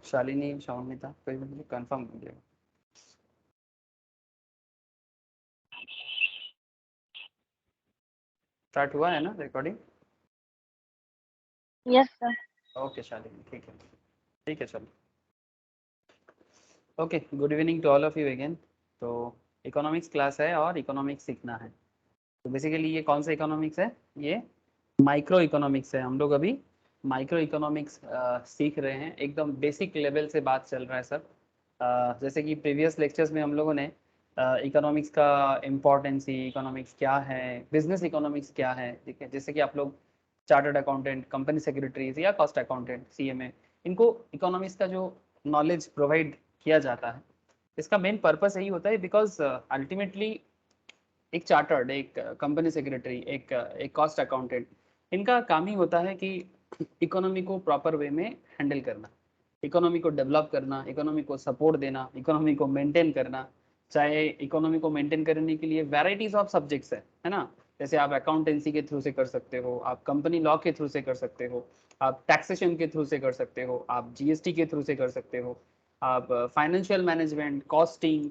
शालिनी, शौमिता, कोई भी कंफर्म कर दिया। स्टार्ट हुआ है ना recording? Yes sir. Okay Shalini, ठीक है, ठीक है, चलो। Okay, good evening to all of you again. तो इकोनॉमिक्स क्लास है और इकोनॉमिक्स सीखना है। तो बेसिकली ये कौन सा इकोनॉमिक्स है? ये माइक्रो इकोनॉमिक्स है। हम लोग अभी माइक्रो इकोनॉमिक्स सीख रहे हैं, एकदम बेसिक लेवल से बात चल रहा है सर। जैसे कि प्रीवियस लेक्चर्स में हम लोगों ने इकोनॉमिक्स का इम्पोर्टेंस, इकोनॉमिक्स क्या है, बिजनेस इकोनॉमिक्स क्या है, ठीक है। जैसे कि आप लोग चार्टर्ड अकाउंटेंट, कंपनी सेक्रेटरीज या कॉस्ट अकाउंटेंट, सीएमए, इनको इकोनॉमिक्स का जो नॉलेज प्रोवाइड किया जाता है, इसका मेन पर्पस यही होता है बिकॉज अल्टीमेटली एक चार्टर्ड, एक कंपनी सेक्रेटरी, एक कॉस्ट अकाउंटेंट, इनका काम ही होता है कि इकोनॉमी को प्रॉपर वे में हैंडल करना, इकोनॉमी को डेवलप करना, इकोनॉमी को सपोर्ट देना, इकोनॉमी को मेंटेन करना। चाहे इकोनॉमी को मेंटेन करने के लिए वैराइटीज ऑफ सब्जेक्ट्स है ना। जैसे आप अकाउंटेंसी के थ्रू से कर सकते हो, आप कंपनी लॉ के थ्रू से कर सकते हो, आप टैक्सेशन के थ्रू से कर सकते हो, आप जीएसटी के थ्रू से कर सकते हो, आप financial management, costing,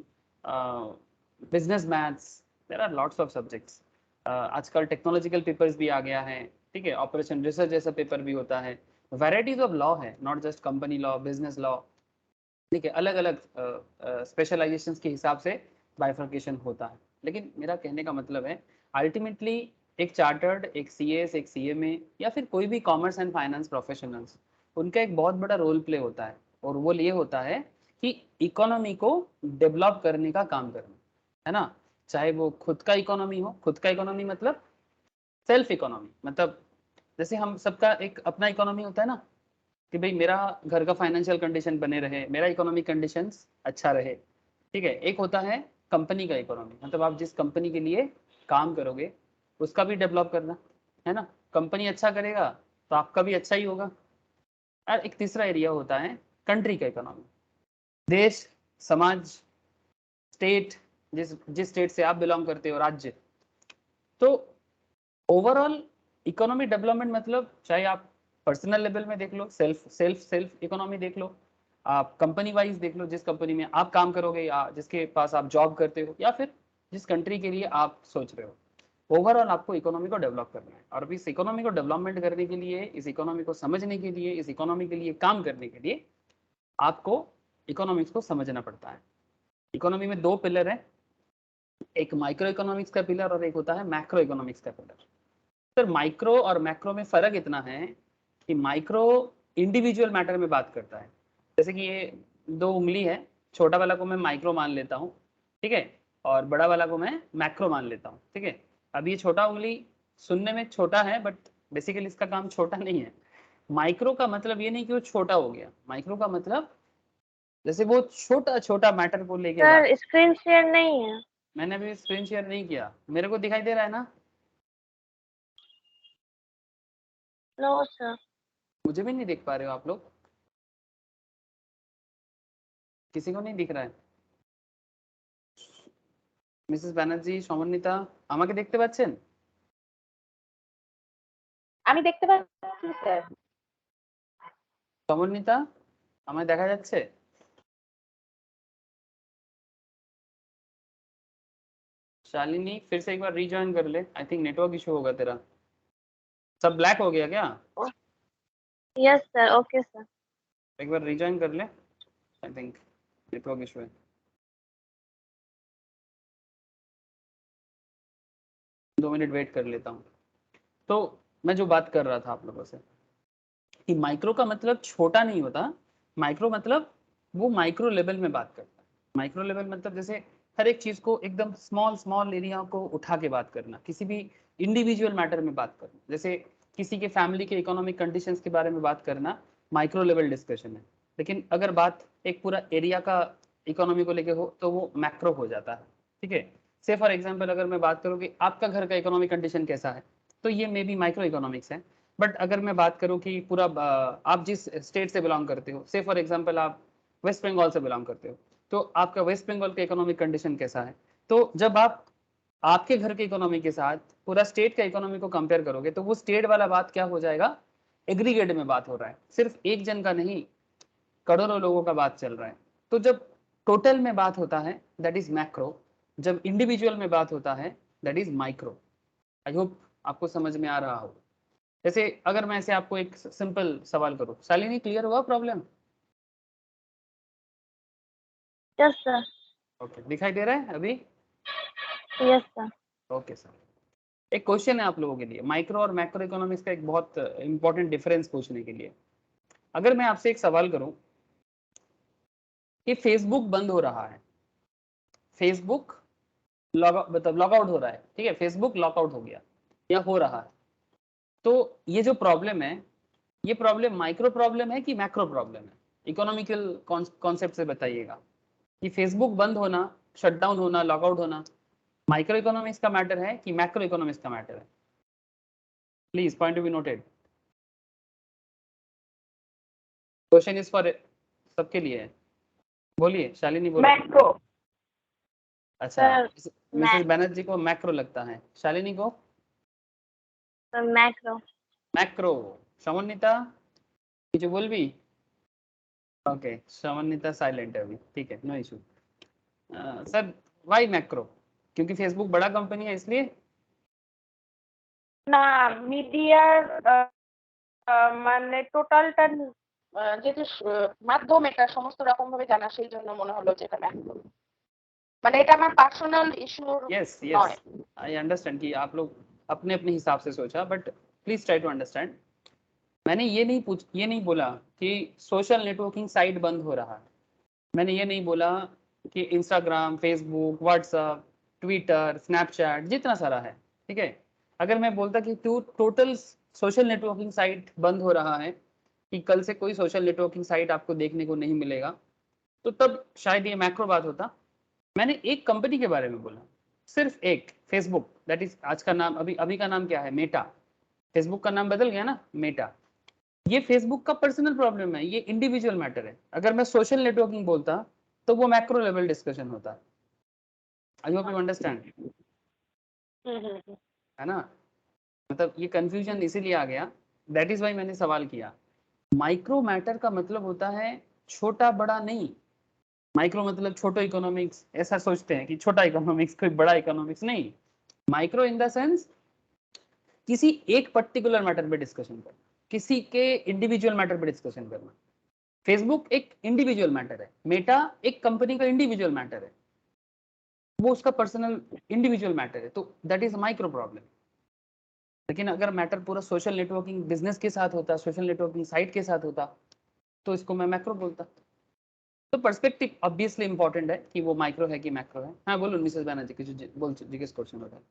business maths, there are lots of subjects. आजकल टेक्नोलॉजिकल पेपर्स भी आ गया है, ठीक है, ऑपरेशन रिसर्च जैसा पेपर भी होता है। वैराइटीज ऑफ लॉ है, not just company law, business law, ठीक है। अलग अलग स्पेशलाइजेशंस के हिसाब से बाइफर्केशन होता है। लेकिन मेरा कहने का मतलब है अल्टीमेटली एक चार्टर्ड, एक सीएस, एक सीएमए या फिर कोई भी कॉमर्स एंड फाइनेंस प्रोफेशनल्स, उनका एक बहुत बड़ा रोल प्ले होता है, और वो ये होता है कि इकोनॉमी को डेवलप करने का काम करना, है ना। चाहे वो खुद का इकोनॉमी हो, खुद का इकोनॉमी मतलब सेल्फ इकोनॉमी, मतलब जैसे हम सबका एक अपना इकोनॉमी होता है ना, कि भाई मेरा घर का फाइनेंशियल कंडीशन बने रहे, मेरा इकोनॉमिक कंडीशंस अच्छा रहे, ठीक है। एक होता है कंपनी का इकोनॉमी, मतलब आप जिस कंपनी के लिए काम करोगे उसका भी डेवलप करना, है ना। कंपनी अच्छा करेगा तो आपका भी अच्छा ही होगा। और एक तीसरा एरिया होता है कंट्री का इकोनॉमी, देश, समाज, स्टेट, जिस जिस स्टेट से आप बिलोंग करते हो, राज्य। तो ओवरऑल इकोनॉमिक डेवलपमेंट मतलब चाहे आप पर्सनल लेवल में देख लो, सेल्फ इकोनॉमी देख लो, आप कंपनी वाइज देख लो, जिस कंपनी में आप काम करोगे या जिसके पास आप जॉब करते हो, या फिर जिस कंट्री के लिए आप सोच रहे हो, ओवरऑल आपको इकोनॉमी को डेवलप करना है। और इस इकोनॉमी को डेवलपमेंट करने के लिए, इस इकोनॉमी को समझने के लिए, इस इकोनॉमी के लिए काम करने के लिए आपको इकोनॉमिक्स को समझना पड़ता है। इकोनॉमी में दो पिलर है, एक माइक्रो इकोनॉमिक्स का पिलर और एक होता है मैक्रो इकोनॉमिक्स का पिलर। सर माइक्रो और मैक्रो में फर्क इतना है कि माइक्रो इंडिविजुअल मैटर में बात करता है। जैसे कि ये दो उंगली है, छोटा वाला को मैं माइक्रो मान लेता हूँ, ठीक है, और बड़ा वाला को मैं मैक्रो मान लेता हूँ, ठीक है। अब ये छोटा उंगली सुनने में छोटा है, बट बेसिकली इसका काम छोटा नहीं है। माइक्रो का मतलब ये नहीं कि वो छोटा हो गया, माइक्रो का मतलब जैसे वो छोटा छोटा मैटर को लेके बात। सर स्क्रीन शेयर नहीं है। मैंने अभी स्क्रीन शेयर नहीं किया, मेरे को दिखाई दे रहा है ना? No sir. मुझे भी नहीं देख पा रहे हो आप लोग? किसी को नहीं दिख रहा है? মিসেস ব্যানার্জি, সমন্বিতা, আমাকে দেখতে পাচ্ছেন? আমি দেখতে পাচ্ছি স্যার। সমন্বিতা, আমায় দেখা যাচ্ছে? शालिनी फिर से एक बार रीजॉइन कर ले, आई थिंक नेटवर्क इशू होगा तेरा। सब ब्लैक हो गया क्या? Yes sir, okay sir. एक बार रीजॉइन कर ले, आई थिंक नेटवर्क इशू है। 2 मिनट वेट कर लेता हूँ। तो मैं जो बात कर रहा था आप लोगों से कि माइक्रो का मतलब छोटा नहीं होता, माइक्रो मतलब वो माइक्रो लेवल में बात करता है। माइक्रो लेवल मतलब जैसे हर एक चीज को एकदम स्मॉल स्मॉल एरिया को उठा के बात करना, किसी भी इंडिविजुअल मैटर में बात करना, जैसे किसी के फैमिली के इकोनॉमिक कंडीशंस के बारे में बात करना माइक्रो लेवल डिस्कशन है। लेकिन अगर बात एक पूरा एरिया का इकोनॉमी को लेके हो तो वो मैक्रो हो जाता है, ठीक है। से फॉर एग्जाम्पल अगर मैं बात करूँ कि आपका घर का इकोनॉमिक कंडीशन कैसा है, तो ये मे बी माइक्रो इकोनॉमिक्स है। बट अगर मैं बात करूं कि पूरा आप जिस स्टेट से बिलोंग करते हो, से फॉर एग्जांपल आप वेस्ट बंगाल से बिलोंग करते हो, तो आपका वेस्ट बंगाल का इकोनॉमिक कंडीशन कैसा है, तो जब आप आपके घर के इकोनॉमी के साथ पूरा स्टेट का इकोनॉमी को कंपेयर करोगे तो वो स्टेट वाला बात क्या हो जाएगा, एग्रीगेट में बात हो रहा है, सिर्फ एक जन का नहीं, करोड़ों लोगों का बात चल रहा है। तो जब टोटल में बात होता है दैट इज मैक्रो, जब इंडिविजुअल में बात होता है that is micro. I hope आपको समझ में आ रहा हो। जैसे अगर मैं ऐसे आपको एक सिंपल सवाल करूं, शालिनी क्लियर हुआ प्रॉब्लम? Yes sir. ओके, दिखाई दे रहा है अभी? Yes sir. Okay sir. एक क्वेश्चन है आप लोगों के लिए, माइक्रो और मैक्रो इकोनॉमिक्स का एक बहुत इंपॉर्टेंट डिफरेंस पूछने के लिए। अगर मैं आपसे एक सवाल करूं कि फेसबुक बंद हो रहा है, फेसबुक मतलब लॉग आउट हो रहा है, ठीक है, फेसबुक लॉक आउट हो गया या हो रहा है, तो ये जो प्रॉब्लम है, ये प्रॉब्लम माइक्रो प्रॉब्लम है कि मैक्रो प्रॉब्लम है? इकोनॉमिकल कॉन्सेप्ट से बताइएगा कि फेसबुक बंद होना, शटडाउन होना, लॉग आउट होना माइक्रो इकोनॉमिक्स का मैटर है कि मैक्रो इकोनॉमिक्स का मैटर है? Please point to be noted. Question is for सबके लिए है। बोलिए शालिनी, बोलो। मैक्रो। अच्छा, सर मिसेस बैनर्जी को मैक्रो लगता है, शालिनी को मैक्रो। मैक्रो। समन्विता কিছু বলবি? ओके, समन्विता साइलेंट है अभी, ठीक है, no issue. Sir why macro? क्योंकि फेसबुक बड़ा कंपनी है इसलिए? না মিডিয়ার মানে টোটালটা যেহেতু মাধ্যম এটা সমস্ত রকম ভাবে জানা, সেই জন্য মনে হলো যে এটা ম্যাক্রো, মানে এটা আমার পার্সোনাল ইস্যু यस নয়। यस, आई अंडरस्टैंड कि आप लोग अपने अपने हिसाब से सोचा, but please try to understand. मैंने ये नहीं बोला कि सोशल नेटवर्किंग साइट बंद हो रहा है, मैंने ये नहीं बोला कि Instagram, Facebook, WhatsApp, Twitter, Snapchat जितना सारा है, ठीक है, अगर मैं बोलता कि टोटल सोशल नेटवर्किंग साइट बंद हो रहा है, कि कल से कोई सोशल नेटवर्किंग साइट आपको देखने को नहीं मिलेगा, तो तब शायद ये मैक्रो बात होता। मैंने एक कंपनी के बारे में बोला, सिर्फ एक, फेसबुक, दैट इज आज का नाम, अभी अभी का नाम क्या है, मेटा। फेसबुक का नाम बदल गया ना, मेटा। ये फेसबुक का पर्सनल प्रॉब्लम है, ये इंडिविजुअल मैटर है। अगर मैं सोशल नेटवर्किंग बोलता तो वो मैक्रो लेवल डिस्कशन होता। आई होप यू अंडरस्टैंड, है ना? मतलब ये कंफ्यूजन इसीलिए आ गया, दैट इज वाई मैंने सवाल किया। माइक्रो मैटर का मतलब होता है छोटा बड़ा नहीं। माइक्रो मतलब छोटा इकोनॉमिक्स, ऐसा सोचते हैं कि छोटा इकोनॉमिक्स कोई बड़ा इकोनॉमिक्स नहीं। माइक्रो इन द सेंस किसी एक पर्टिकुलर मैटर पे डिस्कशन करना, किसी के इंडिविजुअल मैटर पे डिस्कशन करना। फेसबुक एक इंडिविजुअल मैटर है, मेटा एक कंपनी का इंडिविजुअल मैटर है, वो उसका पर्सनल इंडिविजुअल मैटर है, तो दैट इज माइक्रो प्रॉब्लम। लेकिन अगर मैटर पूरा सोशल नेटवर्किंग बिजनेस के साथ होता, सोशल नेटवर्किंग साइट के साथ होता, तो इसको मैं मैक्रो बोलता। तो पर्सपेक्टिव ऑब्वियसली इंपॉर्टेंट है कि वो माइक्रो है कि मैक्रो है। हाँ बोलो मिसेस बैनर्जी, कुछ बोल, जिज्ञेस क्वेश्चन होता है।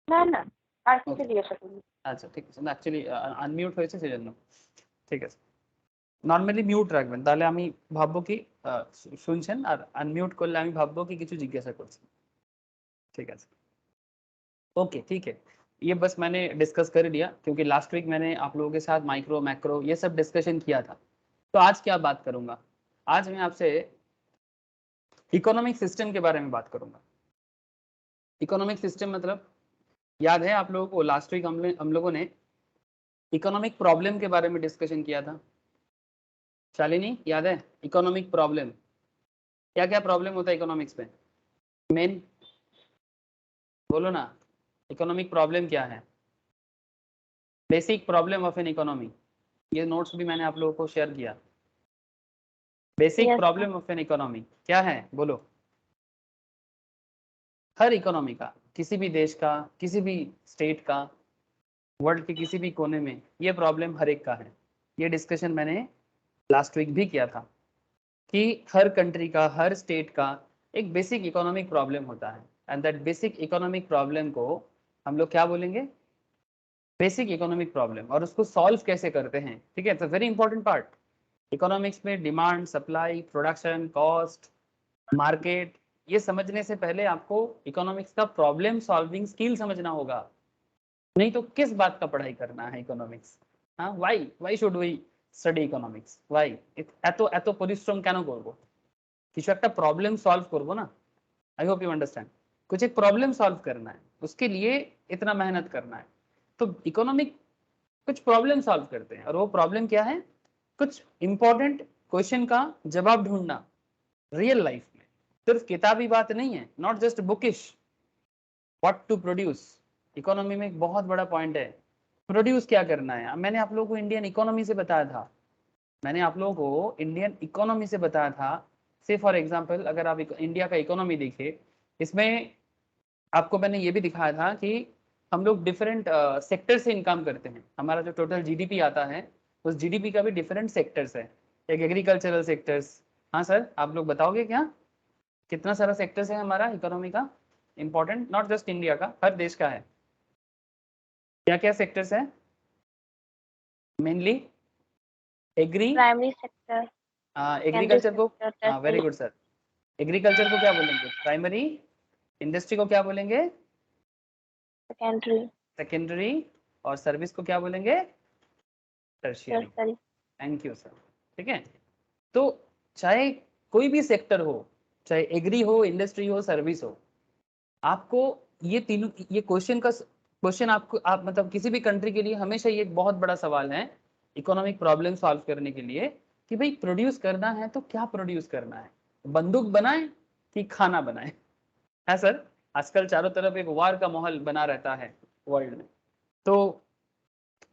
না না আর Okay. কিছু জিজ্ঞাসা করি। আচ্ছা ঠিক আছে, অ্যাকচুয়ালি আনমিউট হয়েছে সেজন্য। ঠিক আছে, নর্মালি মিউট রাখবেন, তাহলে আমি ভাববো কি শুনছেন, আর আনমিউট করলে আমি ভাববো কি কিছু জিজ্ঞাসা করছেন। ঠিক আছে, ओके ठीक है। ये बस मैंने डिस्कस कर लिया क्योंकि लास्ट वीक मैंने आप लोगों के साथ माइक्रो मैक्रो ये सब डिस्कशन किया था। तो आज क्या बात करूंगा, आज मैं आपसे इकोनॉमिक सिस्टम के बारे में बात करूंगा। इकोनॉमिक सिस्टम मतलब, याद है आप लोगों को लास्ट वीक हम लोगों ने इकोनॉमिक प्रॉब्लम के बारे में डिस्कशन किया था। शालिनी याद है? इकोनॉमिक प्रॉब्लम, क्या क्या प्रॉब्लम होता है इकोनॉमिक्स में मेन, बोलो ना। इकोनॉमिक प्रॉब्लम क्या है? Basic problem of an economy, ये नोट्स भी मैंने आप लोगों को शेयर किया। Basic Yes, problem of an economy क्या है, बोलो। हर इकोनॉमी का, किसी भी देश का, किसी भी स्टेट का, वर्ल्ड के किसी भी कोने में ये प्रॉब्लम हर एक का है। ये डिस्कशन मैंने लास्ट वीक भी किया था कि हर कंट्री का, हर स्टेट का एक बेसिक इकोनॉमिक प्रॉब्लम होता है, and that basic economic problem को हम लोग क्या बोलेंगे, बेसिक इकोनॉमिक प्रॉब्लम। और उसको सॉल्व कैसे करते हैं, ठीक है, it's a very important part. Economics में demand, supply, production, cost, market, ये समझने से पहले आपको इकोनॉमिक्स का प्रॉब्लम सॉल्विंग स्किल समझना होगा। नहीं तो किस बात का पढ़ाई करना है इकोनॉमिक्स? हाँ, why should we study economics, why এত এত পরিশ্রম কেন করব? কিছু একটা প্রবলেম সলভ করব না। आई होप यू अंडरस्टैंड, कुछ एक प्रॉब्लम सॉल्व करना है, उसके लिए इतना मेहनत करना है। तो इकोनॉमिक कुछ प्रॉब्लम सॉल्व करते हैं, और वो प्रॉब्लम क्या है, कुछ इंपॉर्टेंट क्वेश्चन का जवाब ढूंढना रियल लाइफ में, सिर्फ किताबी बात नहीं है, not just bookish. What to produce, economy में एक बहुत बड़ा पॉइंट है, प्रोड्यूस क्या करना है। मैंने आप लोगों को इंडियन इकोनॉमी से बताया था, मैंने आप लोगों को इंडियन इकोनॉमी से बताया था। से फॉर एग्जांपल अगर आप इंडिया का इकोनॉमी देखिए, इसमें आपको मैंने ये भी दिखाया था कि हम लोग डिफरेंट सेक्टर से इनकम करते हैं। हमारा जो टोटल जीडीपी आता है उस जीडीपी का भी डिफरेंट सेक्टर्स है। एक एग्रीकल्चरल सेक्टर्स, हाँ सर आप लोग बताओगे क्या कितना सारा सेक्टर्स है हमारा इकोनॉमी का, इंपॉर्टेंट, नॉट जस्ट इंडिया का, हर देश का है। क्या क्या सेक्टर्स है mainly? Agri, primary sector, agriculture को, हाँ वेरी गुड सर, एग्रीकल्चर को क्या बोलेंगे? प्राइमरी। इंडस्ट्री को क्या बोलेंगे? Secondary, secondary. और सर्विस को क्या बोलेंगे? टर्शियरी। Thank you sir. ठीक है, तो चाहे कोई भी सेक्टर हो, चाहे एग्री हो, इंडस्ट्री हो, सर्विस हो, आपको ये तीनों, ये क्वेश्चन आपको, आप मतलब किसी भी कंट्री के लिए हमेशा ये एक बहुत बड़ा सवाल है इकोनॉमिक प्रॉब्लम सॉल्व करने के लिए कि भाई प्रोड्यूस करना है तो क्या प्रोड्यूस करना है, बंदूक बनाए कि खाना बनाए? है सर, आजकल चारों तरफ एक वार का माहौल बना रहता है वर्ल्ड में, तो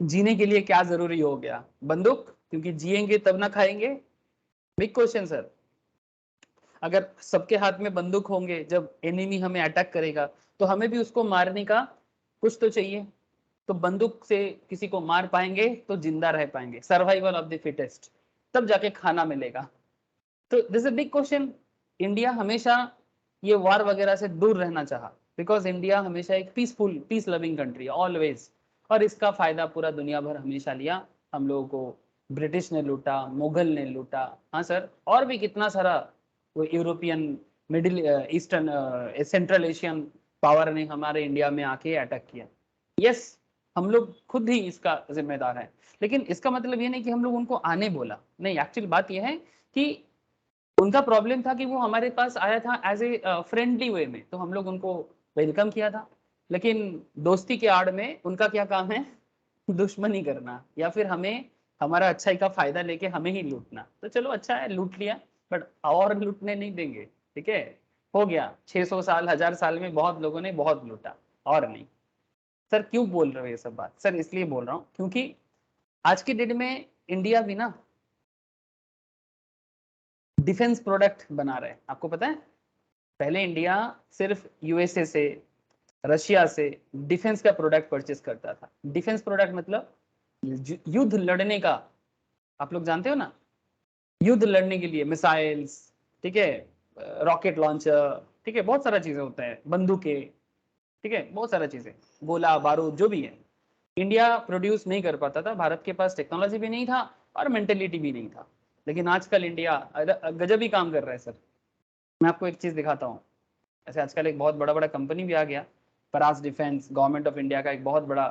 जीने के लिए क्या जरूरी हो गया? बंदूक, क्योंकि जिएंगे तब ना खाएंगे। Big question sir. अगर सबके हाथ में बंदूक होंगे, जब एनिमी हमें अटैक करेगा तो हमें भी उसको मारने का कुछ तो चाहिए, तो बंदूक से किसी को मार पाएंगे तो जिंदा रह पाएंगे, सर्वाइवल ऑफ द फिटेस्ट, तब जाके खाना मिलेगा। तो this is big question. India हमेशा ये वार वगैरह से दूर रहना चाहा, बिकॉज इंडिया हमेशा एक पीसफुल, पीस लविंग कंट्री है ऑलवेज, और इसका फायदा पूरा दुनिया भर हमेशा लिया। हम लोगों को ब्रिटिश ने लूटा, मुगल ने लूटा, हाँ सर, और भी कितना सारा वो European, middle eastern, central Asian power ने हमारे इंडिया में आके अटैक किया। यस, हम लोग खुद ही इसका जिम्मेदार है, लेकिन इसका मतलब ये नहीं कि हम लोग उनको आने बोला, नहीं। एक्चुअल बात यह है कि उनका प्रॉब्लम था कि वो हमारे पास आया था एज ए फ्रेंडली वे में, तो हम लोग उनको वेलकम किया था, लेकिन दोस्ती के आड़ में उनका क्या काम है? दुश्मनी करना, या फिर हमें हमारा अच्छाई का फायदा लेके हमें ही लूटना। तो चलो अच्छा है, लूट लिया, बट और लूटने नहीं देंगे। ठीक है, हो गया 600 साल, 1000 साल में बहुत लोगों ने बहुत लूटा, और नहीं। सर क्यों बोल रहे हो ये सब बात? सर इसलिए बोल रहा हूँ क्योंकि आज की डेट में इंडिया भी ना डिफेंस प्रोडक्ट बना रहे हैं, आपको पता है? पहले इंडिया सिर्फ यूएसए से, रशिया से डिफेंस का प्रोडक्ट परचेस करता था। डिफेंस प्रोडक्ट मतलब युद्ध लड़ने का, आप लोग जानते हो ना, युद्ध लड़ने के लिए मिसाइल्स, ठीक है, रॉकेट लॉन्चर, ठीक है, बहुत सारा चीजें होता है, बंदूकें, ठीक है, बहुत सारा चीजें, गोला बारूद जो भी है, इंडिया प्रोड्यूस नहीं कर पाता था। भारत के पास टेक्नोलॉजी भी नहीं था और मेंटेलिटी भी नहीं था, लेकिन आजकल इंडिया गजब ही काम कर रहा है सर। मैं आपको एक चीज दिखाता हूँ। ऐसे आजकल एक बहुत बड़ा बड़ा कंपनी भी आ गया, परास डिफेंस, गवर्नमेंट ऑफ इंडिया का एक बहुत बड़ा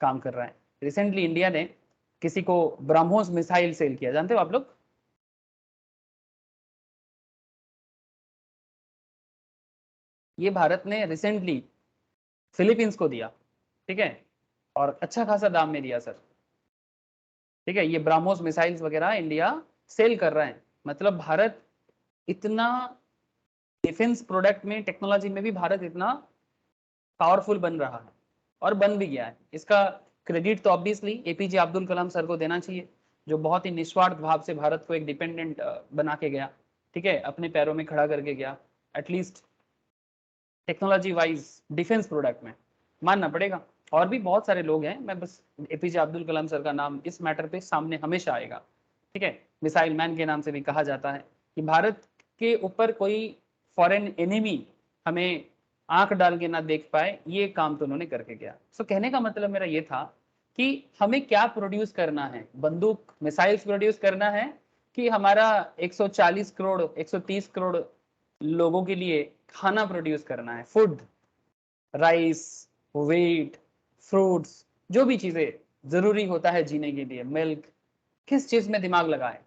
काम कर रहा है। रिसेंटली इंडिया ने किसी को ब्रह्मोस मिसाइल सेल किया, जानते हो आप लोग? ये भारत ने रिसेंटली फिलीपींस को दिया, ठीक है, और अच्छा खासा दाम में दिया सर। ठीक है, ये ब्रह्मोस मिसाइल्स वगैरह इंडिया सेल कर रहा है। मतलब भारत इतना डिफेंस प्रोडक्ट में, टेक्नोलॉजी में भी भारत इतना पावरफुल बन रहा है, और बन भी गया है। इसका क्रेडिट तो obviously APJ Abdul Kalam sir को देना चाहिए, जो बहुत ही निस्वार्थ भाव से भारत को एक डिपेंडेंट बना के गया, ठीक है, अपने पैरों में खड़ा करके गया, at least technology wise defence product में, मानना पड़ेगा। और भी बहुत सारे लोग हैं, मैं बस एपीजे अब्दुल कलाम सर का नाम इस मैटर पे सामने हमेशा आएगा, ठीक है, मिसाइल मैन के नाम से भी कहा जाता है, कि भारत के ऊपर कोई फॉरेन एनिमी हमें आंख डाल के ना देख पाए, ये काम तो उन्होंने करके गया। सो कहने का मतलब मेरा ये था कि हमें क्या प्रोड्यूस करना है, बंदूक मिसाइल्स प्रोड्यूस करना है, कि हमारा 140 करोड़ 130 करोड़ लोगों के लिए खाना प्रोड्यूस करना है, फूड, राइस, व्हीट, फ्रूट्स, जो भी चीजें जरूरी होता है जीने के लिए, मिल्क, किस चीज में दिमाग लगाए?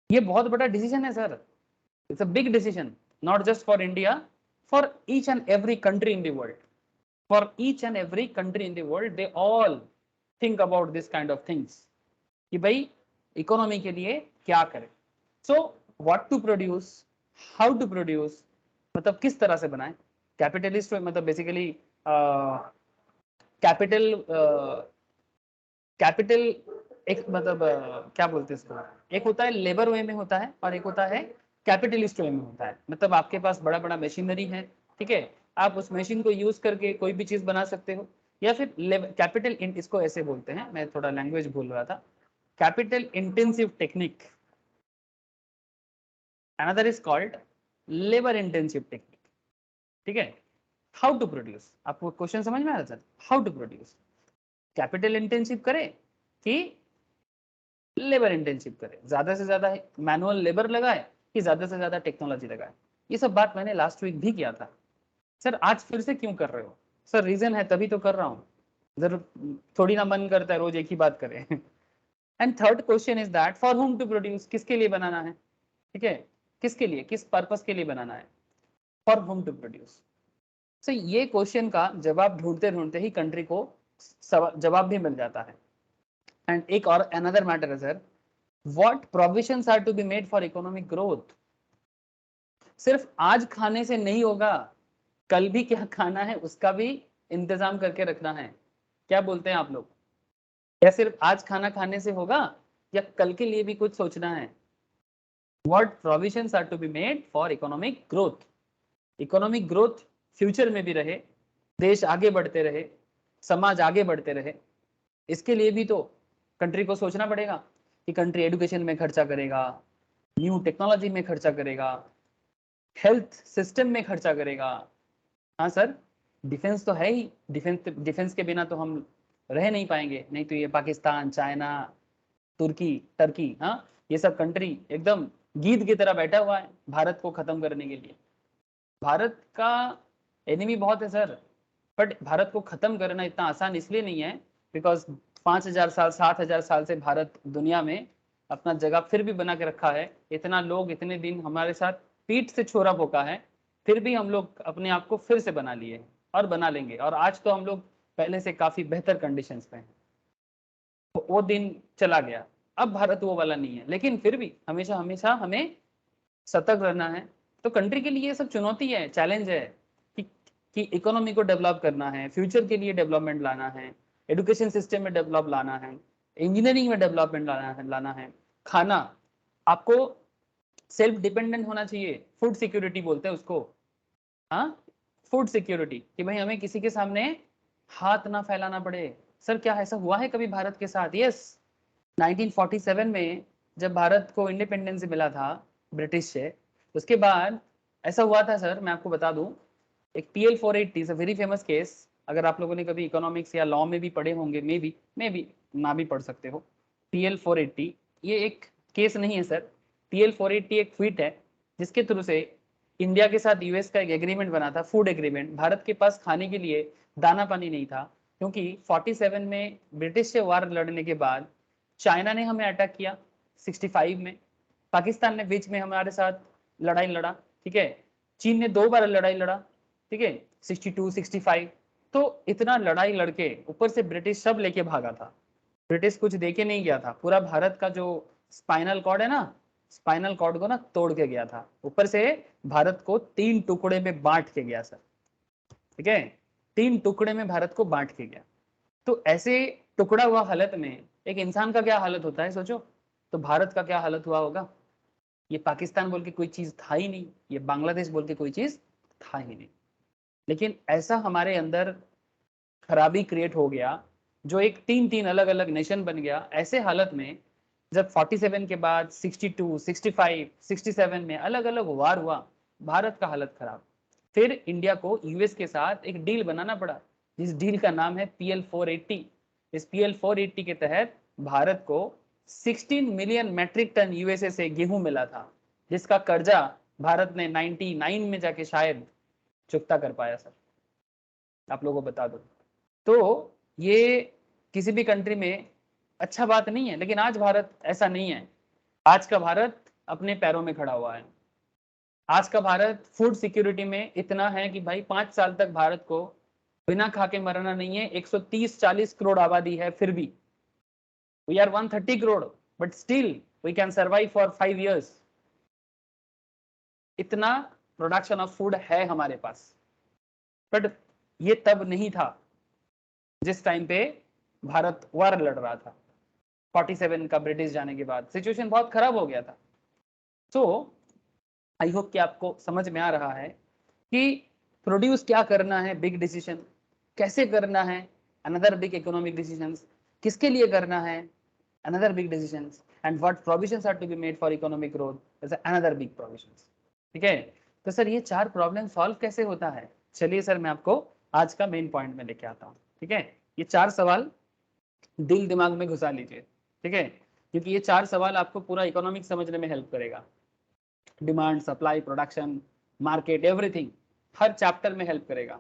ये बहुत बड़ा डिसीजन है sir, it's a big decision, not just for India, for each and every country in the world. For each and every country in the world, they all think about this kind of things कि भाई economy के लिए क्या करें। So what to produce, how to produce, मतलब किस तरह से बनाएं। कैपिटलिस्ट मतलब बेसिकली कैपिटल कैपिटल एक मतलब क्या बोलते हैं इसको, एक होता है लेबर वे में होता है और एक होता है कैपिटलिस्ट वे में होता है। मतलब आपके पास बड़ा बड़ा मशीनरी है, ठीक है, आप उस मशीन को यूज करके कोई भी चीज बना सकते हो, या फिर कैपिटल इसको ऐसे बोलते हैं, मैं थोड़ा लैंग्वेज भूल रहा था, capital intensive technique, another is called labour intensive technique, ठीक है। हाउ टू प्रोड्यूस, आपको क्वेश्चन समझ में आ रहा था, how to produce, capital intensive करे कि लेबर इंटेंसिव करे, ज्यादा से ज्यादा मैनुअल लेबर लगाए कि ज्यादा से ज्यादा टेक्नोलॉजी लगाए। ये सब बात मैंने लास्ट वीक भी किया था। सर आज फिर से क्यों कर रहे हो? सर रीजन है तभी तो कर रहा हूँ, जरूर थोड़ी ना मन करता है रोज एक ही बात करें। And third question is that for whom to produce, किसके लिए बनाना है, ठीक है, किसके लिए, किस पर्पस के लिए बनाना है, फॉर होम टू प्रोड्यूस। सो ये क्वेश्चन का जवाब ढूंढते ढूंढते ही कंट्री को जवाब भी मिल जाता है। एंड एक और अनदर मैटर है sir, what provisions are to be made for economic growth. सिर्फ आज खाने से नहीं होगा, कल भी क्या खाना है उसका भी इंतजाम करके रखना है। क्या बोलते हैं आप लोग, या सिर्फ आज खाना खाने से होगा या कल के लिए भी कुछ सोचना है। What provisions are to be made for economic growth, economic growth future में भी रहे, देश आगे बढ़ते रहे, समाज आगे बढ़ते रहे, इसके लिए भी तो कंट्री को सोचना पड़ेगा कि कंट्री एजुकेशन में खर्चा करेगा, न्यू टेक्नोलॉजी में खर्चा करेगा, हेल्थ सिस्टम में खर्चा करेगा। हाँ सर, डिफेंस तो है ही, डिफेंस के बिना तो हम रह नहीं पाएंगे, नहीं तो ये पाकिस्तान, चाइना, तुर्की, टर्की, हाँ ये सब कंट्री एकदम गीद की तरह बैठा हुआ है भारत को खत्म करने के लिए। भारत का एनिमी बहुत है सर, बट भारत को खत्म करना इतना आसान इसलिए नहीं है बिकॉज 5,000 साल 7,000 साल से भारत दुनिया में अपना जगह फिर भी बना के रखा है। इतना लोग इतने दिन हमारे साथ पीठ से छोरा भोंका है, फिर भी हम लोग अपने आप को फिर से बना लिए और बना लेंगे, और आज तो हम लोग पहले से काफी बेहतर कंडीशंस में हैं। तो वो दिन चला गया, अब भारत वो वाला नहीं है, लेकिन फिर भी हमेशा हमेशा हमें सतर्क रहना है। तो कंट्री के लिए ये सब चुनौती है, चैलेंज है कि इकोनॉमी को डेवलप करना है, फ्यूचर के लिए डेवलपमेंट लाना है, एजुकेशन सिस्टम में डेवलप लाना है, इंजीनियरिंग में डेवलपमेंट लाना है। खाना आपको सेल्फ डिपेंडेंट होना चाहिए, फूड सिक्योरिटी बोलते हैं उसको, हाँ फूड सिक्योरिटी, कि भाई हमें किसी के सामने हाथ ना फैलाना पड़े। सर क्या ऐसा हुआ है कभी भारत के साथ? यस, 1947 में जब भारत को इंडिपेंडेंस मिला था ब्रिटिश से, उसके बाद ऐसा हुआ था सर, मैं आपको बता दूं, एक PL 480 is a very famous case. अगर आप लोगों ने कभी इकोनॉमिक्स या लॉ में भी पढ़े होंगे, मे बी ना भी पढ़ सकते हो। PL 480 ये एक केस नहीं है सर, PL 480 एक ट्वीट है जिसके थ्रू से इंडिया के साथ US का एक एग्रीमेंट बना था, फूड एग्रीमेंट। भारत के पास खाने के लिए दाना पानी नहीं था, क्योंकि 47 में ब्रिटिश से वार लड़ने के बाद चाइना ने हमें अटैक किया, 65 में पाकिस्तान ने बीच में हमारे साथ लड़ाई लड़ा, ठीक है, चीन ने 2 बार लड़ाई लड़ा, ठीक है, 62 65। तो इतना लड़ाई लड़के ऊपर से ब्रिटिश सब लेके भागा था, ब्रिटिश कुछ देके नहीं गया था, पूरा भारत का जो स्पाइनल कॉर्ड है ना, स्पाइनल कॉर्ड को ना तोड़ के गया था, ऊपर से भारत को 3 टुकड़े में बांट के गया सर, ठीक है, 3 टुकड़े में भारत को बांट के गया। तो ऐसे टुकड़ा हुआ हालत में एक इंसान का क्या हालत होता है सोचो, तो भारत का क्या हालत हुआ होगा। ये पाकिस्तान बोल के कोई चीज था ही नहीं, ये बांग्लादेश बोल के कोई चीज था ही नहीं, लेकिन ऐसा हमारे अंदर खराबी क्रिएट हो गया, जो एक 3 अलग अलग नेशन बन गया। ऐसे हालत में जब 47 के बाद 62 65 67 में अलग अलग वार हुआ, भारत का हालत खराब। फिर इंडिया को US के साथ एक डील बनाना पड़ा, जिस डील का नाम है PL 480। इस PL 480 के तहत भारत को 16 मिलियन मैट्रिक टन USA से गेहूं मिला था, जिसका कर्जा भारत ने 99 में जाके शायद चुकता कर पाया सर, आप लोगों को बता दो। तो ये किसी भी कंट्री में अच्छा बात नहीं है, लेकिन आज भारत ऐसा नहीं है। आज का भारत अपने पैरों में खड़ा हुआ है। आज का भारत फूड सिक्योरिटी में इतना है कि भाई 5 साल तक भारत को बिना खा के मरना नहीं है। 130-40 करोड़ आबादी है, फिर भी we are 130 crore, but still we can survive for 5 years. इतना प्रोडक्शन ऑफ फूड है हमारे पास, बट ये तब नहीं था जिस टाइम पे भारत वार लड़ रहा था 47 का, ब्रिटिश जाने के बाद सिचुएशन बहुत खराब हो गया था. सो आई होप कि आपको समझ में आ रहा है कि प्रोड्यूस क्या करना है, बिग डिसीजन कैसे करना है, अनदर बिग इकोनॉमिक डिसीजंस किसके लिए करना है, another big decisions, and what provisions are to be made for economic growth is another big provisions. ठीक है, तो सर ये 4 प्रॉब्लम सॉल्व कैसे होता है, चलिए सर मैं आपको आज का मेन पॉइंट में लेके आता हूँ. ठीक है, ये 4 सवाल दिल दिमाग में घुसा लीजिए. ठीक है, क्योंकि ये 4 सवाल आपको पूरा इकोनॉमिक समझने में हेल्प करेगा. Demand, supply, production, market, everything हर चैप्टर में हेल्प करेगा.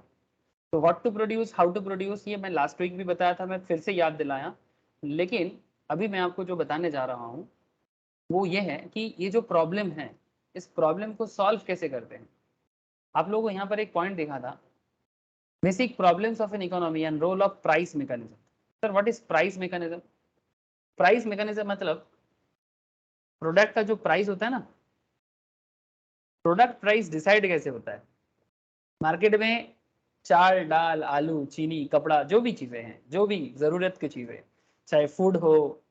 तो what to produce, how to produce, ये मैं लास्ट वीक भी बताया था, मैं फिर से याद दिलाया. लेकिन अभी मैं आपको जो बताने जा रहा हूँ वो ये है कि ये जो प्रॉब्लम है, इस प्रॉब्लम को सॉल्व कैसे करते हैं. आप लोगों को यहाँ पर एक पॉइंट देखा था, basic problems of an economy and role of price mechanism. Sir what is price mechanism? Price mechanism मतलब प्रोडक्ट का जो प्राइस होता है ना, प्रोडक्ट प्राइस डिसाइड कैसे होता है. मार्केट में चाल, दाल, आलू, चीनी, कपड़ा, जो भी चीजें हैं, जो भी जरूरत की चीजें, चाहे फूड हो,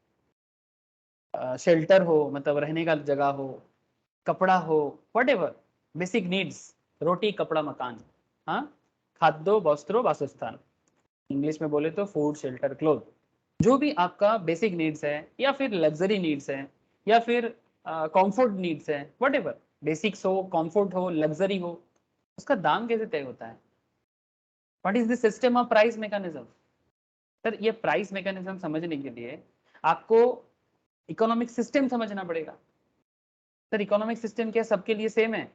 शेल्टर हो मतलब रहने का जगह हो, कपड़ा हो, व्हाटएवर बेसिक नीड्स, रोटी, कपड़ा, मकान, हाँ, खाद्य, वस्त्रो, वासस्थान, इंग्लिश में बोले तो फूड, शेल्टर, क्लोथ, जो भी आपका बेसिक नीड्स है या फिर लग्जरी नीड्स है या फिर कंफर्ट नीड्स है, व्हाटएवर बेसिक्स हो, कंफर्ट हो, लग्जरी हो, उसका दाम कैसे तय होता है. What is the system of price mechanism? Sir ये प्राइस मैकेनिज्म समझने के लिए आपको इकोनॉमिक सिस्टम समझना पड़ेगा. सर इकोनॉमिक सिस्टम क्या सबके लिए सेम है?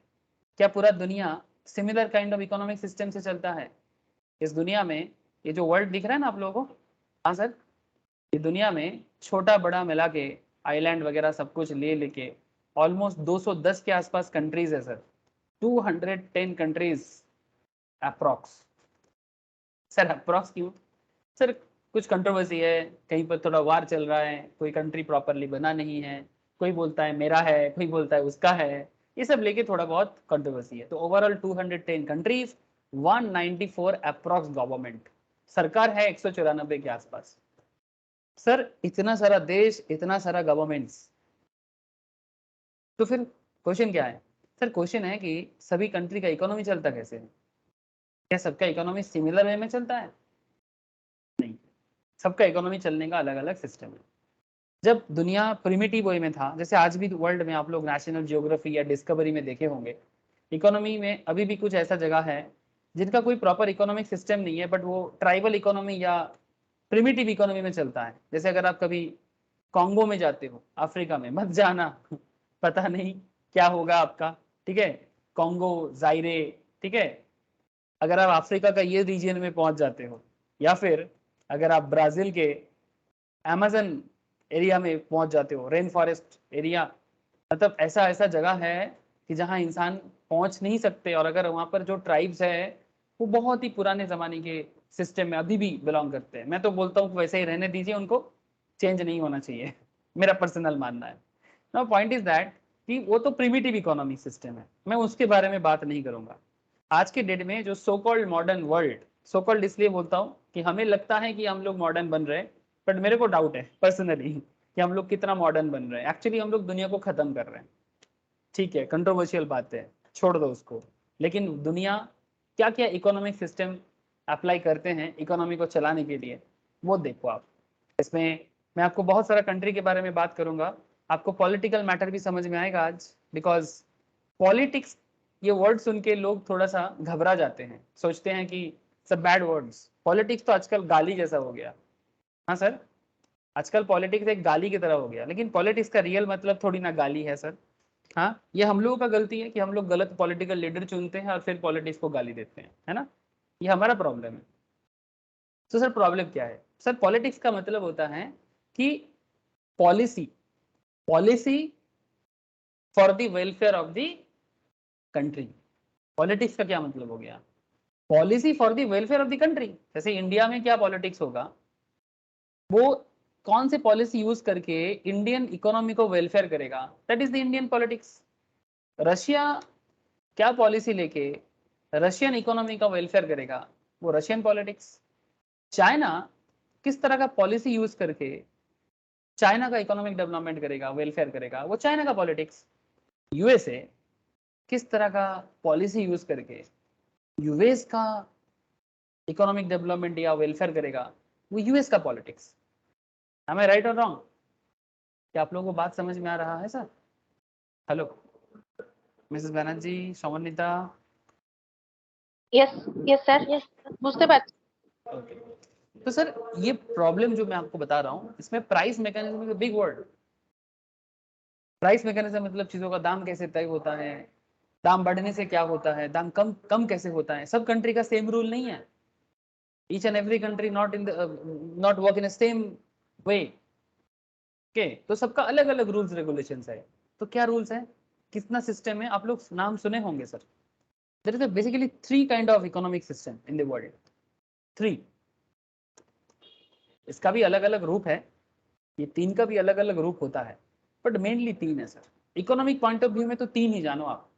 क्या पूरा दुनिया similar kind of economic system से चलता है? इस दुनिया में ये जो वर्ल्ड दिख रहा है ना आप लोगों को, हाँ सर, ये दुनिया में छोटा बड़ा मिला के आइलैंड वगैरह सब कुछ ले लेके ऑलमोस्ट 210 के आसपास कंट्रीज है sir. 210 countries approx. Sir approx क्यों? सर कुछ कंट्रोवर्सी है, कहीं पर थोड़ा वार चल रहा है, कोई कंट्री प्रॉपरली बना नहीं है, कोई बोलता है मेरा है, कोई बोलता है उसका है, ये सब लेके थोड़ा बहुत कंट्रोवर्सी है. तो ओवरऑल 210 कंट्रीज, 194 अप्रॉक्स गवर्नमेंट, सरकार है 194 के आसपास. सर इतना सारा देश, इतना सारा गवर्नमेंट्स, तो फिर क्वेश्चन क्या है? सर क्वेश्चन है कि सभी कंट्री का इकोनॉमी चलता कैसे है? क्या सबका इकोनॉमी सिमिलर वे में चलता है? नहीं, सबका इकोनॉमी चलने का अलग अलग सिस्टम है. जब दुनिया प्रिमिटिव वे में था, जैसे आज भी वर्ल्ड में आप लोग नेशनल जियोग्राफी या डिस्कवरी में देखे होंगे, इकोनॉमी में अभी भी कुछ ऐसा जगह है जिनका कोई प्रॉपर इकोनॉमिक सिस्टम नहीं है, बट वो ट्राइबल इकोनॉमी या प्रिमिटिव इकोनॉमी में चलता है. जैसे अगर आप कभी कॉन्गो में जाते हो, अफ्रीका में मत जाना पता नहीं क्या होगा आपका. ठीक है, कॉन्गो, जायरे, ठीक है, अगर आप अफ्रीका का ये रीजन में पहुंच जाते हो, या फिर अगर आप ब्राजील के अमेजन एरिया में पहुंच जाते हो, रेन फॉरेस्ट एरिया, मतलब ऐसा ऐसा जगह है कि जहां इंसान पहुंच नहीं सकते, और अगर वहां पर जो ट्राइब्स है वो बहुत ही पुराने जमाने के सिस्टम में अभी भी बिलोंग करते हैं. मैं तो बोलता हूँ वैसे ही रहने दीजिए, उनको चेंज नहीं होना चाहिए मेरा पर्सनल मानना है. नाउ पॉइंट इज दैट कि वो तो प्रिमिटिव इकोनॉमिक सिस्टम है, मैं उसके बारे में बात नहीं करूंगा. आज के डेट में जो so called modern world, so called इसलिए बोलता हूँ कि हमें लगता है कि हम लोग मॉडर्न बन रहे हैं, बट मेरे को डाउट है पर्सनली कि हम लोग कितना मॉडर्न बन रहे हैं. एक्चुअली हम लोग दुनिया को खत्म कर रहे हैं. ठीक है, कंट्रोवर्शियल बात है, छोड़ दो उसको. लेकिन दुनिया क्या क्या इकोनॉमिक सिस्टम अप्लाई करते हैं इकोनॉमी को चलाने के लिए, वो देखो आप. इसमें मैं आपको बहुत सारा कंट्री के बारे में बात करूंगा, आपको पॉलिटिकल मैटर भी समझ में आएगा आज, बिकॉज पॉलिटिक्स ये वर्ड सुन के लोग थोड़ा सा घबरा जाते हैं, सोचते हैं कि सब बैड वर्ड्स. पॉलिटिक्स तो आजकल गाली जैसा हो गया. हाँ सर, आजकल पॉलिटिक्स एक गाली की तरह हो गया, लेकिन पॉलिटिक्स का रियल मतलब थोड़ी ना गाली है सर. हाँ, ये हम लोगों का गलती है कि हम लोग गलत पॉलिटिकल लीडर चुनते हैं और फिर पॉलिटिक्स को गाली देते हैं, है ना, ये हमारा प्रॉब्लम है. तो सर प्रॉब्लम क्या है? सर पॉलिटिक्स का मतलब होता है कि policy, policy for the welfare of the country. Politics का क्या मतलब हो गया? Policy for the welfare of the country. जैसे इंडिया में क्या पॉलिटिक्स होगा, वो कौन से पॉलिसी यूज करके इंडियन इकोनॉमी को वेलफेयर करेगा, that is the Indian politics. Russia क्या पॉलिसी लेके रशियन इकोनॉमी का वेलफेयर करेगा, वो रशियन पॉलिटिक्स। चाइना किस तरह का पॉलिसी यूज करके चाइना का इकोनॉमिक डेवलपमेंट करेगा, वेलफेयर करेगा, वो चाइना का पॉलिटिक्स। यूएसए किस तरह का पॉलिसी यूज करके यूएस का इकोनॉमिक डेवलपमेंट या वेलफेयर करेगा, वो यूएस का पॉलिटिक्स। एम आई राइट और रॉन्ग? क्या आप लोगों को बात समझ में आ रहा है sir? Hello mrs Banerjee, Shobhanita. Yes yes sir, Yes. বুঝতে পারছি। ओके, तो सर ये प्रॉब्लम जो मैं आपको बता रहा हूँ, इसमें price mechanism is big word. Price mechanism मतलब चीजों का दाम कैसे तय होता है, दाम बढ़ने से क्या होता है, दाम कम कम कैसे होता है। सब कंट्री का सेम रूल नहीं है। Each and every country not work in same way. Okay, तो सबका अलग अलग रूल्स रेगुलेशंस है। तो क्या रूल्स है, कितना सिस्टम है, आप लोग नाम सुने होंगे sir. There is basically 3 kind of economic system in the world. 3, इसका भी अलग अलग रूप है, ये 3 का भी अलग अलग रूप होता है, बट मेनली 3 है sir. Economic point of view में तो 3 ही जानो आप,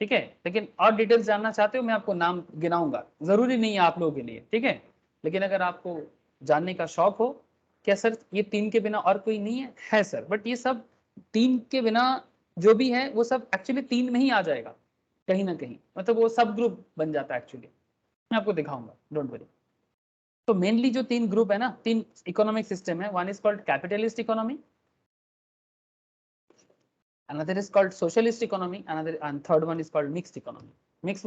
ठीक है। लेकिन और डिटेल्स जानना चाहते हो, मैं आपको नाम गिनाऊंगा, जरूरी नहीं है आप लोगों के लिए, ठीक है। लेकिन अगर आपको जानने का शौक हो, क्या सर ये 3 के बिना और कोई नहीं है? है सर, बट ये सब 3 के बिना जो भी है वो सब एक्चुअली 3 में ही आ जाएगा कहीं ना कहीं, मतलब वो सब ग्रुप बन जाता है एक्चुअली। मैं आपको दिखाऊंगा, डोंट वरी। तो मेनली जो 3 ग्रुप है ना, 3 इकोनॉमिक सिस्टम है, one is called capitalist economy, another is called socialist economy, another and third one is called mixed economy. Mixed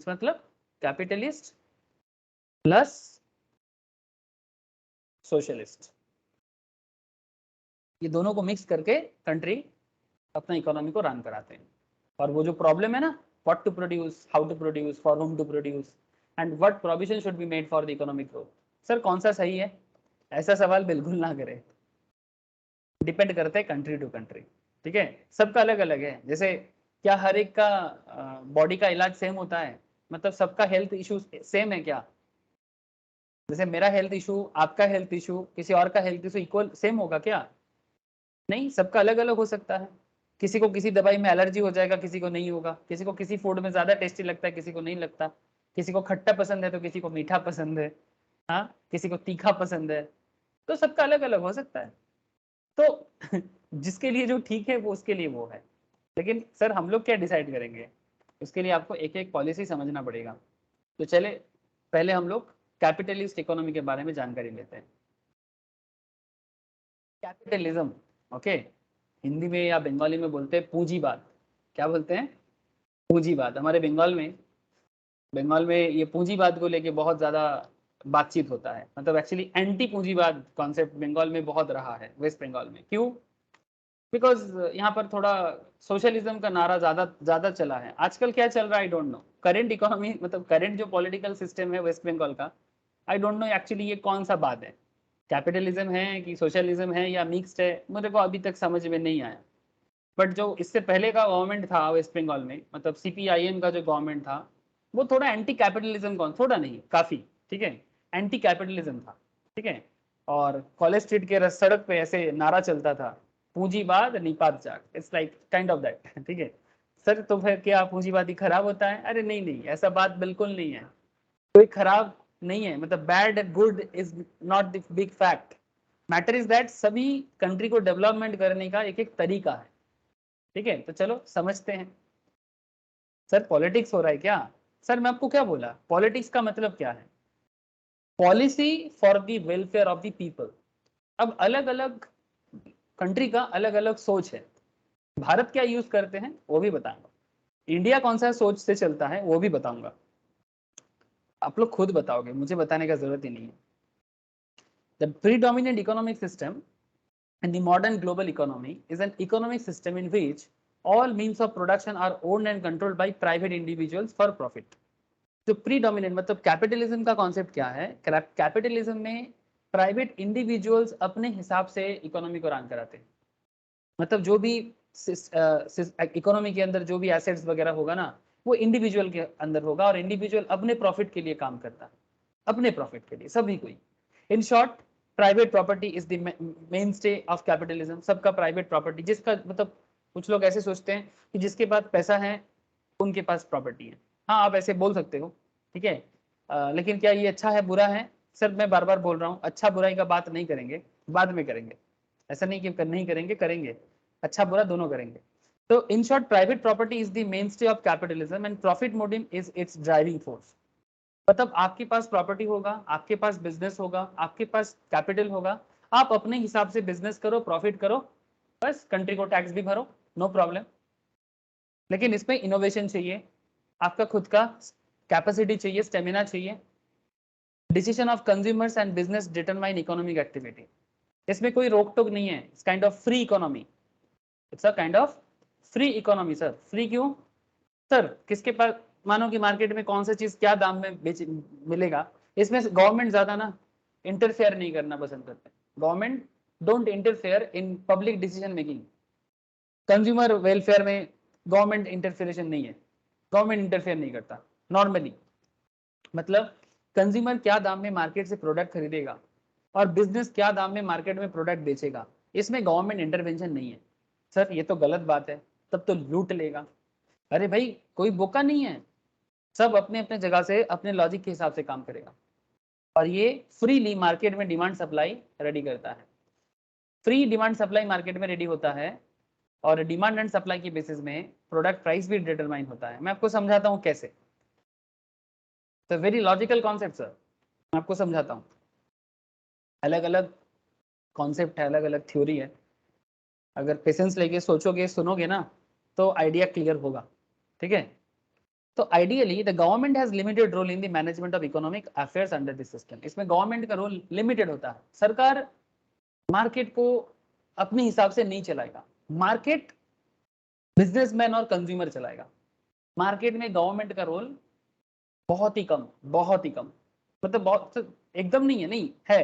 मतलब कैपिटलिस्ट प्लस सोशलिस्ट, ये दोनों को मिक्स करके कंट्री अपना इकोनॉमी को रन कराते हैं। और वो जो प्रॉब्लम है ना, what to produce, how to produce, for whom to produce and what provision should be made for the economic growth. Sir कौन सा सही है, ऐसा सवाल बिल्कुल ना करें, डिपेंड करते हैं कंट्री टू कंट्री, ठीक है। सबका अलग अलग है। जैसे क्या हर एक का बॉडी का इलाज सेम होता है, मतलब सबका हेल्थ इशू सेम है क्या? जैसे मेरा हेल्थ इशू, आपका हेल्थ इशू, किसी और का हेल्थ इशू इक्वल सेम होगा क्या? नहीं, सबका अलग अलग हो सकता है। किसी को किसी दवाई में एलर्जी हो जाएगा, किसी को नहीं होगा। किसी को किसी फूड में ज्यादा टेस्टी लगता है, किसी को नहीं लगता। किसी को खट्टा पसंद है तो किसी को मीठा पसंद है, हाँ, किसी को तीखा पसंद है। तो सबका अलग अलग हो सकता है। तो जिसके लिए जो ठीक है वो उसके लिए वो है। लेकिन सर हम लोग क्या डिसाइड करेंगे, उसके लिए आपको एक एक पॉलिसी समझना पड़ेगा। तो चले पहले हम लोग कैपिटलिस्ट इकोनॉमी के बारे में जानकारी लेते हैं। कैपिटलिज्म, ओके, हिंदी में या बंगाली में बोलते हैं पूंजीवाद। क्या बोलते हैं? पूंजीवाद। हमारे बंगाल में ये पूंजीवाद को लेके बहुत ज्यादा बातचीत होता है। मतलब एक्चुअली एंटी पूंजीवाद कॉन्सेप्ट बंगाल में बहुत रहा है, वेस्ट बंगाल में। क्यों? बिकॉज यहाँ पर थोड़ा सोशलिज्म का नारा ज्यादा ज्यादा चला है। आजकल क्या चल रहा है I don't know. Current economy मतलब करेंट जो पॉलिटिकल सिस्टम है वेस्ट बंगाल का, आई डोंट नो एक्चुअली ये कौन सा बात है, कैपिटलिज्म है कि सोशलिज्म है या मिक्स्ड है, मुझे को अभी तक समझ में नहीं आया। बट जो इससे पहले का गवर्नमेंट था वेस्ट बंगाल में, मतलब सीपीआईएम का जो गवर्नमेंट था, वो थोड़ा एंटी कैपिटलिज्म, कौन थोड़ा नहीं काफी, ठीक है, एंटी कैपिटलिज्म था, ठीक है। और कॉलेज स्ट्रीट के सड़क पे ऐसे नारा चलता था, पूंजीवाद निपात जाग, it's like kind of that, ठीक है। सर तो फिर क्या पूंजीवादी खराब होता है? अरे नहीं नहीं, ऐसा बात बिल्कुल नहीं है, कोई खराब नहीं है। मतलब bad and good is not the big fact, matter is that सभी कंट्री को डेवलपमेंट करने का एक एक तरीका है, ठीक है। तो चलो समझते हैं। सर पॉलिटिक्स हो रहा है क्या? सर मैं आपको क्या बोला, पॉलिटिक्स का मतलब क्या है? Policy for the welfare of the people. अब अलग अलग कंट्री का अलग अलग सोच है। भारत क्या यूज करते हैं वो भी बताऊंगा, इंडिया कौन सा सोच से चलता है वो भी बताऊंगा। आप लोग खुद बताओगे, मुझे बताने का जरूरत ही नहीं है। The predominant economic system in the modern global economy is an economic system in which all means of production are owned and controlled by private individuals for profit. तो प्रीडोमिनेंट मतलब कैपिटलिज्म का कॉन्सेप्ट क्या है? Capitalism में private individuals अपने हिसाब से economy को रन कराते हैं। मतलब जो भी इकोनॉमी के अंदर जो भी एसेट्स वगैरह होगा ना, वो इंडिविजुअल के अंदर होगा, और इंडिविजुअल अपने प्रॉफिट के लिए काम करता है, अपने प्रॉफिट के लिए, सभी कोई। In short private property is the main stay of capitalism. सबका प्राइवेट प्रॉपर्टी, जिसका मतलब कुछ लोग ऐसे सोचते हैं कि जिसके पास पैसा है उनके पास प्रॉपर्टी है। हाँ, आप ऐसे बोल सकते हो, ठीक है। लेकिन क्या ये अच्छा है बुरा है? सर मैं बार बार बोल रहा हूँ, अच्छा बुराई का बात नहीं करेंगे, बाद में करेंगे। ऐसा नहीं कि नहीं करेंगे, करेंगे, अच्छा बुरा दोनों करेंगे। तो in short private property is the main stay of capitalism and profit motive is it's driving force. मतलब आपके पास प्रॉपर्टी होगा, आपके पास बिजनेस होगा, आपके पास कैपिटल होगा, आप अपने हिसाब से बिजनेस करो, प्रॉफिट करो, बस कंट्री को टैक्स भी भरो, नो प्रॉब्लम। लेकिन इसमें इनोवेशन चाहिए, आपका खुद का कैपेसिटी चाहिए, स्टेमिना चाहिए। Decision of consumers and business determine economic activity. इसमें कोई रोक टोक नहीं है, it's kind of free economy, it's a kind of free economy. Sir free क्यों? सर किसके पास, मानो कि मार्केट में कौन सा चीज क्या दाम में बेच मिलेगा, इसमें गवर्नमेंट ज्यादा ना इंटरफेयर नहीं करना पसंद करते। Government don't interfere in public decision making. Consumer welfare में गवर्नमेंट इंटरफेरेशन नहीं है, गवर्नमेंट इंटरफेयर नहीं करता नॉर्मली। मतलब कंज्यूमर क्या दाम में मार्केट से प्रोडक्ट खरीदेगा और बिजनेस क्या दाम में मार्केट में प्रोडक्ट बेचेगा, इसमें गवर्नमेंट इंटरवेंशन नहीं है। सर ये तो गलत बात है, तब तो लूट लेगा। अरे भाई कोई बोका नहीं है, सब अपने अपने जगह से अपने लॉजिक के हिसाब से काम करेगा और ये फ्रीली मार्केट में डिमांड सप्लाई रेडी करता है। फ्री डिमांड सप्लाई मार्केट में रेडी होता है और डिमांड एंड सप्लाई की बेसिस में प्रोडक्ट प्राइस भी डिटरमाइन होता है। मैं आपको समझाता हूँ कैसे। तो वेरी लॉजिकल कॉन्सेप्ट सर, मैं आपको समझाता हूँ। अलग अलग कॉन्सेप्ट है, अलग अलग थ्योरी है, अगर पेशेंस लेके सोचोगे सुनोगे ना तो आइडिया क्लियर होगा, ठीक है। तो ideally the government has limited role in the management of economic affairs under this system. इसमें गवर्नमेंट का रोल लिमिटेड होता है। सरकार मार्केट को अपने हिसाब से नहीं चलाएगा, मार्केट बिजनेसमैन और कंज्यूमर चलाएगा। मार्केट में गवर्नमेंट का रोल बहुत ही कम, बहुत ही कम, मतलब बहुत एकदम नहीं है, नहीं है।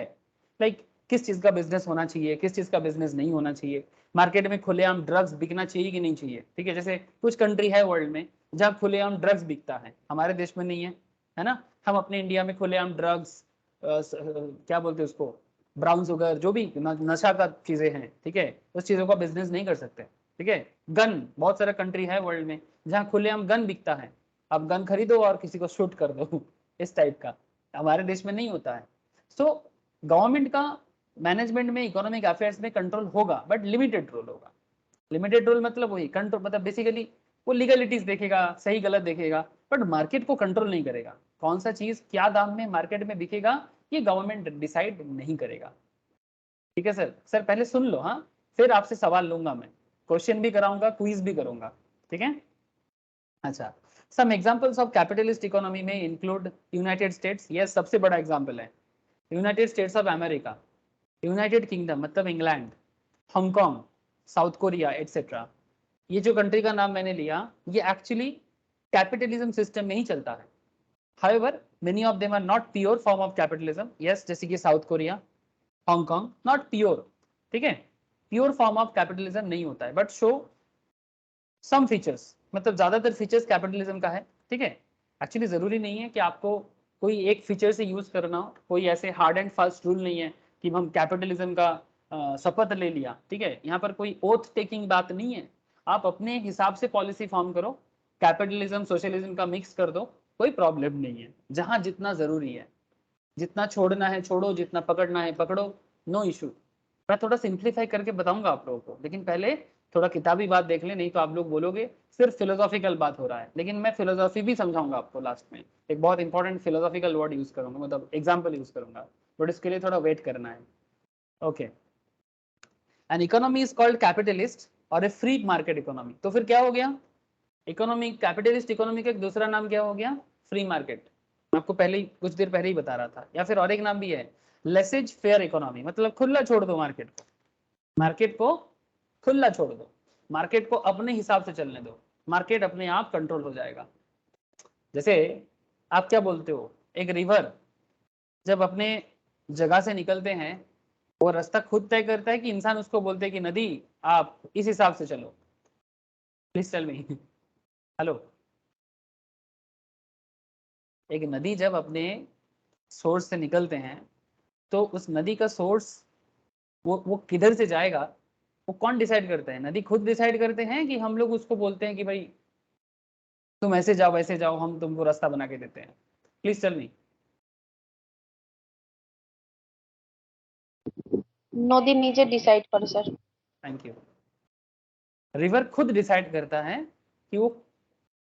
लाइक किस चीज का बिजनेस होना चाहिए, किस चीज का बिजनेस नहीं होना चाहिए, मार्केट में खुलेआम ड्रग्स बिकना चाहिए कि नहीं चाहिए, ठीक है। जैसे कुछ कंट्री है वर्ल्ड में जहाँ खुलेआम ड्रग्स बिकता है, हमारे देश में नहीं है ना। हम अपने इंडिया में खुलेआम ड्रग्स, क्या बोलते हैं उसको, ब्राउन शुगर, जो भी नशा का चीजें हैं, ठीक है, उस चीजों का बिजनेस नहीं कर सकते, ठीक है। गन, बहुत सारा कंट्री है वर्ल्ड में जहाँ खुलेआम गन बिकता है, आप गन खरीदो और किसी को शूट कर दो इस टाइप का। हमारे देश में नहीं होता है। सो गवर्नमेंट का मैनेजमेंट में, इकोनॉमिक अफेयर्स में कंट्रोल होगा, बट लिमिटेड रोल होगा। लिमिटेड रोल मतलब वही कंट्रोल, मतलब बेसिकली वो लीगलिटीज देखेगा, सही गलत देखेगा, बट मार्केट को कंट्रोल नहीं करेगा। कौन सा चीज क्या दाम में मार्केट में बिकेगा ये गवर्नमेंट डिसाइड नहीं करेगा, ठीक है सर। सर पहले सुन लो, हाँ, फिर आपसे सवाल लूंगा मैं, क्वेश्चन भी कराऊंगा, क्विज भी करूंगा, ठीक है। अच्छा, some examples of capitalist economy में इंक्लूड यूनाइटेड स्टेट्स, ये सबसे बड़ा एग्जांपल है। United States of America, United Kingdom मतलब England, Hong Kong, South Korea etcetera. ये जो कंट्री का नाम मैंने लिया ये एक्चुअली कैपिटलिज्म सिस्टम में ही चलता है। However, many of them are not pure form of capitalism. Yes, जैसे कि south Korea, Hong Kong, not pure, ठीक है, प्योर फॉर्म ऑफ कैपिटलिज्म नहीं होता है, बट शो सम फीचर्स, मतलब ज्यादातर फीचर्स कैपिटलिज्म का है, ठीक है। एक्चुअली जरूरी नहीं है कि आपको कोई एक फीचर से यूज करना हो, कोई ऐसे हार्ड एंड फास्ट रूल नहीं है कि हम कैपिटलिज्म का शपथ ले लिया, ठीक है। यहाँ पर कोई ओथ टेकिंग बात नहीं है, आप अपने हिसाब से पॉलिसी फॉर्म करो, कैपिटलिज्म सोशलिज्म का मिक्स कर दो, कोई प्रॉब्लम नहीं है। जहां जितना जरूरी है, जितना छोड़ना है छोड़ो, जितना पकड़ना है पकड़ो, नो इशू। मैं थोड़ा सिंप्लीफाई करके बताऊंगा आप लोगों को, लेकिन पहले थोड़ा किताबी बात देख ले, नहीं तो आप लोग बोलोगे सिर्फ फिलोसॉफिकल बात हो रहा है। लेकिन मैं फिलोसॉफी भी समझाऊंगा आपको लास्ट में, एक बहुत इंपॉर्टेंट फिलोसॉफिकल वर्ड यूज करूंगा, मतलब एग्जाम्पल यूज करूंगा, बट इसके लिए थोड़ा वेट करना है। Okay, an economy is called capitalist और ए फ्री मार्केट इकोनॉमी। तो फिर क्या हो गया, इकोनॉमी, कैपिटलिस्ट इकोनॉमी का एक दूसरा नाम क्या हो गया, फ्री मार्केट। मैं आपको पहले ही, कुछ देर पहले ही बता रहा था। या फिर और एक नाम भी है, लेसेज फेयर इकोनॉमी, मतलब खुला छोड़ दो मार्केट को, मार्केट को खुला छोड़ दो, मार्केट को अपने हिसाब से चलने दो, मार्केट अपने आप कंट्रोल हो जाएगा। जैसे आप क्या बोलते हो, एक रिवर जब अपने जगह से निकलते हैं वो रास्ता खुद तय करता है कि इंसान उसको बोलते हैं कि नदी आप इस हिसाब से चलो, प्लीज टेल मी हेलो। एक नदी जब अपने सोर्स से निकलते हैं तो उस नदी का सोर्स वो किधर से जाएगा, वो कौन डिसाइड करता है? नदी खुद डिसाइड करते हैं कि हम लोग उसको बोलते हैं कि भाई तुम ऐसे जाओ वैसे जाओ, हम तुमको रास्ता बना के देते हैं? Please tell me. नदी নিজে ডিসাইড করে স্যার। Thank you. रिवर खुद डिसाइड करता है कि वो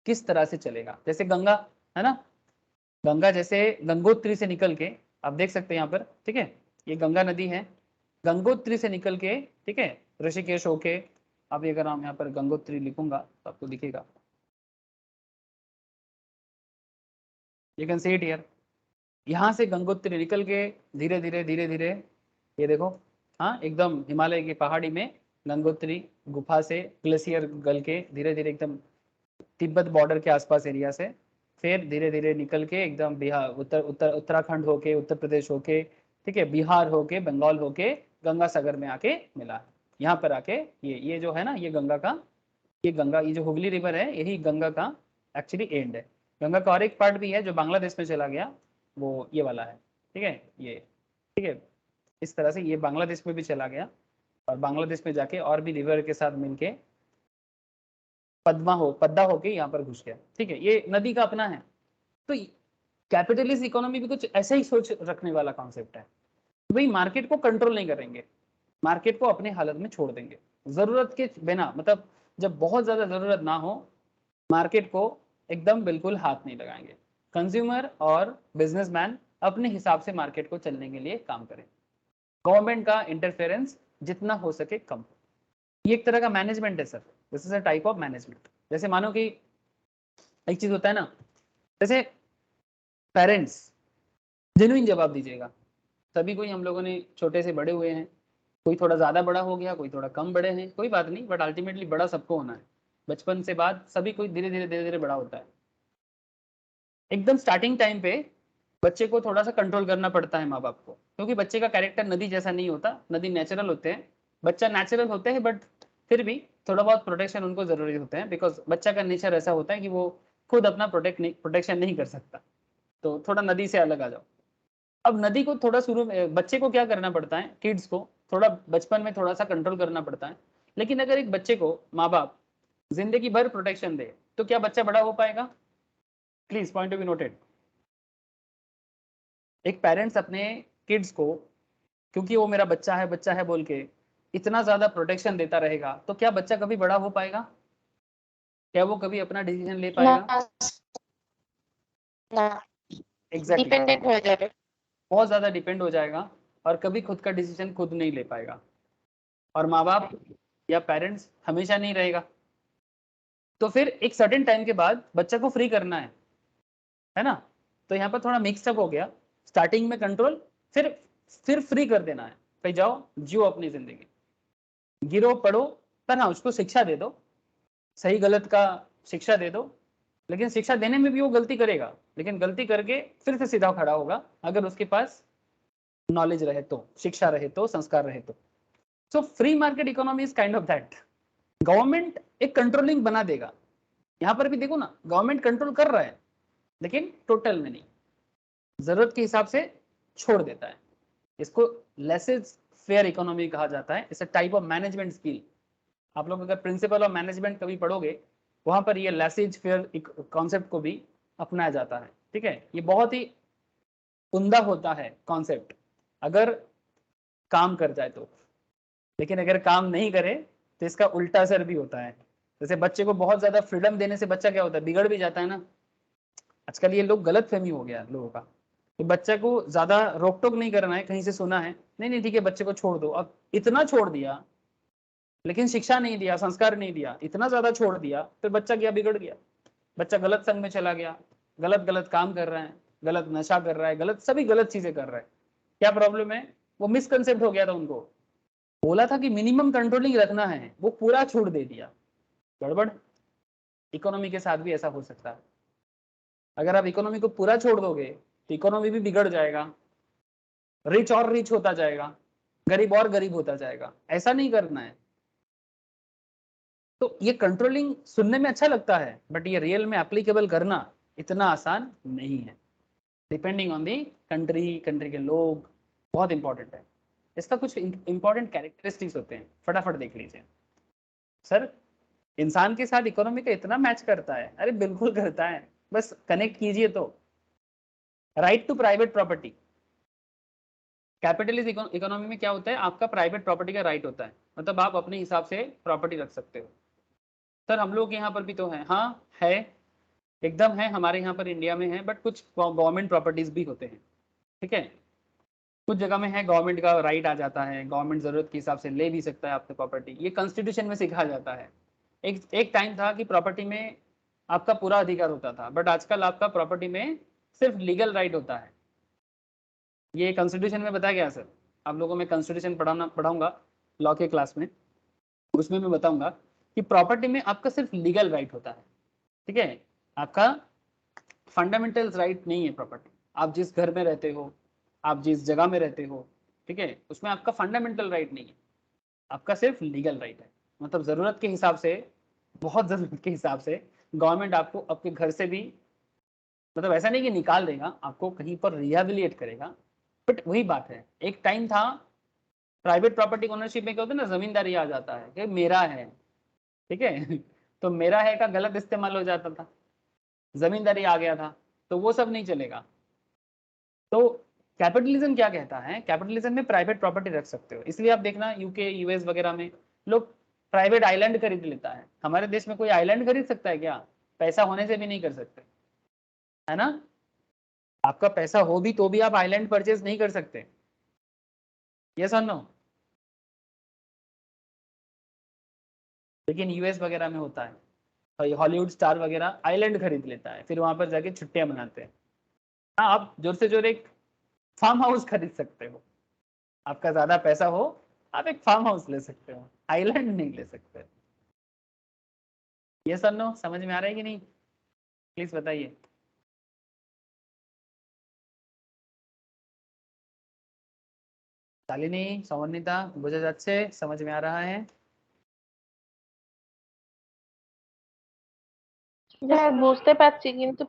किस तरह से चलेगा। जैसे गंगा है ना, गंगा जैसे गंगोत्री से निकल के, आप देख सकते हैं यहाँ पर, ठीक है, ये गंगा नदी है, गंगोत्री से निकल के, ठीक है, ऋषिकेश होके, अब अगर हम यहाँ पर गंगोत्री लिखूंगा तो आपको दिखेगा, you can see it here. यहाँ से गंगोत्री निकल के धीरे धीरे धीरे धीरे, ये देखो, हाँ, एकदम हिमालय की पहाड़ी में गंगोत्री गुफा से ग्लेशियर गल के धीरे धीरे एकदम तिब्बत बॉर्डर के आसपास एरिया से, फिर धीरे धीरे निकल के एकदम बिहार, उत्तराखंड होके, उत्तर प्रदेश होके, ठीक है, बिहार होके, बंगाल होके, गंगा सागर में आके मिला। यहाँ पर आके ये जो है ना, ये गंगा का, ये गंगा, ये जो हुगली रिवर है, यही गंगा का एक्चुअली एंड है। गंगा का और एक पार्ट भी है जो बांग्लादेश में चला गया, वो ये वाला है, ठीक है, ये, ठीक है, इस तरह से ये बांग्लादेश में भी चला गया, और बांग्लादेश में जाके और भी रिवर के साथ मिलके पद्मा होके यहाँ पर घुस गया, ठीक है, ये नदी का अपना है। तो कैपिटलिस्ट इकोनॉमी भी कुछ ऐसा ही सोच रखने वाला कॉन्सेप्ट है, भाई मार्केट को कंट्रोल नहीं करेंगे, मार्केट को अपने हालत में छोड़ देंगे, जरूरत के बिना, मतलब जब बहुत ज्यादा जरूरत ना हो, मार्केट को एकदम बिल्कुल हाथ नहीं लगाएंगे। कंज्यूमर और बिजनेसमैन अपने हिसाब से मार्केट को चलने के लिए काम करें, गवर्नमेंट का इंटरफेरेंस जितना हो सके कम। ये एक तरह का मैनेजमेंट है sir, this is a type of management. जैसे मानो कि एक चीज होता है ना, जैसे पेरेंट्स, जेन्युइन जवाब दीजिएगा, सभी कोई हम लोगों ने छोटे से बड़े हुए हैं, कोई थोड़ा ज्यादा बड़ा हो गया, कोई थोड़ा कम बड़े हैं, कोई बात नहीं, बट अल्टीमेटली बड़ा सबको होना है। बचपन से बाद सभी कोई धीरे धीरे धीरे धीरे बड़ा होता है। एकदम स्टार्टिंग टाइम पे बच्चे को थोड़ा सा कंट्रोल करना पड़ता है माँ बाप को, क्योंकि बच्चे का कैरेक्टर नदी जैसा नहीं होता, नदी नेचुरल होते हैं, बच्चा नेचुरल होते हैं, बट फिर भी थोड़ा बहुत प्रोटेक्शन उनको जरूरी होते हैं, बिकॉज बच्चा का नेचर ऐसा होता है कि वो खुद अपना प्रोटेक्शन नहीं कर सकता, तो थोड़ा नदी से अलग आ जाओ। अब नदी को थोड़ा शुरू में बच्चे को क्या करना पड़ता है, किड्स को थोड़ा बचपन में थोड़ा सा कंट्रोल करना पड़ता है, लेकिन अगर एक बच्चे को माँ बाप जिंदगी भर प्रोटेक्शन दे तो क्या बच्चा बड़ा हो पाएगा? Please point to be noted. एक पेरेंट्स अपने किड्स को, क्योंकि वो मेरा बच्चा है बोल के इतना ज्यादा प्रोटेक्शन देता रहेगा, तो क्या बच्चा कभी बड़ा हो पाएगा? क्या वो कभी अपना डिसीजन ले पाएगा? না एग्जैक्टली, ডিপেন্ডেন্ট হয়ে যাবে। बहुत ज्यादा डिपेंड हो जाएगा और कभी खुद का डिसीजन खुद नहीं ले पाएगा, और माँ बाप या पेरेंट्स हमेशा नहीं रहेगा। तो फिर एक सर्टेन टाइम के बाद बच्चा को फ्री करना है ना, तो यहाँ पर थोड़ा मिक्सअप हो गया, स्टार्टिंग में कंट्रोल, फिर फ्री कर देना है, भाई जाओ जियो अपनी जिंदगी, गिरो पढ़ो, पर हाँ उसको शिक्षा दे दो, सही गलत का शिक्षा दे दो, लेकिन शिक्षा देने में भी वो गलती करेगा, लेकिन गलती करके फिर से सीधा खड़ा होगा अगर उसके पास नॉलेज रहे तो, शिक्षा रहे तो, संस्कार रहे तो। So free market economy is kind of that. Government एक कंट्रोलिंग बना देगा, यहाँ पर भी देखो ना, गवर्नमेंट कंट्रोल कर रहा है लेकिन टोटल में नहीं, जरूरत के हिसाब से छोड़ देता है। इसको लेसेज फेयर इकोनॉमी कहा जाता है, it's a type of management skill. आप लोग अगर प्रिंसिपल ऑफ मैनेजमेंट कभी पढ़ोगे, वहां पर ये लेसेज फेयर कॉन्सेप्ट को भी अपनाया जाता है, ठीक है। ये बहुत ही उम्दा होता है कॉन्सेप्ट अगर काम कर जाए तो, लेकिन अगर काम नहीं करे तो इसका उल्टा असर भी होता है। जैसे बच्चे को बहुत ज्यादा फ्रीडम देने से बच्चा क्या होता है, बिगड़ भी जाता है ना। आजकल ये लोग गलत फहमी हो गया लोगों का, तो बच्चे को ज्यादा रोक टोक नहीं करना है, कहीं से सुना है, नहीं नहीं ठीक है बच्चे को छोड़ दो। अब इतना छोड़ दिया लेकिन शिक्षा नहीं दिया, संस्कार नहीं दिया, इतना ज्यादा छोड़ दिया, फिर बच्चा गया बिगड़ गया, बच्चा गलत संग में चला गया, गलत गलत काम कर रहा है, गलत नशा कर रहा है, गलत सभी गलत चीजें कर रहा है। क्या प्रॉब्लम है, वो मिसकंसेप्ट हो गया था उनको, बोला था कि मिनिमम कंट्रोलिंग रखना है, वो पूरा छूट दे दिया, गड़बड़। इकोनॉमी के साथ भी ऐसा हो सकता है, अगर आप इकोनॉमी को पूरा छोड़ दोगे तो इकोनॉमी भी बिगड़ जाएगा, रिच और रिच होता जाएगा, गरीब और गरीब होता जाएगा। ऐसा नहीं करना है। तो ये कंट्रोलिंग सुनने में अच्छा लगता है, बट ये रियल में एप्लीकेबल करना इतना आसान नहीं है, depending on the country, country के लोग, बहुत इंपॉर्टेंट है। इसका कुछ इंपॉर्टेंट कैरेक्टरिस्टिक्स होते हैं, फटाफट देख लीजिए। सर इंसान के साथ इकोनॉमी का इतना मैच करता है? अरे बिल्कुल करता है, बस कनेक्ट कीजिए तो। Right to private property, capitalist economy में क्या होता है, आपका प्राइवेट प्रॉपर्टी का राइट होता है, मतलब आप अपने हिसाब से प्रॉपर्टी रख सकते हो। सर हम लोग यहाँ पर भी तो है, हाँ है, एकदम है, हमारे यहाँ पर इंडिया में है, बट कुछ गवर्नमेंट प्रॉपर्टीज भी होते हैं, ठीक है। कुछ जगह में है गवर्नमेंट का राइट आ जाता है, गवर्नमेंट जरूरत के हिसाब से ले भी सकता है आपसे प्रॉपर्टी, ये कॉन्स्टिट्यूशन में सिखाया जाता है। एक टाइम था कि प्रॉपर्टी में आपका पूरा अधिकार होता था, बट आजकल आपका प्रॉपर्टी में सिर्फ लीगल राइट होता है। ये कॉन्स्टिट्यूशन में बताया गया सर, आप लोगों में कॉन्स्टिट्यूशन पढ़ाऊंगा लॉ के क्लास में, उसमें मैं बताऊंगा कि प्रॉपर्टी में आपका सिर्फ लीगल राइट होता है, ठीक है। आपका फंडामेंटल राइट नहीं है प्रॉपर्टी। आप जिस घर में रहते हो, आप जिस जगह में रहते हो, ठीक है, उसमें आपका फंडामेंटल राइट नहीं है, आपका सिर्फ लीगल राइट है। मतलब जरूरत के हिसाब से, बहुत जरूरत के हिसाब से गवर्नमेंट आपको आपके घर से भी, मतलब ऐसा नहीं कि निकाल देगा, आपको कहीं पर रिहेबिलिटेट करेगा। बट वही बात है, एक टाइम था प्राइवेट प्रॉपर्टी ओनरशिप में क्या होता है ना, जमींदारी आ जाता है कि मेरा है, ठीक है तो मेरा है का गलत इस्तेमाल हो जाता था, जमींदारी आ गया था, तो वो सब नहीं चलेगा। तो कैपिटलिज्म क्या कहता है, कैपिटलिज्म में प्राइवेट प्रॉपर्टी रख सकते हो, इसलिए आप देखना यूके यूएस वगैरह में लोग प्राइवेट आइलैंड खरीद लेता है। हमारे देश में कोई आइलैंड खरीद सकता है क्या? पैसा होने से भी नहीं कर सकते, है ना। आपका पैसा हो भी तो भी आप आइलैंड परचेज नहीं कर सकते, यस और नो। लेकिन यूएस वगैरह में होता है, हॉलीवुड स्टार वगैरह आइलैंड खरीद लेता है, फिर वहां पर जाके छुट्टियां मनाते हैं। हाँ, आप जोर से जोर एक फार्म हाउस खरीद सकते हो, आपका ज्यादा पैसा हो, आप एक फार्म हाउस ले सकते हो, आइलैंड नहीं ले सकते। ये सर नो समझ में आ रहा है कि नहीं, प्लीज बताइए। शालिनी, समन्विता, बुझे যাচ্ছে, समझ में आ रहा है? হ্যাঁ বুঝতে পারছি কিন্তু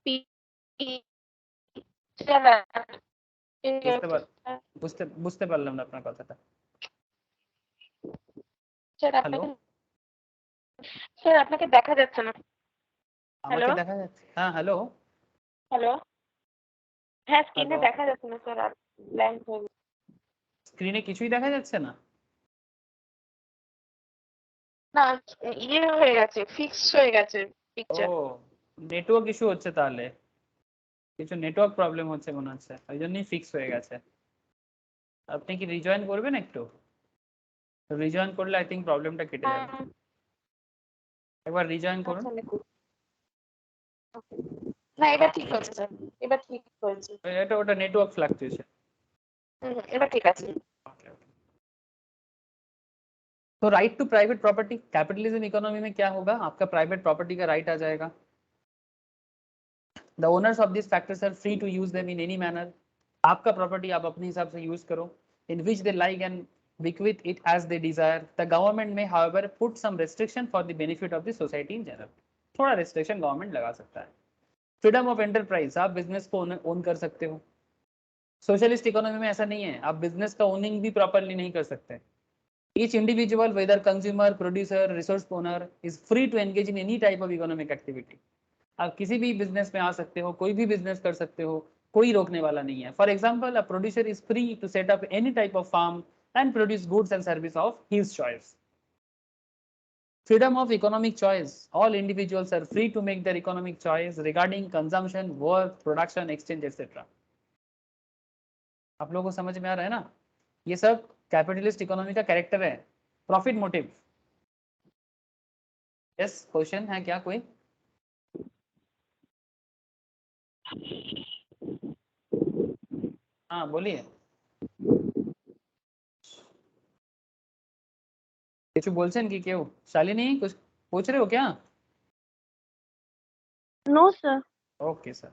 বুঝতে পার বুঝতে বুঝতে পারলাম না আপনার কথাটা। স্যার হ্যালো, আপনাকে স্যার আপনাকে দেখা যাচ্ছে না। হ্যালো আমাকে দেখা যাচ্ছে, হ্যাঁ হ্যালো। হ্যালো হ্যাঁ স্ক্রিনে হ্যালো, দেখা যাচ্ছে না স্যার, আর ব্ল্যাঙ্ক হয়ে গেছে। স্ক্রিনে কিছুই দেখা যাচ্ছে না? না ইয়ে হয়ে গেছে, ফিক্স হয়ে গেছে ও, পিকচার। নেটওয়ার্ক ইস্যু হচ্ছে তাহলে, কিছু নেটওয়ার্ক প্রবলেম হচ্ছে মনে হচ্ছে, ওই জন্যই ফিক্স হয়ে গেছে। আপনি কি রিজয়েন করবেন একটু? রিজয়েন করলে আই থিঙ্ক প্রবলেমটা কেটে যাবে। একবার রিজয়েন করুন। আচ্ছা লিখুন। না এটা ঠিক হয়েছে স্যার, এবার ঠিক হয়েছে। এটা ওটা নেটওয়ার্ক ফ্লাকচুয়েশন। এবার ঠিক আছে। तो right to private property, capitalism economy में क्या होगा, आपका प्राइवेट प्रॉपर्टी का राइट आ जाएगा। The owners of this factors are free to use them in any manner, आपका प्रॉपर्टी आप अपने हिसाब से यूज करो, in which they like and bequeath it as they desire. The government may however put some restriction for the benefit of the society in general. थोड़ा restriction government लगा सकता है। फ्रीडम ऑफ एंटरप्राइज, आप business को own कर सकते हो। Socialist economy में ऐसा नहीं है, आप बिजनेस का ओनिंग भी प्रॉपरली नहीं कर सकते। Each individual, whether consumer, producer, resource owner, is free to engage in any type of economic activity. आप किसी भी बिजनेस में आ सकते हो, कोई भी बिजनेस कर सकते हो, कोई रोकने वाला नहीं है। For example, a producer is free to set up any type of firm and produce goods and service of his choice. Freedom of economic choice, all individuals are free to make their economic choice regarding consumption, work, production, exchange, etc. आप लोगों को समझ में आ रहा है ना, ये सब कैपिटलिस्ट इकोनॉमी का कैरेक्टर है। प्रॉफिट मोटिव, यस क्वेश्चन है क्या कोई? हाँ बोलिए, কিছু বলছেন কি কেউ? শালিনী कुछ पूछ रहे हो क्या? No sir. Okay sir,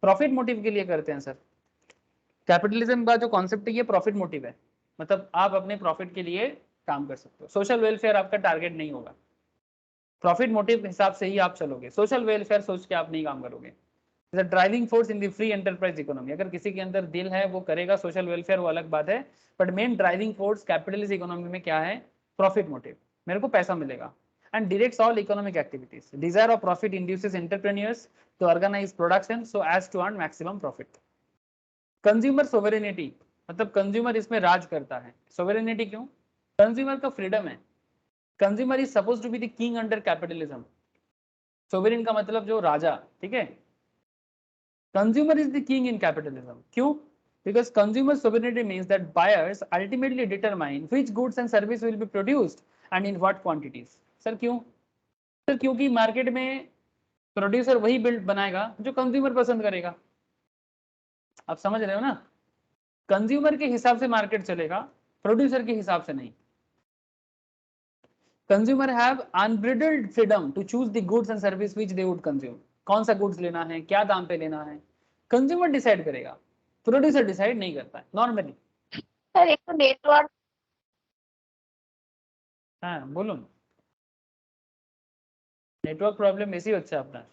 profit motive के लिए करते हैं सर। कैपिटलिज्म का जो कॉन्सेप्ट है ये प्रॉफिट मोटिव है, मतलब आप अपने प्रॉफिट के लिए काम कर सकते हो, सोशल वेलफेयर आपका टारगेट नहीं होगा। प्रॉफिट मोटिव हिसाब से ही आप चलोगे, सोशल वेलफेयर सोच के आप नहीं काम करोगे। The driving force in the free enterprise economy. अगर किसी के अंदर दिल है वो करेगा सोशल वेलफेयर, वो अलग बात है, but main driving force capitalist economy में क्या है? प्रॉफिट मोटिव, मेरे को पैसा मिलेगा। And directs all economic activities. Desire of profit induces entrepreneurs to organise production so as to earn maximum profit. Consumer sovereignty, मतलब कंज्यूमर इसमें राज करता है। सोवरेनिटी क्यों? कंज्यूमर का फ्रीडम है। Consumer is suppose to be the king under capitalism. Sovereign का मतलब जो राजा, ठीक है। Consumer is the king in capitalism, क्यों? Because consumer sovereignty means that buyers ultimately determine which goods and service will be produced and in what quantities. Sir क्यों? Sir क्योंकि market में प्रोड्यूसर वही बिल्ड बनाएगा जो कंज्यूमर पसंद करेगा। आप समझ रहे हो ना? कंज्यूमर के हिसाब से मार्केट चलेगा, प्रोड्यूसर के हिसाब से नहीं। Consumer have unbridled freedom to choose the goods and service which they would consume. कौन सा गुड्स लेना है, क्या दाम पे लेना है, कंज्यूमर डिसाइड करेगा, प्रोड्यूसर डिसाइड नहीं करता है नॉर्मली। सर एक तो नेटवर्क, হ্যাঁ বলুন। নেটওয়ার্ক প্রবলেম বেশি হচ্ছে আপনার।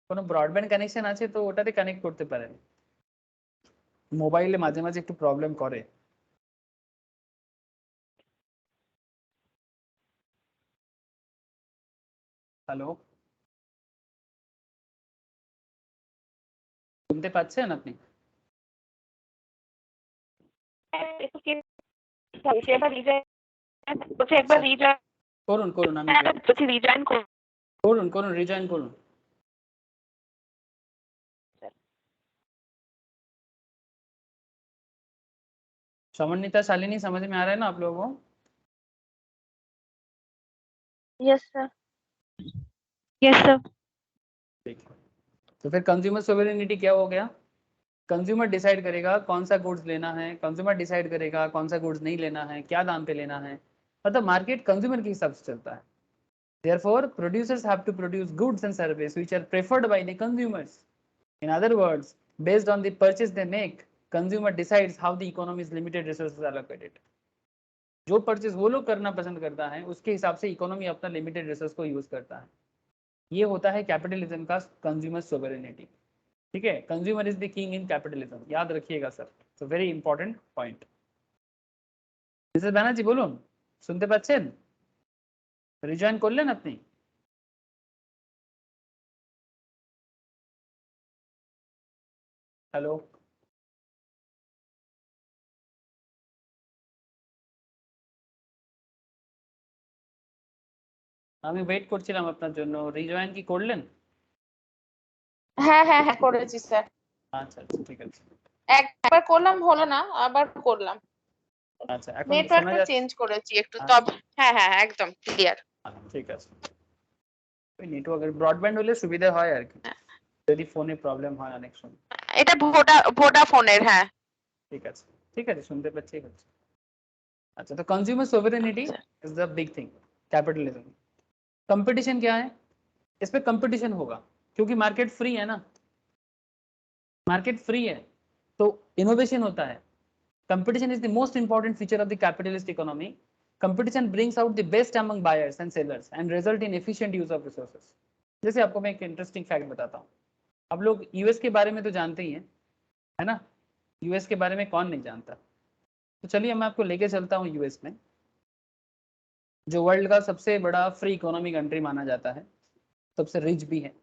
কোনো ব্রডব্যান্ড কানেকশন আছে তো ওটাতে কানেক্ট করতে পারেন। মোবাইলে মাঝে মাঝে একটু প্রবলেম করে। হ্যালো, শুনতে পাচ্ছেন আপনি? একটু কি বলছি, একবার রিজয়েন বলছি, একবার রিজয়েন করুন করুন, আমি বলছি, রিজয়েন করুন। করুন করুন, রিজয়েন করুন। समन्विता, शालिनी, समझ में आ रहा है ना आप लोगों को? Yes, sir. Yes sir. ठीक है, तो फिर कंज्यूमर सोवरेनिटी क्या हो गया? कंज्यूमर डिसाइड करेगा कौन सा गुड्स लेना है, कंज्यूमर डिसाइड करेगा कौन सा गुड्स नहीं लेना है, क्या दाम पे लेना है। मतलब मार्केट कंज्यूमर के हिसाब से चलता है। Therefore, producers have to produce goods and services which are preferred by the consumers. In other words, based on the purchase they make, consumer decides how the economy's limited resources are allocated. जो purchase वो लोग करना पसंद करता है उसके हिसाब से इकोनॉमी अपना लिमिटेड रिसोर्स को यूज करता है। ये होता है कैपिटलिज्म का कंज्यूमर सोवरेनिटी। ठीक है, consumer is the king in capitalism, याद रखिएगा sir, it's a very important point. Mrs Banerjee বলুন, শুনতে পাচ্ছেন? রিজয়েন করলেন আপনি? হ্যালো, আমি ওয়েট করছিলাম আপনার জন্য, রিজয়েন কি করলেন? হ্যাঁ হ্যাঁ হ্যাঁ করেছি স্যার। আচ্ছা আচ্ছা, ঠিক আছে। একবার করলাম হলো না, আবার করলাম। আচ্ছা, এখন শোনা নেটওয়ার্কটা যাচ্ছে? চেঞ্জ করেছি একটু, তব হ্যাঁ হ্যাঁ একদম ক্লিয়ার। ঠিক আছে, ওই নেটওয়ার্কের ব্রডব্যান্ড হলে সুবিধা হয় আর কি, যদি ফোনে প্রবলেম হয় অনেক সময়। এটা ভোডাফোনের, হ্যাঁ ঠিক আছে, ঠিক আছে, শুনতে পাচ্ছি হচ্ছে। अच्छा, तो consumer sovereignty is the big thing capitalism. Competition क्या है? इस पे कंपटीशन होगा क्योंकि मार्केट फ्री है ना, मार्केट फ्री है तो इनोवेशन होता है। Competition is the most important feature of the capitalist economy. Competition brings out the best among buyers and sellers and result in efficient use of resources. जैसे आपको मैं एक इंटरेस्टिंग फैक्ट बताता हूँ। आप लोग यूएस के बारे में तो जानते ही हैं, है ना? यूएस के बारे में कौन नहीं जानता? तो चलिए मैं आपको लेके चलता हूँ यूएस में, जो वर्ल्ड का सबसे बड़ा फ्री इकोनॉमी कंट्री माना जाता है, सबसे रिच भी है।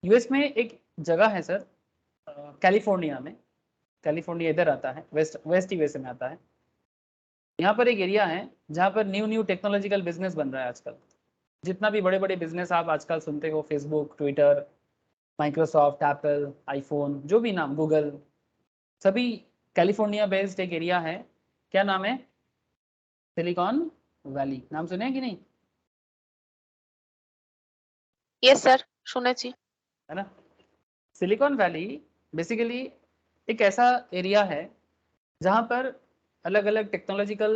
यूएस में एक जगह है सर, कैलिफोर्निया में। कैलिफोर्निया इधर आता है, वेस्ट यूएसए में आता है। यहाँ पर एक एरिया है जहाँ पर न्यू टेक्नोलॉजिकल बिजनेस बन रहा है आजकल। जितना भी बड़े बड़े बिजनेस आप आजकल सुनते हो, Facebook, Twitter, Microsoft, Apple, iPhone, जो भी नाम, गूगल, सभी कैलिफोर्निया बेस्ड एक एरिया है। क्या नाम है? Silicon valley. नाम सुने कि नहीं? यस सर, শুনেছি। है ना? सिलिकॉन वैली बेसिकली एक ऐसा एरिया है जहाँ पर अलग अलग टेक्नोलॉजिकल,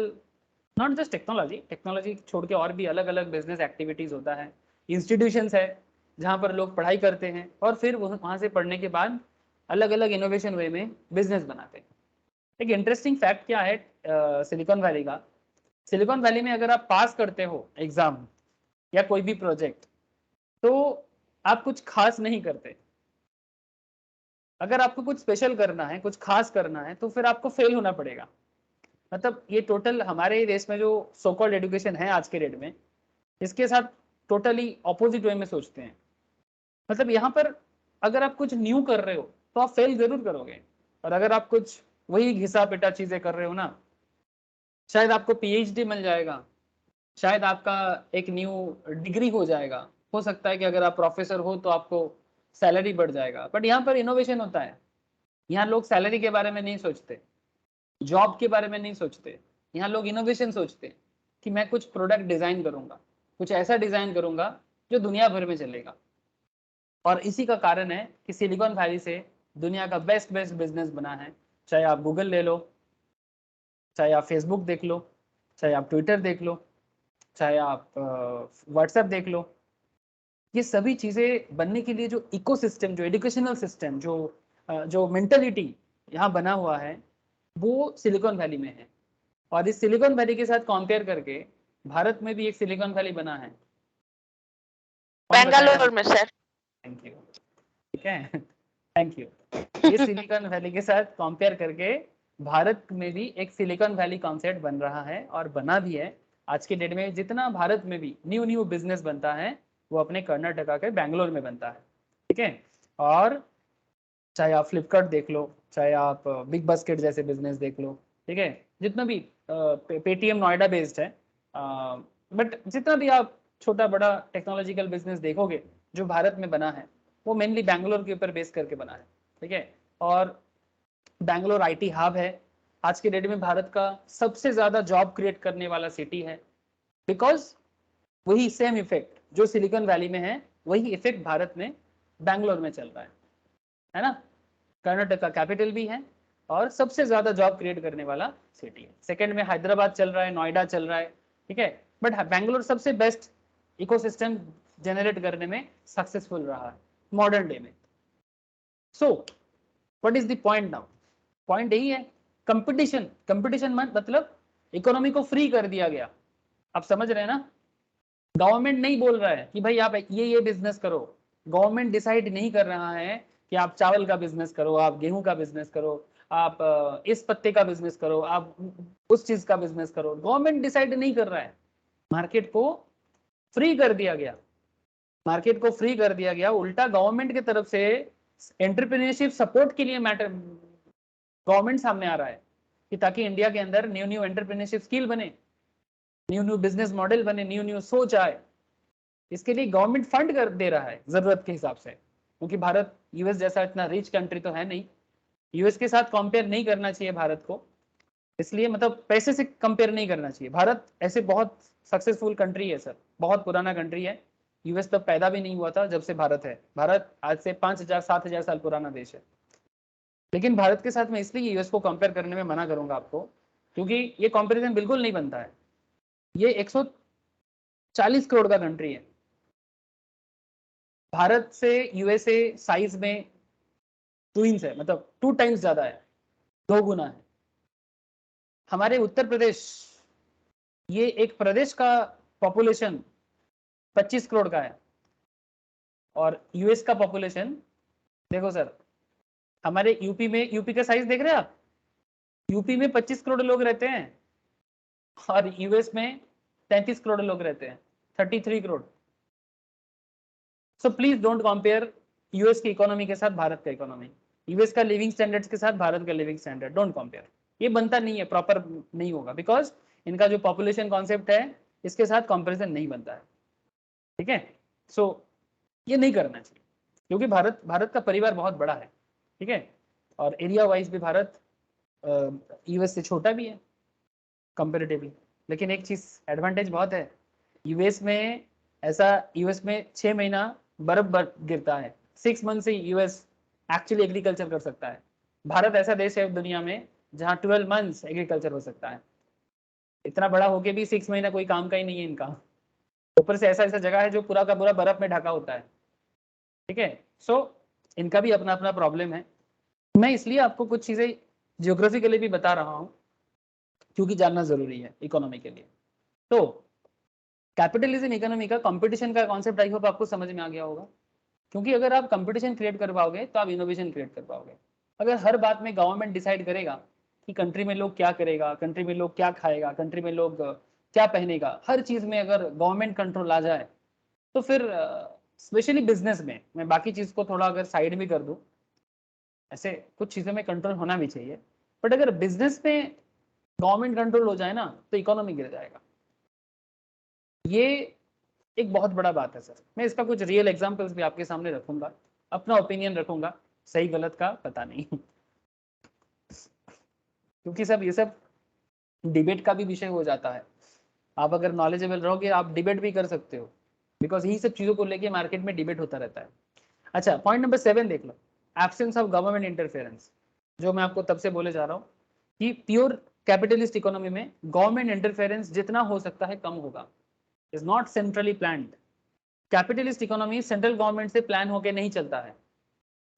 नॉट जस्ट टेक्नोलॉजी छोड़ के और भी अलग अलग बिजनेस एक्टिविटीज होता है। इंस्टीट्यूशंस है जहाँ पर लोग पढ़ाई करते हैं और फिर वहाँ से पढ़ने के बाद अलग अलग इनोवेशन वे में बिजनेस बनाते हैं। एक इंटरेस्टिंग फैक्ट क्या है सिलिकॉन वैली का? सिलिकॉन वैली में अगर आप पास करते हो एग्जाम या कोई भी प्रोजेक्ट, तो आप कुछ खास नहीं करते। अगर आपको कुछ स्पेशल करना है, कुछ खास करना है, तो फिर आपको फेल होना पड़ेगा। मतलब ये टोटल हमारे देश में जो सो कॉल्ड एजुकेशन है आज के डेट में, इसके साथ टोटली ऑपोजिट वे में सोचते हैं। मतलब यहाँ पर अगर आप कुछ न्यू कर रहे हो तो आप फेल जरूर करोगे, और अगर आप कुछ वही घिसा पिटा चीजें कर रहे हो ना, शायद आपको पीएचडी मिल जाएगा, शायद आपका एक न्यू डिग्री हो जाएगा, हो सकता है कि अगर आप प्रोफेसर हो तो आपको सैलरी बढ़ जाएगा, बट यहाँ पर इनोवेशन होता है। यहाँ लोग सैलरी के बारे में नहीं सोचते, जॉब के बारे में नहीं सोचते, यहाँ लोग इनोवेशन सोचते हैं कि मैं कुछ प्रोडक्ट डिजाइन करूंगा, कुछ ऐसा डिजाइन करूंगा जो दुनिया भर में चलेगा। और इसी का कारण है कि सिलिकॉन वैली से दुनिया का बेस्ट बेस्ट बिजनेस बना है। चाहे आप गूगल ले लो, चाहे आप फेसबुक देख लो, चाहे आप ट्विटर देख लो, चाहे आप व्हाट्सएप देख लो, ये सभी चीजें बनने के लिए जो इकोसिस्टम, जो एजुकेशनल सिस्टम, जो मेंटेलिटी यहाँ बना हुआ है, वो सिलिकॉन वैली में है। और इस सिलिकॉन वैली के साथ कंपेयर करके भारत में भी एक सिलिकॉन वैली बना है। बेंगलुरु में सर। Thank you. ठीक है, थैंक यू। इस सिलिकॉन वैली के साथ कंपेयर करके भारत में भी एक सिलिकॉन वैली कॉन्सेप्ट बन रहा है, और बना भी है। आज के डेट में जितना भारत में भी न्यू न्यू बिजनेस बनता है, वो अपने कर्नाटका के बेंगलोर में बनता है। ठीक है, और चाहे आप फ्लिपकार्ट देख लो, चाहे आप बिग बास्केट जैसे बिजनेस देख लो, ठीक है, जितना भी पेटीएम नोएडा बेस्ड है, बट जितना भी आप छोटा बड़ा टेक्नोलॉजिकल बिजनेस देखोगे जो भारत में बना है, वो मेनली बैंगलोर के ऊपर बेस करके बना है। ठीक है, और बैंगलोर आईटी हब है। आज के डेट में भारत का सबसे ज्यादा जॉब क्रिएट करने वाला सिटी है, बिकॉज वही सेम इफेक्ट जो सिलिकॉन वैली में है, वही इफेक्ट भारत में बैंगलोर में चल रहा है ना। कर्नाटक कैपिटल भी है और सबसे ज्यादा जॉब क्रिएट करने वाला सिटी है। सेकंड में हैदराबाद चल रहा है, नोएडा चल रहा है, ठीक है, बट बैंगलोर सबसे बेस्ट इकोसिस्टम जनरेट करने में सक्सेसफुल रहा है मॉडर्न डे में। So what is the point now? Point यही है, कंपटीशन। कंपटीशन मतलब इकोनॉमी को फ्री कर दिया गया। आप समझ रहे हैं ना? गवर्नमेंट नहीं बोल रहा है कि भाई आप ये बिजनेस करो। गवर्नमेंट डिसाइड नहीं कर रहा है कि आप चावल का बिजनेस करो, आप गेहूं का बिजनेस करो, आप इस पत्ते का बिजनेस करो, आप उस चीज का बिजनेस करो। गवर्नमेंट डिसाइड नहीं कर रहा है, मार्केट को फ्री कर दिया गया। मार्केट को फ्री कर दिया गया, उल्टा गवर्नमेंट की तरफ से एंटरप्रेन्योरशिप सपोर्ट के लिए मैटर गवर्नमेंट सामने आ रहा है कि ताकि इंडिया के अंदर न्यू न्यू एंटरप्रेन्योरशिप स्किल बने, न्यू न्यू बिजनेस मॉडल बने, न्यू न्यू सोच आए। इसके लिए गवर्नमेंट फंड कर दे रहा है जरूरत के हिसाब से, क्योंकि भारत यूएस जैसा इतना रिच कंट्री तो है नहीं। यूएस के साथ कंपेयर नहीं करना चाहिए भारत को, इसलिए मतलब पैसे से कंपेयर नहीं करना चाहिए। भारत ऐसे बहुत सक्सेसफुल कंट्री है सर, बहुत पुराना कंट्री है। यूएस तब पैदा भी नहीं हुआ था जब से भारत है। भारत आज से 5,000 7,000 साल पुराना देश है। लेकिन भारत के साथ मैं इसलिए यूएस को कंपेयर करने में मना करूंगा आपको, क्योंकि ये कंपेरिजन बिल्कुल नहीं बनता है। ये 140 करोड़ का कंट्री है। भारत से यूएसए साइज में ट्विंस है, मतलब 2 टाइम्स ज्यादा है, 2 गुना है। हमारे उत्तर प्रदेश, ये एक प्रदेश का पॉपुलेशन 25 करोड़ का है, और यूएस का पॉपुलेशन देखो सर, हमारे यूपी में, यूपी का साइज देख रहे हैं आप? यूपी में 25 करोड़ लोग रहते हैं, और यूएस में 33 करोड़ लोग रहते हैं, 33 crore. So please don't compare US की इकोनॉमी के साथ भारत का इकोनॉमी, यूएस का लिविंग स्टैंडर्ड्स के साथ भारत का लिविंग स्टैंडर्ड, डोंट कंपेयर। ये बनता नहीं है, प्रॉपर नहीं होगा, बिकॉज इनका जो पॉपुलेशन कॉन्सेप्ट है इसके साथ कंपेरिजन नहीं बनता है। ठीक है, सो ये नहीं करना चाहिए, क्योंकि भारत का परिवार बहुत बड़ा है। ठीक है, और एरिया वाइज भी भारत यूएस से छोटा भी है कंपेरेटिवली। लेकिन एक चीज एडवांटेज बहुत है, यूएस में ऐसा, यूएस में 6 महीना बर्फ गिरता है, 6 मंथ से यूएस एक्चुअली एग्रीकल्चर कर सकता है। भारत ऐसा देश है दुनिया में जहाँ 12 मंथ्स एग्रीकल्चर हो सकता है। इतना बड़ा होके भी 6 महीना कोई काम का ही नहीं है इनका। ऊपर से ऐसा ऐसा जगह है जो पूरा का पूरा बर्फ में ढका होता है। ठीक है, सो इनका भी अपना अपना प्रॉब्लम है। मैं इसलिए आपको कुछ चीजें जियोग्राफिकली भी बता रहा हूँ, क्योंकि जानना जरूरी है इकोनॉमी के लिए। तो कैपिटलिज्म इकोनॉमी का कंपटीशन का कॉन्सेप्ट आई होप आपको समझ में आ गया होगा, क्योंकि अगर आप कंपटीशन क्रिएट कर पाओगे तो आप इनोवेशन क्रिएट कर पाओगे। अगर हर बात में गवर्नमेंट डिसाइड करेगा कि कंट्री में लोग क्या करेगा, कंट्री में लोग क्या खाएगा, कंट्री में लोग क्या पहनेगा, हर चीज में अगर गवर्नमेंट कंट्रोल आ जाए तो फिर स्पेशली बिजनेस में, मैं बाकी चीज को थोड़ा अगर साइड में कर दूं, ऐसे कुछ चीजों में कंट्रोल होना भी चाहिए, बट अगर बिजनेस में गवर्नमेंट कंट्रोल हो जाए ना तो इकोनॉमी गिर जाएगा। ये एक बहुत बड़ा बात है सर। मैं इसका कुछ रियल एग्जांपल्स भी आपके सामने रखूंगा, अपना ओपिनियन रखूंगा, सही गलत का पता नहीं क्योंकि सब ये सब डिबेट का भी विषय हो जाता है। आप अगर नॉलेजेबल रहोगे आप डिबेट भी कर सकते हो, बिकॉज यही सब चीजों को लेके मार्केट में डिबेट होता रहता है। अच्छा, पॉइंट नंबर 7 देख लो, एब्सेंस ऑफ गवर्नमेंट इंटरफेरेंस। जो मैं आपको तब से बोले जा रहा हूँ कि प्योर कैपिटलिस्ट इकोनॉमी में गवर्नमेंट इंटरफेरेंस जितना हो सकता है कम होगा, is not centrally planned. Capitalist economy central government से प्लान होकर नहीं चलता है,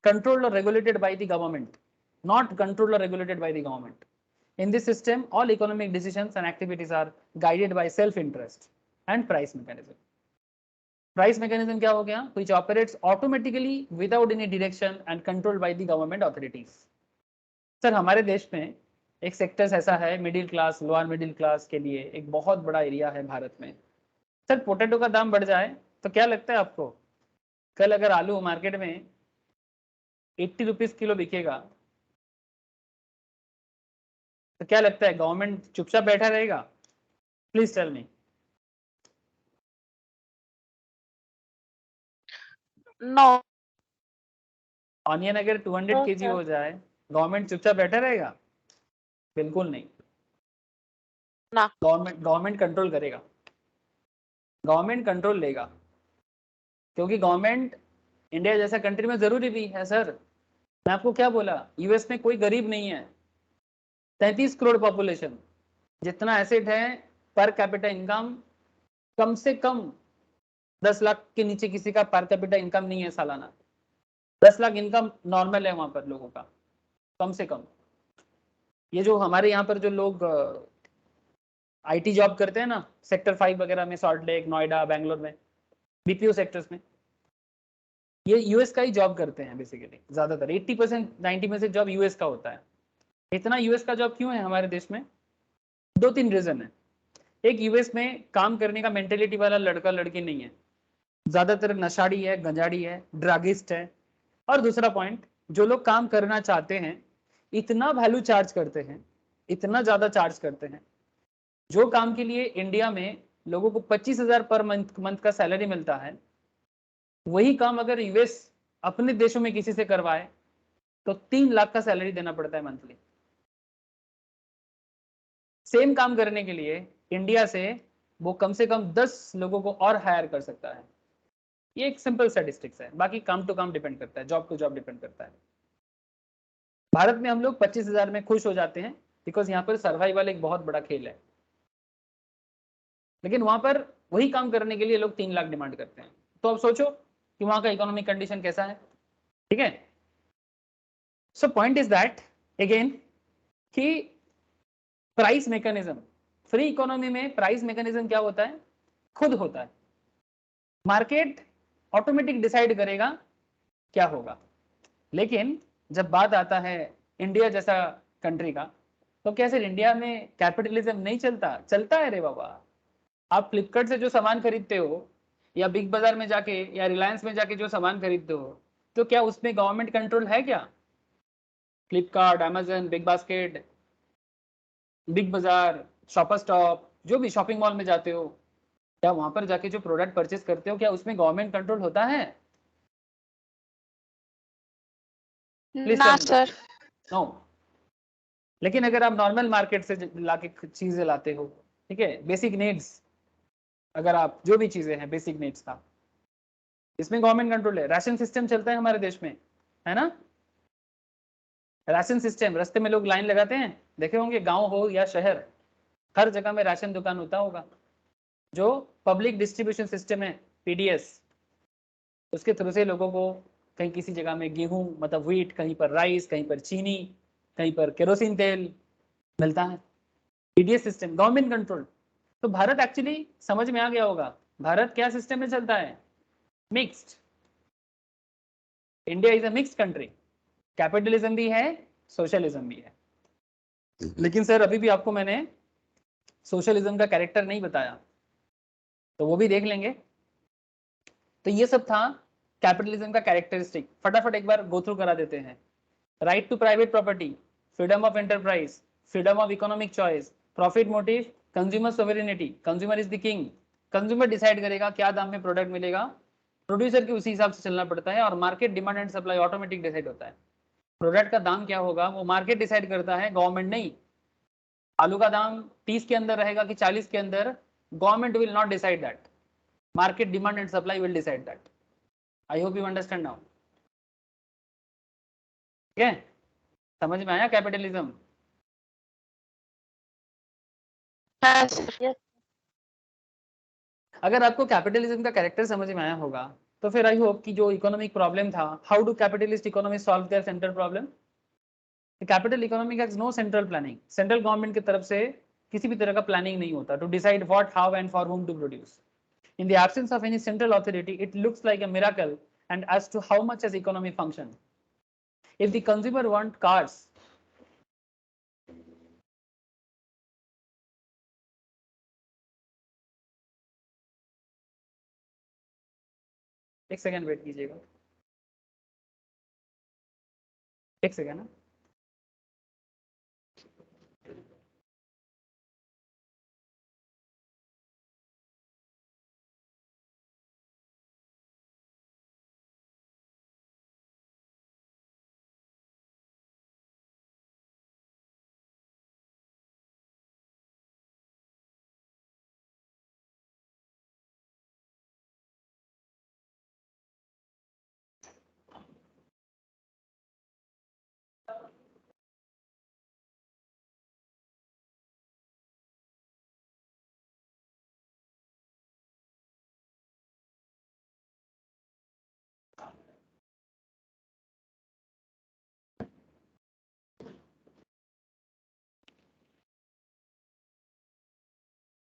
कंट्रोल्ड और regulated by the government, not controlled और regulated by the government. In this system, all economic decisions and activities are guided by self-interest and price mechanism. Price mechanism क्या हो गया? Which operates automatically without any direction and controlled by the government authorities. Sir हमारे देश में एक sectors ऐसा है middle class, lower middle class के लिए एक बहुत बड़ा एरिया है भारत में। सर पोटैटो का दाम बढ़ जाए तो क्या लगता है आपको, कल अगर आलू मार्केट में 80 रुपीज किलो बिकेगा तो क्या लगता है गवर्नमेंट चुपचाप बैठा रहेगा? Please tell me. No. Onion अगर 200 केजी हो जाए गवर्नमेंट चुपचाप बैठा रहेगा? बिल्कुल नहीं ना। गवर्नमेंट कंट्रोल करेगा, गवर्नमेंट कंट्रोल लेगा, क्योंकि गवर्नमेंट इंडिया जैसा कंट्री में जरूरी भी है सर। मैं आपको क्या बोला, यूएस में कोई गरीब नहीं है, 33 करोड़ पॉपुलेशन, जितना एसेट है पर कैपिटा इनकम कम से कम 10 लाख के नीचे किसी का पर कैपिटा इनकम नहीं है सालाना। 10 लाख इनकम नॉर्मल है वहां पर लोगों का कम से कम। ये जो हमारे यहाँ पर जो लोग आईटी जॉब करते हैं ना, सेक्टर 5 वगैरह में, सॉल्ट लेक, नोएडा, बैंगलोर में, बीपीओ सेक्टर्स में, ये यूएस का ही जॉब करते हैं बेसिकली। ज्यादातर 80% 90% जॉब यूएस का होता है। इतना यूएस का जॉब क्यों है हमारे देश में? 2-3 रीजन है। एक, यूएस में काम करने का मेंटेलिटी वाला लड़का लड़की नहीं है, ज्यादातर नशाड़ी है, गंजाड़ी है, ड्रगिस्ट है। और दूसरा पॉइंट, जो लोग काम करना चाहते हैं इतना वैल्यू चार्ज करते हैं, इतना ज्यादा चार्ज करते हैं। जो काम के लिए इंडिया में लोगों को 25,000 पर मंथ का सैलरी मिलता है, वही काम अगर यूएस अपने देशों में किसी से करवाए तो 3 लाख का सैलरी देना पड़ता है मंथली। सेम काम करने के लिए इंडिया से वो कम से कम 10 लोगों को और हायर कर सकता है। ये एक सिंपल स्टैटिस्टिक्स है, बाकी काम टू काम डिपेंड करता है, जॉब टू जॉब डिपेंड करता है। भारत में हम लोग 25,000 में खुश हो जाते हैं बिकॉज यहाँ पर सर्वाइवल एक बहुत बड़ा खेल है, लेकिन वहां पर वही काम करने के लिए लोग 3 लाख डिमांड करते हैं। तो अब सोचो कि वहां का इकोनॉमिक कंडीशन कैसा है। ठीक है, so point is that again कि प्राइस मैकेनिज्म, फ्री इकोनॉमी में प्राइस मैकेनिज्म क्या होता है? खुद होता है, मार्केट ऑटोमेटिक डिसाइड करेगा क्या होगा। लेकिन जब बात आता है इंडिया जैसा कंट्री का, तो क्या सर इंडिया में कैपिटलिज्म नहीं चलता? चलता है रे बाबा। आप फ्लिपकार्ट से जो सामान खरीदते हो या बिग बाजार में जाके या रिलायंस में जाके जो सामान खरीदते हो, तो क्या उसमें गवर्नमेंट कंट्रोल है क्या? Flipkart, Amazon, big basket, big बाजार, शॉपर स्टॉप, जो भी शॉपिंग मॉल में जाते हो, क्या वहां पर जाके जो प्रोडक्ट परचेस करते हो क्या उसमें गवर्नमेंट कंट्रोल होता है? ना सर। नो। लेकिन अगर आप नॉर्मल मार्केट से लाके चीजें लाते हो, ठीक है, बेसिक नीड्स, अगर आप जो भी चीजें हैं बेसिक नीड्स का, इसमें गवर्नमेंट कंट्रोल है। राशन सिस्टम चलता है हमारे देश में, है ना? राशन सिस्टम, रास्ते में लोग लाइन लगाते हैं, देखे होंगे, गांव हो या शहर, हर जगह में राशन दुकान होता होगा। जो पब्लिक डिस्ट्रीब्यूशन सिस्टम है, पीडीएस, उसके थ्रू से लोगों को कहीं किसी जगह में गेहूं मतलब व्हीट, कहीं पर राइस, कहीं पर चीनी, कहीं पर केरोसिन तेल मिलता है। PDS system government control. तो भारत एक्चुअली समझ में आ गया होगा, भारत क्या सिस्टम में चलता है, mixed. India is a mixed country, capitalism भी है, सोशलिज्म भी है। लेकिन सर अभी भी आपको मैंने सोशलिज्म का कैरेक्टर नहीं बताया, तो वो भी देख लेंगे। तो ये सब था कैपिटलिज्म का कैरेक्टरिस्टिक, फटाफट एक बार गो थ्रू करा देते हैं। Right to private property, freedom of enterprise, freedom of economic choice, profit motive, consumer sovereignty, consumer is the king. Consumer decide करेगा क्या दाम में प्रोडक्ट मिलेगा, प्रोड्यूसर के उसी हिसाब से चलना पड़ता है, और market demand and supply automatic decide होता है। प्रोडक्ट का दाम क्या होगा वो मार्केट डिसाइड करता है, गवर्नमेंट नहीं। आलू का दाम 30 के अंदर रहेगा कि 40 के अंदर, government will not decide that, market demand and supply will decide that. I hope you understand now. ठीक है, समझ में आया कैपिटलिज्म? हाँ सर। Yes. अगर आपको कैपिटलिज्म का कैरेक्टर समझ में आया होगा तो फिर आई होप कि जो इकोनॉमिक प्रॉब्लम था, how do capitalist economy solve their central problem? Capital economy has no central planning, central government की तरफ से किसी भी तरह का प्लानिंग नहीं होता to decide what, how and for whom to produce. In the absence of any central authority, it looks like a miracle and as to how much as economy function. If the consumer want cars, एक second wait कीजिएगा, एक second ना।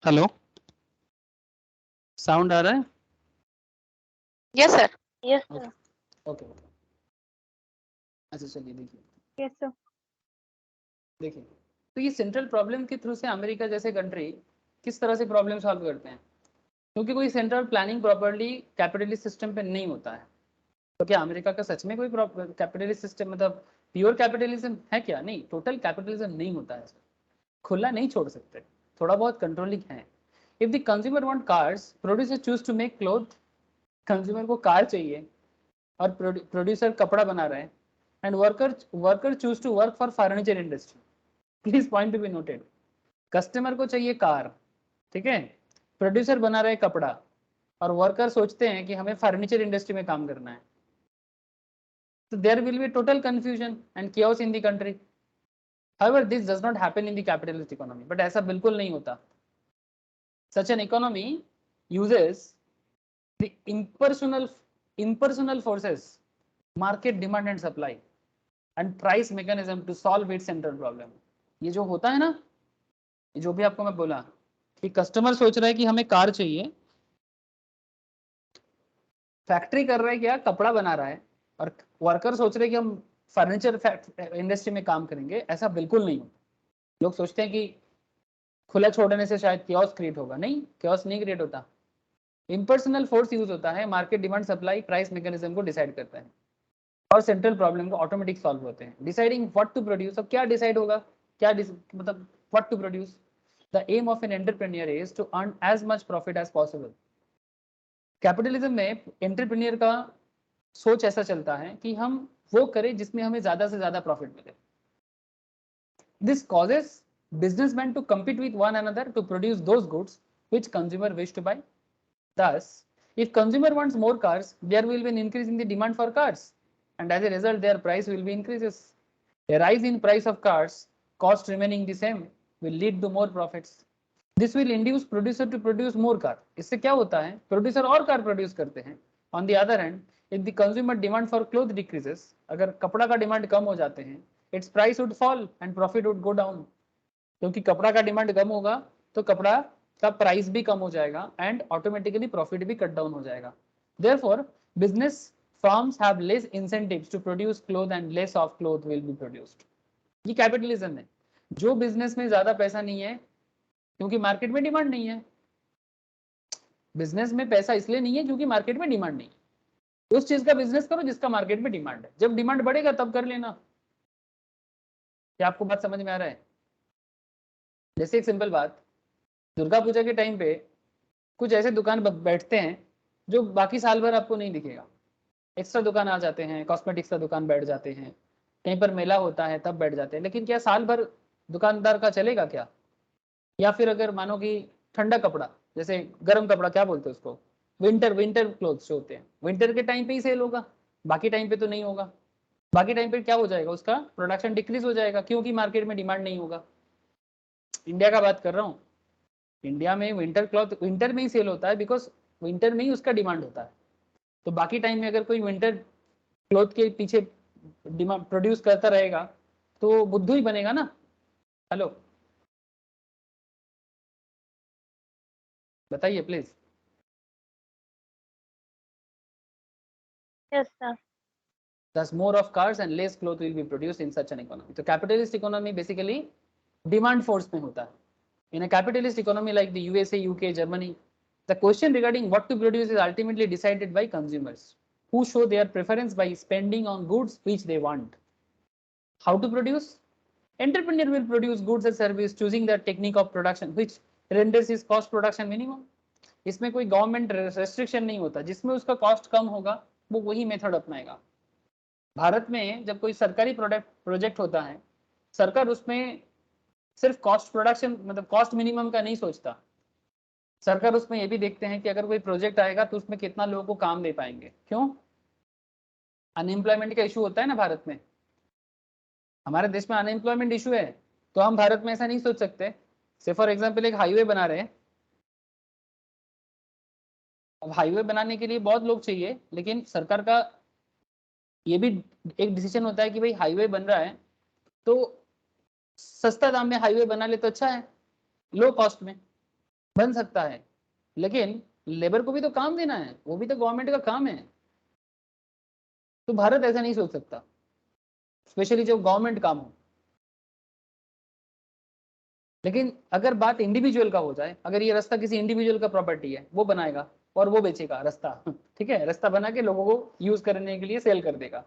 Hello, sound आ रहा है? Yes sir. Yes, sir. Okay, अच्छा चलिए देखिए, Yes, sir. देखिए तो ये सेंट्रल प्रॉब्लम के थ्रू से अमेरिका जैसे कंट्री किस तरह से प्रॉब्लम सॉल्व करते हैं, क्योंकि कोई central planning properly capitalist system पे नहीं होता है। तो क्या अमेरिका का सच में कोई कैपिटलिस्ट सिस्टम, मतलब प्योर कैपिटलिज्म है क्या? नहीं, टोटल कैपिटलिज्म नहीं होता है, खुला नहीं छोड़ सकते, थोड़ा बहुत कंट्रोलिंग है। If the consumer want cars, producer choose to make cloth, consumer को कार चाहिए और प्रोड्यूसर कपड़ा बना रहे हैं, and worker choose to work for furniture industry. Please point to be noted, customer को चाहिए कार, ठीक है, प्रोड्यूसर बना रहे कपड़ा, और वर्कर सोचते हैं कि हमें फर्नीचर इंडस्ट्री में काम करना है। तो there will be total confusion and chaos in the country. However, this does not happen in the capitalist economy. But ऐसा बिल्कुल नहीं होता। Such an economy uses the impersonal forces, market demand and supply, and price mechanism to solve its central problem. ये जो होता है ना, ये जो भी आपको मैं बोला कि कस्टमर सोच रहा है कि हमें कार चाहिए, फैक्ट्री कर रहा है क्या, कपड़ा बना रहा है, और वर्कर सोच रहे हैं कि हम फर्नीचर इंडस्ट्री में काम करेंगे, ऐसा बिल्कुल नहीं होता। लोग सोचते हैं कि खुला छोड़ने से शायद chaos क्रिएट होगा, नहीं, chaos नहीं क्रिएट होता। इम्पर्सनल फोर्स यूज होता है, market demand supply price mechanism को डिसाइड करता है, और सेंट्रल प्रॉब्लम को ऑटोमेटिक सॉल्व होते हैं। डिसाइडिंग व्हाट टू प्रोड्यूस, अब क्या डिसाइड होगा, क्या मतलब what to produce. The aim of an entrepreneur is to earn as much profit as possible. Capitalism में एंटरप्रेन्योर का सोच ऐसा चलता है कि हम वो करें जिसमें हमें ज्यादा से ज्यादा प्रॉफिट मिले। This causes businessmen to compete with one another to produce those goods which consumer wish to buy. Thus, if consumer wants more cars, there will be an increase in the demand for cars, and as a result, their price will be increases. A rise in price of cars, cost remaining the same, will lead to more profits. This will induce producer to produce more car. इससे क्या होता है, producer और car produce करते हैं। On the other hand, if the consumer demand for clothes decreases, अगर कपड़ा का डिमांड कम हो जाते हैं, its price would fall and profit would go down. क्योंकि कपड़ा का डिमांड कम होगा तो कपड़ा का प्राइस भी कम हो जाएगा एंड ऑटोमेटिकली प्रॉफिट भी कट डाउन हो जाएगा। Therefore business firms have less incentives to produce cloth and less of cloth will be produced. ये कैपिटलिज्म है। जो बिजनेस में ज्यादा पैसा नहीं है क्योंकि मार्केट में डिमांड नहीं है। बिजनेस में पैसा इसलिए नहीं है क्योंकि मार्केट में डिमांड नहीं है। उस चीज का बिजनेस करो जिसका मार्केट में डिमांड है। जब डिमांड बढ़ेगा तब कर लेना। क्या आपको बात समझ में आ रहा है? जैसे एक सिंपल बात, दुर्गा पूजा के टाइम पे कुछ ऐसे दुकान बैठते हैं जो बाकी साल भर आपको नहीं दिखेगा। एक्स्ट्रा दुकान आ जाते हैं, कॉस्मेटिक्स का दुकान बैठ जाते हैं, कहीं पर मेला होता है तब बैठ जाते हैं, लेकिन क्या साल भर दुकानदार का चलेगा क्या? या फिर अगर मानो कि ठंडा कपड़ा, जैसे गर्म कपड़ा क्या बोलते हैं उसको, विंटर क्लोथ्स जो होते हैं, विंटर के टाइम पे ही सेल होगा, बाकी टाइम पे तो नहीं होगा। बाकी टाइम पे क्या हो जाएगा, उसका प्रोडक्शन डिक्रीज हो जाएगा क्योंकि मार्केट में डिमांड नहीं होगा। इंडिया का बात कर रहा हूँ, इंडिया में विंटर क्लॉथ विंटर में ही सेल होता है बिकॉज विंटर में ही उसका डिमांड होता है। तो बाकी टाइम में अगर कोई विंटर क्लॉथ के पीछे डिमांड प्रोड्यूस करता रहेगा तो बुद्धू ही बनेगा ना। हेलो, बताइए please. Yes, sir. Thus more of cars and less cloth will be produced in such an economy. तो capitalist economy basically demand force में होता है। In a capitalist economy like the USA, UK, Germany, the question regarding what to produce is ultimately decided by consumers, who show their preference by spending on goods which they want. How to produce? Entrepreneur will produce goods and service choosing the technique of production which renders his cost production minimum. इसमें कोई government restriction नहीं होता, जिसमें उसका cost कम होगा वो वही method अपनाएगा। Bharat में जब कोई सरकारी प्रोजेक्ट होता है, सरकार उसमें सिर्फ कॉस्ट प्रोडक्शन मतलब कॉस्ट मिनिमम का नहीं सोचता। सरकार उसमें ये भी देखते हैं कि अगर कोई प्रोजेक्ट आएगा तो उसमें कितना लोगों को काम दे पाएंगे। क्यों? अनएम्प्लॉयमेंट का इशू होता है ना भारत में, हमारे देश में अनएम्प्लॉयमेंट इशू है। तो हम भारत में ऐसा नहीं सोच सकते, से फॉर एग्जाम्पल एक हाईवे बना रहे हैं, अब हाईवे बनाने के लिए बहुत लोग चाहिए, लेकिन सरकार का ये भी एक डिसीजन होता है कि भाई हाईवे बन रहा है तो सस्ता दाम में हाईवे बना ले तो अच्छा है, लो कॉस्ट में बन सकता है, लेकिन लेबर को भी तो काम देना है, वो भी तो गवर्नमेंट का काम है। तो भारत ऐसा नहीं सोच सकता, स्पेशली जब गवर्नमेंट काम हो। लेकिन अगर बात इंडिविजुअल का हो जाए, अगर ये रास्ता किसी इंडिविजुअल का प्रॉपर्टी है, वो बनाएगा और वो बेचेगा रास्ता, ठीक है, रास्ता बना के लोगों को यूज करने के लिए सेल कर देगा,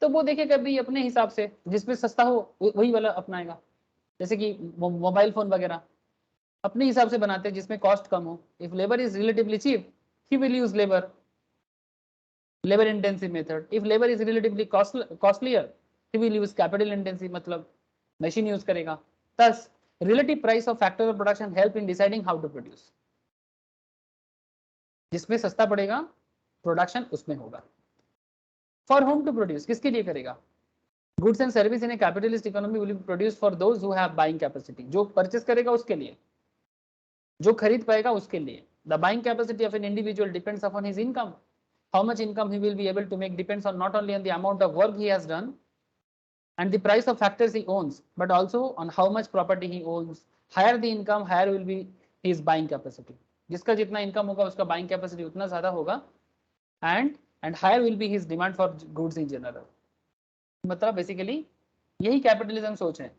तो वो देखेगा भाई अपने हिसाब से जिसमें सस्ता हो वही वाला अपनाएगा। जैसे कि मोबाइल फोन वगैरह अपने हिसाब से बनाते हैं जिसमें कॉस्ट कम हो। If labour is relatively cheap he will use labour intensive method. If labour is relatively costlier he will use capital intensive, मतलब मशीन यूज करेगा। Thus relative price of factor of production help in deciding how to produce. जिसमें सस्ता पड़ेगा production उसमें होगा। For whom to produce, किसके लिए करेगा? Goods and service in a capitalist economy will be produce for those who have buying capacity. जो purchase करेगा उसके लिए, जो खरीद पाएगा उसके लिए। The buying capacity of an individual depends upon his income. How much income he will be able to make depends on not only on the amount of work he has done and the price of factors he owns, but also on how much property he owns. Higher the income, higher will be his buying capacity. जिसका जितना income होगा उसका buying capacity उतना ज्यादा होगा, and higher will be his demand for goods in general. मतलब basically यही capitalism सोच है।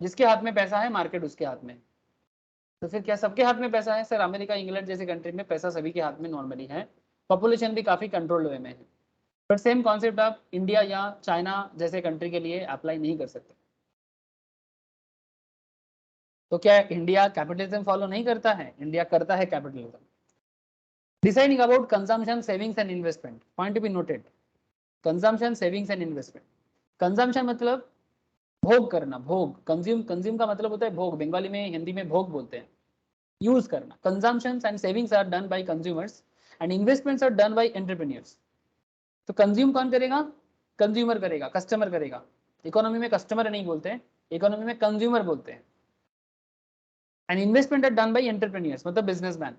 जिसके हाथ में पैसा है मार्केट उसके हाथ में। तो फिर क्या सबके हाथ में पैसा है? सर अमेरिका इंग्लैंड जैसे कंट्री में पैसा सभी के हाथ में नॉर्मली है, पॉपुलेशन भी काफी कंट्रोल्ड वे में है, पर सेम कॉन्सेप्ट आप इंडिया या चाइना जैसे कंट्री के लिए अप्लाई नहीं कर सकते। तो क्या इंडिया कैपिटलिज्म फॉलो नहीं करता है? इंडिया करता है capitalism. Deciding about consumption, savings and investment, point to be noted. Consumption, savings and investment. Consumption मतलब भोग करना, भोग, कंज्यूम का मतलब होता है भोग, बंगाली में हिंदी में भोग बोलते हैं, यूज करना। Consumption and savings are done by consumers and investments are done by entrepreneurs. तो कंज्यूम कौन करेगा? कंज्यूमर करेगा, कस्टमर करेगा। इकोनॉमी में कस्टमर नहीं बोलते हैं, इकोनॉमी में कंज्यूमर बोलते हैं। And investment are done by entrepreneurs, मतलब बिजनेसमैन।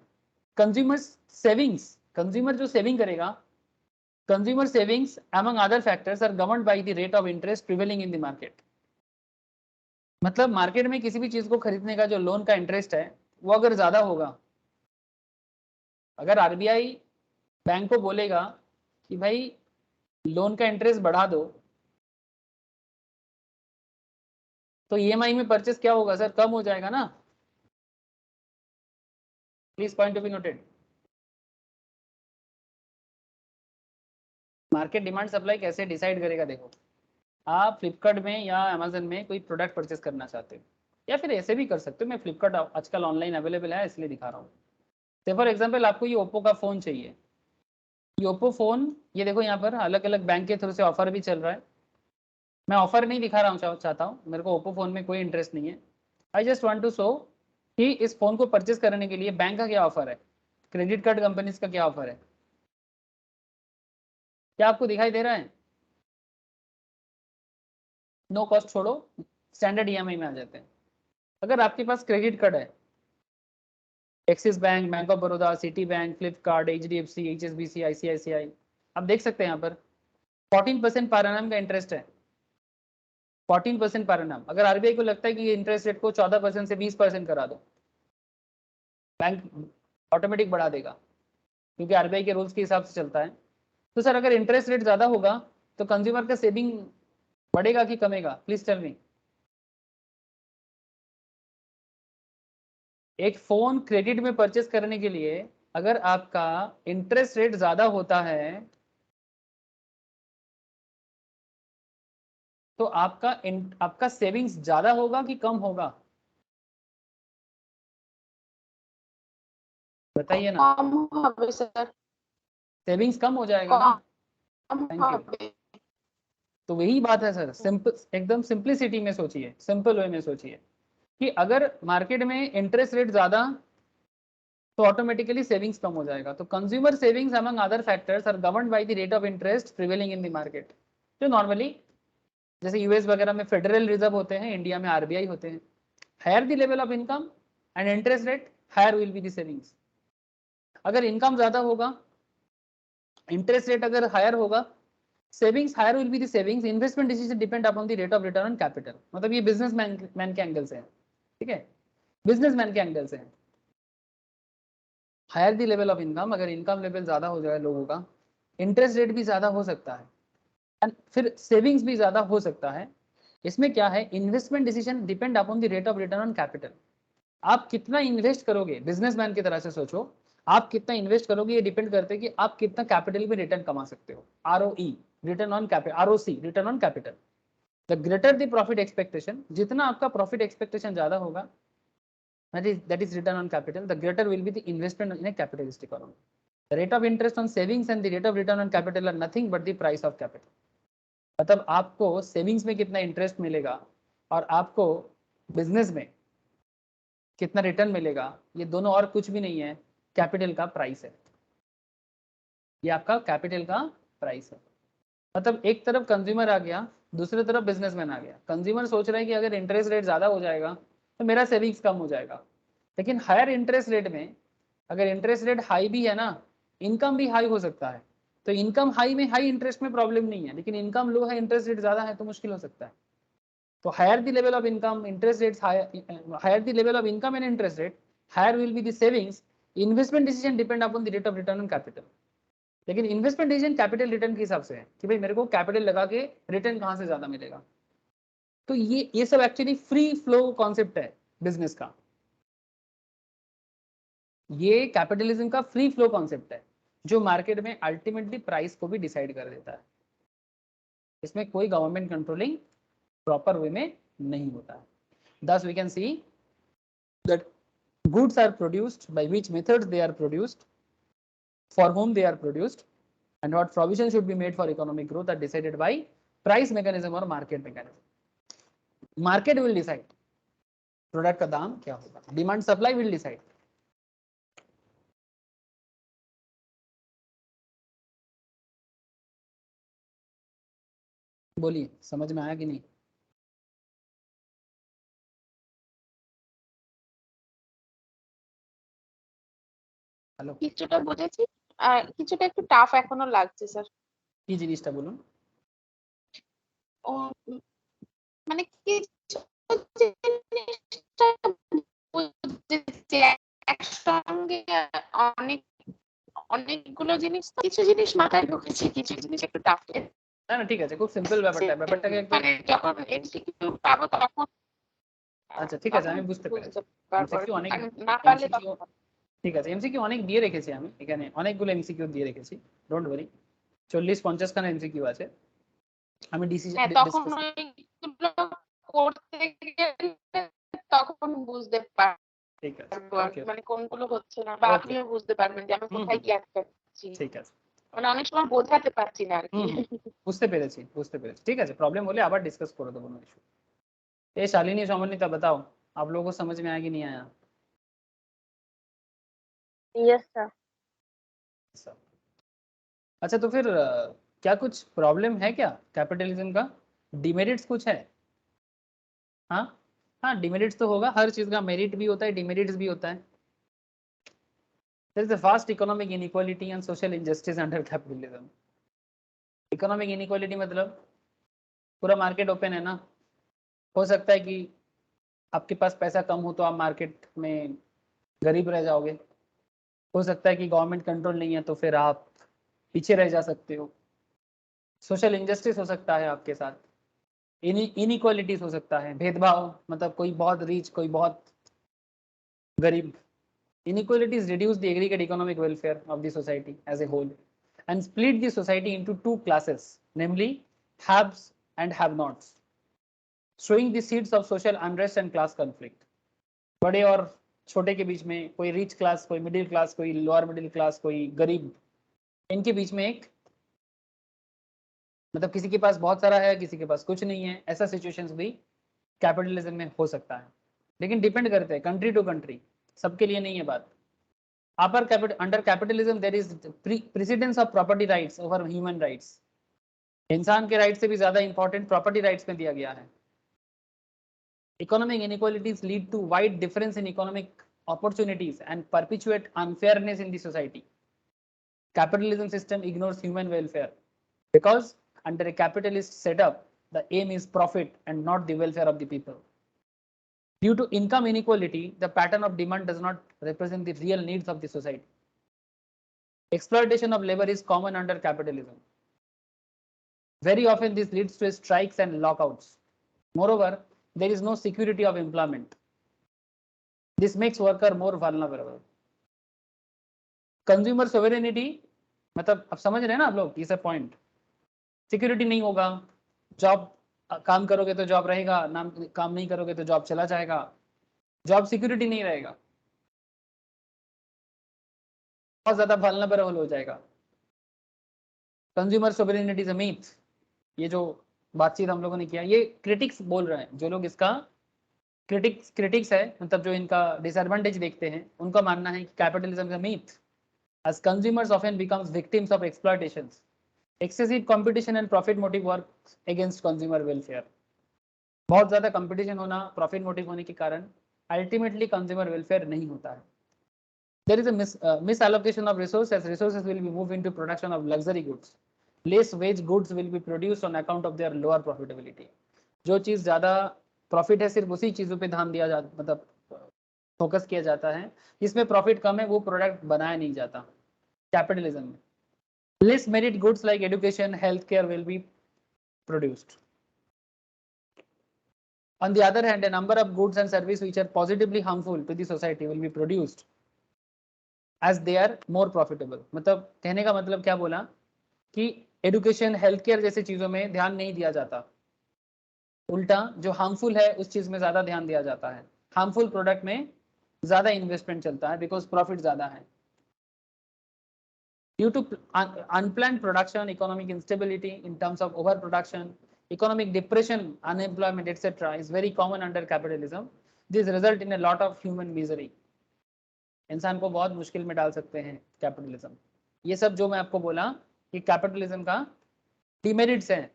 कंज्यूमर्स सेविंग्स, कंज्यूमर जो सेविंग करेगा, consumer savings among other factors are governed by the rate of interest prevailing in the market. मतलब मार्केट में किसी भी चीज को खरीदने का जो लोन का इंटरेस्ट है वो अगर ज्यादा होगा, अगर आरबीआई बैंक को बोलेगा कि भाई लोन का इंटरेस्ट बढ़ा दो, तो ईएमआई में परचेस क्या होगा सर, कम हो जाएगा ना। Please point to be noted. Market demand supply कैसे डिसाइड करेगा, देखो आप फ्लिपकार्ट में या अमेजन में कोई प्रोडक्ट परचेस करना चाहते हो, या फिर ऐसे भी कर सकते हो, मैं फ्लिपकार्ट आजकल ऑनलाइन अवेलेबल है इसलिए दिखा रहा हूँ। से फॉर एग्जाम्पल आपको ये ओप्पो का फोन चाहिए, ये ओप्पो फोन, ये देखो यहाँ पर अलग अलग बैंक के थ्रू से ऑफर भी चल रहा है। मैं ऑफर नहीं दिखा रहा हूँ, चाहता हूँ, मेरे को ओप्पो फोन में कोई इंटरेस्ट नहीं है। I just want to show कि इस फोन को परचेस करने के लिए बैंक का क्या ऑफर है, क्रेडिट कार्ड कंपनीज का क्या ऑफर है, क्या आपको दिखाई दे रहा है। नो कॉस्ट छोड़ो, स्टैंडर्ड ईएमआई में आ जाते हैं। अगर आपके पास क्रेडिट कार्ड है, axis bank, bank of Baroda, city bank, Flipkart, HDFC, HSBC, ICICI, आप देख सकते हैं यहाँ पर 14% पर एनम का इंटरेस्ट है, 14% पर एनम। अगर आरबीआई को लगता है कि ये इंटरेस्ट रेट को 14% से 20% करा दो, बैंक ऑटोमेटिक बढ़ा देगा, क्योंकि आरबीआई के रूल्स के हिसाब से चलता है। तो सर अगर इंटरेस्ट रेट ज्यादा होगा तो कंज्यूमर का सेविंग बढ़ेगा कि कमेगा, प्लीज टेल मी। एक फोन क्रेडिट में परचेस करने के लिए अगर आपका इंटरेस्ट रेट ज्यादा होता है तो आपका सेविंग्स ज्यादा होगा कि कम होगा, बताइए ना। कम হবে স্যার, सेविंग्स कम हो जाएगा ना। कम थैंक यू। হবে। तो वही बात है सर, सिंपल एकदम सिंप्लिसिटी में सोचिए, सिंपल वे में सोचिए कि अगर मार्केट में इंटरेस्ट रेट ज्यादा तो ऑटोमेटिकली सेविंग्स कम हो जाएगा। तो consumer savings among other factors are governed by the rate of interest prevailing in the market. जो नॉर्मली जैसे यूएस वगैरह में फेडरल रिजर्व होते हैं, इंडिया में आरबीआई होते हैं। Higher the level of income and interest rate, higher will be the savings. अगर इनकम ज्यादा होगा, इंटरेस्ट रेट अगर हायर होगा, savings higher will be the savings. Investment decision depend upon the rate of return on capital. मतलब ये business man के angle से है, ठीक है, बिजनेसमैन के एंगल से है। Higher the level of income, अगर इनकम लेवल ज्यादा हो जाए लोगों का, इंटरेस्ट रेट भी ज्यादा हो सकता है एंड फिर सेविंग्स भी ज्यादा हो सकता है। इसमें क्या है, investment decision depend upon the rate of return on capital. आप कितना इन्वेस्ट करोगे, बिजनेसमैन की तरह से सोचो, आप कितना इन्वेस्ट करोगे ये डिपेंड करते हैं कि आप कितना कैपिटल में रिटर्न कमा सकते हो। ROE, return on capital, ROC, return on capital. The greater the profit expectation, जितना आपका प्रॉफिट एक्सपेक्टेशन ज्यादा होगा, that is return on capital, the greater will be the investment in a capitalistic economy. The rate of interest on savings and the rate of return on capital are nothing but the price of capital. मतलब आपको savings में कितना interest मिलेगा और आपको business में कितना return मिलेगा, ये दोनों और कुछ भी नहीं है, कैपिटल का प्राइस है। ये आपका कैपिटल का प्राइस है। मतलब एक तरफ कंज्यूमर आ गया, दूसरी तरफ बिजनेसमैन आ गया। कंज्यूमर सोच रहा है कि अगर इंटरेस्ट रेट ज्यादा हो जाएगा तो मेरा सेविंग्स कम हो जाएगा, लेकिन हायर इंटरेस्ट रेट में अगर इंटरेस्ट रेट हाई भी है ना, इनकम भी हाई हो सकता है। तो इनकम हाई में हाई इंटरेस्ट में प्रॉब्लम नहीं है, लेकिन इनकम लो है, इंटरेस्ट रेट ज्यादा है तो मुश्किल हो सकता है। तो higher the level of income, interest rate higher the level of income and interest rate, higher will be the savings. Investment decision depend upon the rate of return on capital. लेकिन investment decision capital return के हिसाब से है कि भाई मेरे को capital लगा के रिटर्न कहां से ज्यादा मिलेगा। तो ये सब एक्चुअली फ्री फ्लो कॉन्सेप्ट है बिजनेस का। ये कैपिटलिज्म का फ्री फ्लो कॉन्सेप्ट है जो मार्केट में अल्टीमेटली प्राइस को भी डिसाइड कर देता है। इसमें कोई गवर्नमेंट कंट्रोलिंग प्रॉपर वे में नहीं होता है। Thus we can see that goods are produced, by which methods they are produced, for whom they are produced, and what provision should be made for economic growth are decided by price mechanism or market mechanism. Market will decide product का दाम क्या होगा, demand supply will decide. बोलिए, समझ में आया कि नहीं? হ্যালো, কিছুটা বুঝেছি, আর কিছুটা একটু টাফ এখনো লাগছে স্যার। কি জিনিসটা বলুন? ও মানে কিছু জিনিসটা বুঝেছি, অনেক অনেকগুলো জিনিস, কিছু জিনিস মাথায় ঢুকেছে, কিছু জিনিস একটু টাফ। না না ঠিক আছে, খুব সিম্পল ব্যাপারটাকে একটু মানে যখন এমসিকিউ পাবো তখন আচ্ছা ঠিক আছে, আমি বুঝতে পেরেছি। পারবো, এমসিকিউ অনেক না পারলে এমসিকিউ ঠিক আছে, এমসিকিউ অনেক দিয়ে রেখেছি আমি এখানে, অনেকগুলো এমসিকিউ দিয়ে রেখেছি, ডোন্ট ওয়ারি। 40-50 খানা এমসিকিউ আছে, আমি ডিসিশন তখন ওইগুলো করতে গেলে তখন বুঝতে পারবো ঠিক আছে, ওকে মানে কোনগুলো হচ্ছে না, বা আপনিও বুঝতে পারবেন যে আমি কোথায় কি আটকাচ্ছি। ঠিক আছে, মানে অনেক সময় বোঝাতে পারছি না আর কি। বুঝতে পেরেছি ঠিক আছে, प्रॉब्लम बोले আবার डिस्कस করে দেবো, नो इशू। ये शालिनी समन्विता बताओ, आप लोगों को समझ में आया कि नहीं आया? Yes sir. अच्छा तो फिर क्या कुछ प्रॉब्लम है क्या कैपिटलिज्म का? डिमेरिट्स कुछ है? हाँ हाँ, डिमेरिट्स तो होगा, हर चीज का मेरिट भी होता है, डिमेरिट्स भी होता है। There is a vast economic inequality and social injustice under capitalism. Economic inequality मतलब पूरा मार्केट ओपन है ना, हो सकता है कि आपके पास पैसा कम हो तो आप मार्केट में गरीब रह जाओगे, हो सकता है कि गवर्नमेंट कंट्रोल नहीं है तो फिर आप पीछे रह जा सकते हो, सोशल इनजस्टिस हो सकता है आपके साथ, इनइक्वालिटीज हो सकता है, भेदभाव, मतलब कोई बहुत रिच कोई बहुत गरीब। Inequalities reduce the aggregate economic welfare of the society as a whole and split the society into two classes, namely haves and have-nots, showing the seeds of social unrest and class conflict. बड़े और छोटे के बीच में कोई rich class, कोई middle class, कोई lower middle class, कोई गरीब, इनके बीच में एक मतलब किसी के पास बहुत सारा है, किसी के पास कुछ नहीं है, ऐसा सिचुएशंस भी कैपिटलिज्म में हो सकता है। लेकिन डिपेंड करते हैं कंट्री टू कंट्री, सबके लिए नहीं है बात। Under capitalism there is precedence of property rights over human rights. इंसान के राइट से भी ज्यादा इंपॉर्टेंट प्रॉपर्टी राइट्स में दिया गया है। Economic inequalities lead to wide difference in economic opportunities and perpetuate unfairness in the society. Capitalism system ignores human welfare because under a capitalist setup, the aim is profit and not the welfare of the people. Due to income inequality, the pattern of demand does not represent the real needs of the society. Exploitation of labor is common under capitalism. Very often this leads to strikes and lockouts. Moreover, there is no security of employment. This makes worker more vulnerable. Consumer sovereignty, मतलब अब समझ रहे हैं ना आप लोग, ये point, security नहीं होगा, जॉब काम करोगे तो जॉब रहेगा, नाम काम नहीं करोगे तो जॉब चला जाएगा, जॉब सिक्योरिटी नहीं रहेगा, बहुत ज्यादा वल्नरेबल हो जाएगा। Consumer sovereignty is a myth, ये जो बातचीत हम लोगों ने किया, ये क्रिटिक्स बोल रहे हैं, जो लोग इसका क्रिटिक्स है, मतलब जो इनका डिसएडवांटेज देखते हैं, उनका मानना है कि capitalism is a myth as consumers often becomes victims of exploitations. Excessive competition and profit motive work against consumer welfare. बहुत ज्यादा कंपटीशन होना, प्रॉफिट मोटिव होने के कारण अल्टीमेटली कंज्यूमर वेलफेयर नहीं होता है। There is a misallocation of resources as resources will be moved into production of luxury goods. Less wage goods will be produced on account of their lower profitability. जो चीज ज्यादा profit है सिर्फ उसी चीजों पे ध्यान दिया जाता, मतलब फोकस किया जाता है, इसमें प्रॉफिट कम है वो प्रोडक्ट बनाया नहीं जाता कैपिटलिज्म में। Less merit goods like education, healthcare will be produced. On the other hand, a number of goods and services which are positively harmful to the society will be produced as they are more profitable. मतलब कहने का मतलब क्या बोला कि education, health care जैसी चीजों में ध्यान नहीं दिया जाता, उल्टा जो हार्मफुल है उस चीज में ज्यादा ध्यान दिया जाता है, हार्मफुल प्रोडक्ट में ज्यादा इन्वेस्टमेंट चलता है बिकॉज प्रॉफिट ज्यादा है। Due to unplanned production, economic instability in terms of overproduction, economic depression, unemployment, etc., is very common under capitalism. This result in a lot of human misery. इंसान को बहुत मुश्किल में डाल सकते हैं कैपिटलिज्म। ये सब जो मैं आपको बोला कि कैपिटलिज्म का डिमेरिट्स हैं,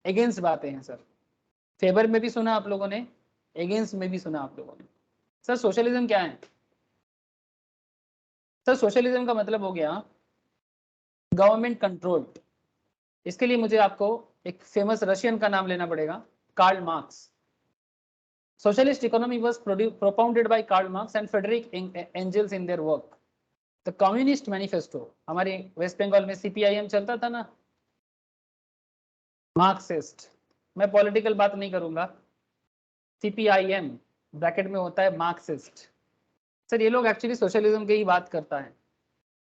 अगेंस्ट बातें हैं सर। फेवर में भी सुना आप लोगों ने, अगेंस्ट में भी सुना आप लोगों ने। सर सोशलिज्म क्या है? सर सोशलिज्म का मतलब हो गया गवर्नमेंट कंट्रोल्ड। इसके लिए मुझे आपको एक फेमस रशियन का नाम लेना पड़ेगा, Karl Marx. Socialist economy was propounded by Karl Marx and Friedrich Engels in their work the communist manifesto, हमारे वेस्ट बंगाल में CPIM चलता था ना, मार्क्सिस्ट, मैं पॉलिटिकल बात नहीं करूंगा, CPIM ब्रैकेट में होता है मार्क्सिस्ट। सर ये लोग एक्चुअली सोशलिज्म की ही बात करता है,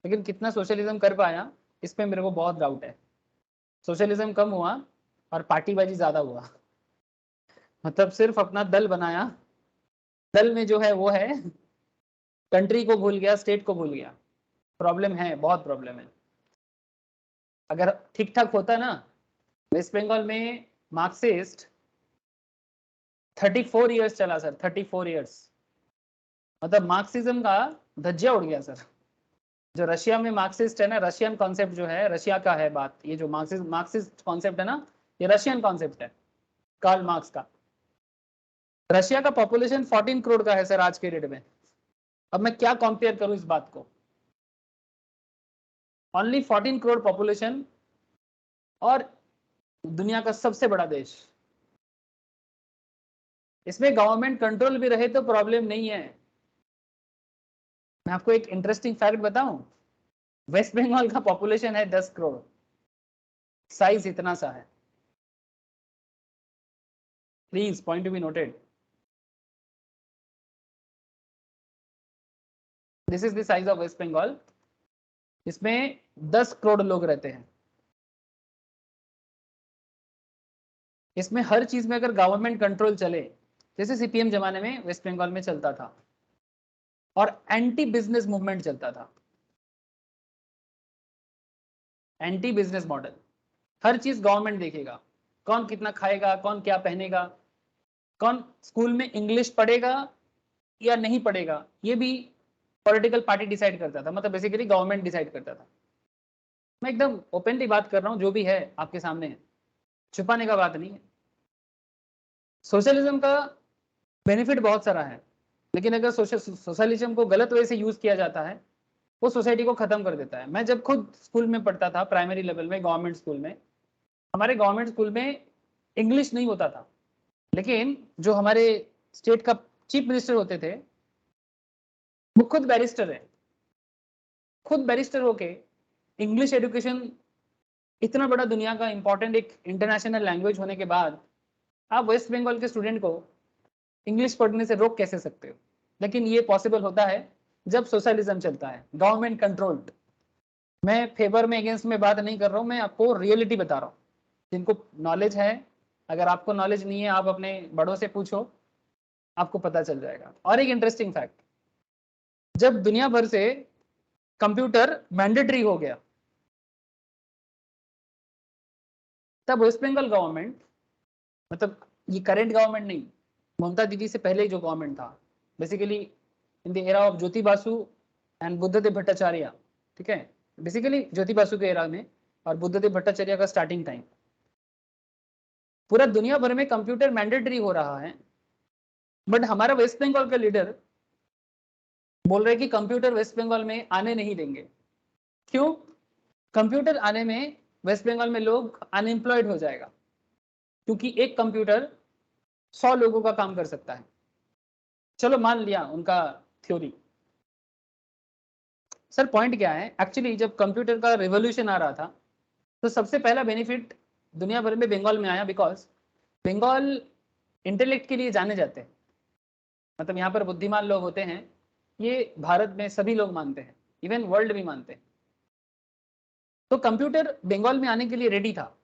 लेकिन कितना सोशलिज्म कर पाया इस पे मेरे को बहुत डाउट है। सोशलिज्म कम हुआ और पार्टीबाजी ज्यादा हुआ, मतलब सिर्फ अपना दल बनाया, दल में जो है वो है, कंट्री को भूल गया, स्टेट को भूल गया। प्रॉब्लम है, बहुत प्रॉब्लम है। अगर ठीक ठाक होता ना, वेस्ट बंगाल में मार्क्सिस्ट 34 इयर्स चला सर, 34 इयर्स, मतलब मार्क्सिज्म का धज्जिया उड़ गया सर। जो रशिया में मार्क्सिस्ट है ना, रशियन कॉन्सेप्ट जो है, रशिया का है बात, ये जो मार्क्सिस्ट कॉन्सेप्ट है ना, ये रशियन कॉन्सेप्ट है, कार्ल मार्क्स का। रशिया का पॉपुलेशन 14 करोड़ का है सर आज के डेट में। अब मैं क्या कंपेयर करूं इस बात को, ओनली 14 करोड़ पॉपुलेशन और दुनिया का सबसे बड़ा देश, इसमें गवर्नमेंट कंट्रोल भी रहे तो प्रॉब्लम नहीं है। मैं आपको एक इंटरेस्टिंग फैक्ट बताऊं, वेस्ट बंगाल का पॉपुलेशन है 10 करोड़, साइज इतना सा है, please point to be noted. This is the size of West Bengal, इसमें 10 करोड़ लोग रहते हैं। इसमें हर चीज में अगर गवर्नमेंट कंट्रोल चले, जैसे CPM जमाने में वेस्ट बंगाल में चलता था, और एंटी बिजनेस मूवमेंट चलता था, एंटी बिजनेस मॉडल, हर चीज गवर्नमेंट देखेगा, कौन कितना खाएगा, कौन क्या पहनेगा, कौन स्कूल में इंग्लिश पढ़ेगा या नहीं पढ़ेगा, ये भी पॉलिटिकल पार्टी डिसाइड करता था, मतलब बेसिकली गवर्नमेंट डिसाइड करता था। मैं एकदम ओपनली बात कर रहा हूँ, जो भी है आपके सामने है, छुपाने का बात नहीं है। सोशलिज्म का बेनिफिट बहुत सारा है, लेकिन अगर सोशलिज्म को गलत वे से यूज किया जाता है, वो सोसाइटी को खत्म कर देता है। मैं जब खुद स्कूल में पढ़ता था, प्राइमरी लेवल में, गवर्नमेंट स्कूल में, हमारे गवर्नमेंट स्कूल में इंग्लिश नहीं होता था, लेकिन जो हमारे स्टेट का चीफ मिनिस्टर होते थे, वो खुद बैरिस्टर है, खुद बैरिस्टर होके इंग्लिश एजुकेशन, इतना बड़ा दुनिया का इंपॉर्टेंट एक इंटरनेशनल लैंग्वेज होने के बाद, आप वेस्ट बंगाल के स्टूडेंट को इंग्लिश पढ़ने से रोक कैसे सकते हो? लेकिन ये पॉसिबल होता है जब सोशलिज्म चलता है, गवर्नमेंट कंट्रोल्ड। मैं फेवर में अगेंस्ट में बात नहीं कर रहा हूँ, मैं आपको रियलिटी बता रहा हूँ। जिनको नॉलेज है, अगर आपको नॉलेज नहीं है, आप अपने बड़ों से पूछो, आपको पता चल जाएगा। और एक इंटरेस्टिंग फैक्ट, जब दुनिया भर से कंप्यूटर मैंडेटरी हो गया, तब वेस्ट बंगाल गवर्नमेंट, मतलब ये करेंट गवर्नमेंट नहीं, ममता दीदी से पहले जो गवर्नमेंट था, basically in the era of Jyoti Basu and Buddhadeb Bhattacharya, ठीक है, बेसिकली ज्योति बासु के एरा में और बुद्धदेव भट्टाचार्य का स्टार्टिंग टाइम, पूरा दुनिया भर में कंप्यूटर मैंडेटरी हो रहा है, बट हमारा वेस्ट बंगाल का लीडर बोल रहे कि कंप्यूटर वेस्ट बंगाल में आने नहीं देंगे। क्यों? कंप्यूटर आने में वेस्ट बंगाल में लोग अनएम्प्लॉयड हो जाएगा, क्योंकि एक कंप्यूटर 100 लोगों का काम कर सकता है। चलो मान लिया उनका थ्योरी। सर पॉइंट क्या है, एक्चुअली जब कंप्यूटर का रिवॉल्यूशन आ रहा था, तो सबसे पहला बेनिफिट दुनिया भर में बंगाल में आया, बिकॉज बंगाल इंटेलेक्ट के लिए जाने जाते हैं, मतलब यहाँ पर बुद्धिमान लोग होते हैं, ये भारत में सभी लोग मानते हैं, इवन वर्ल्ड भी मानते हैं। तो कंप्यूटर बंगाल में आने के लिए रेडी था।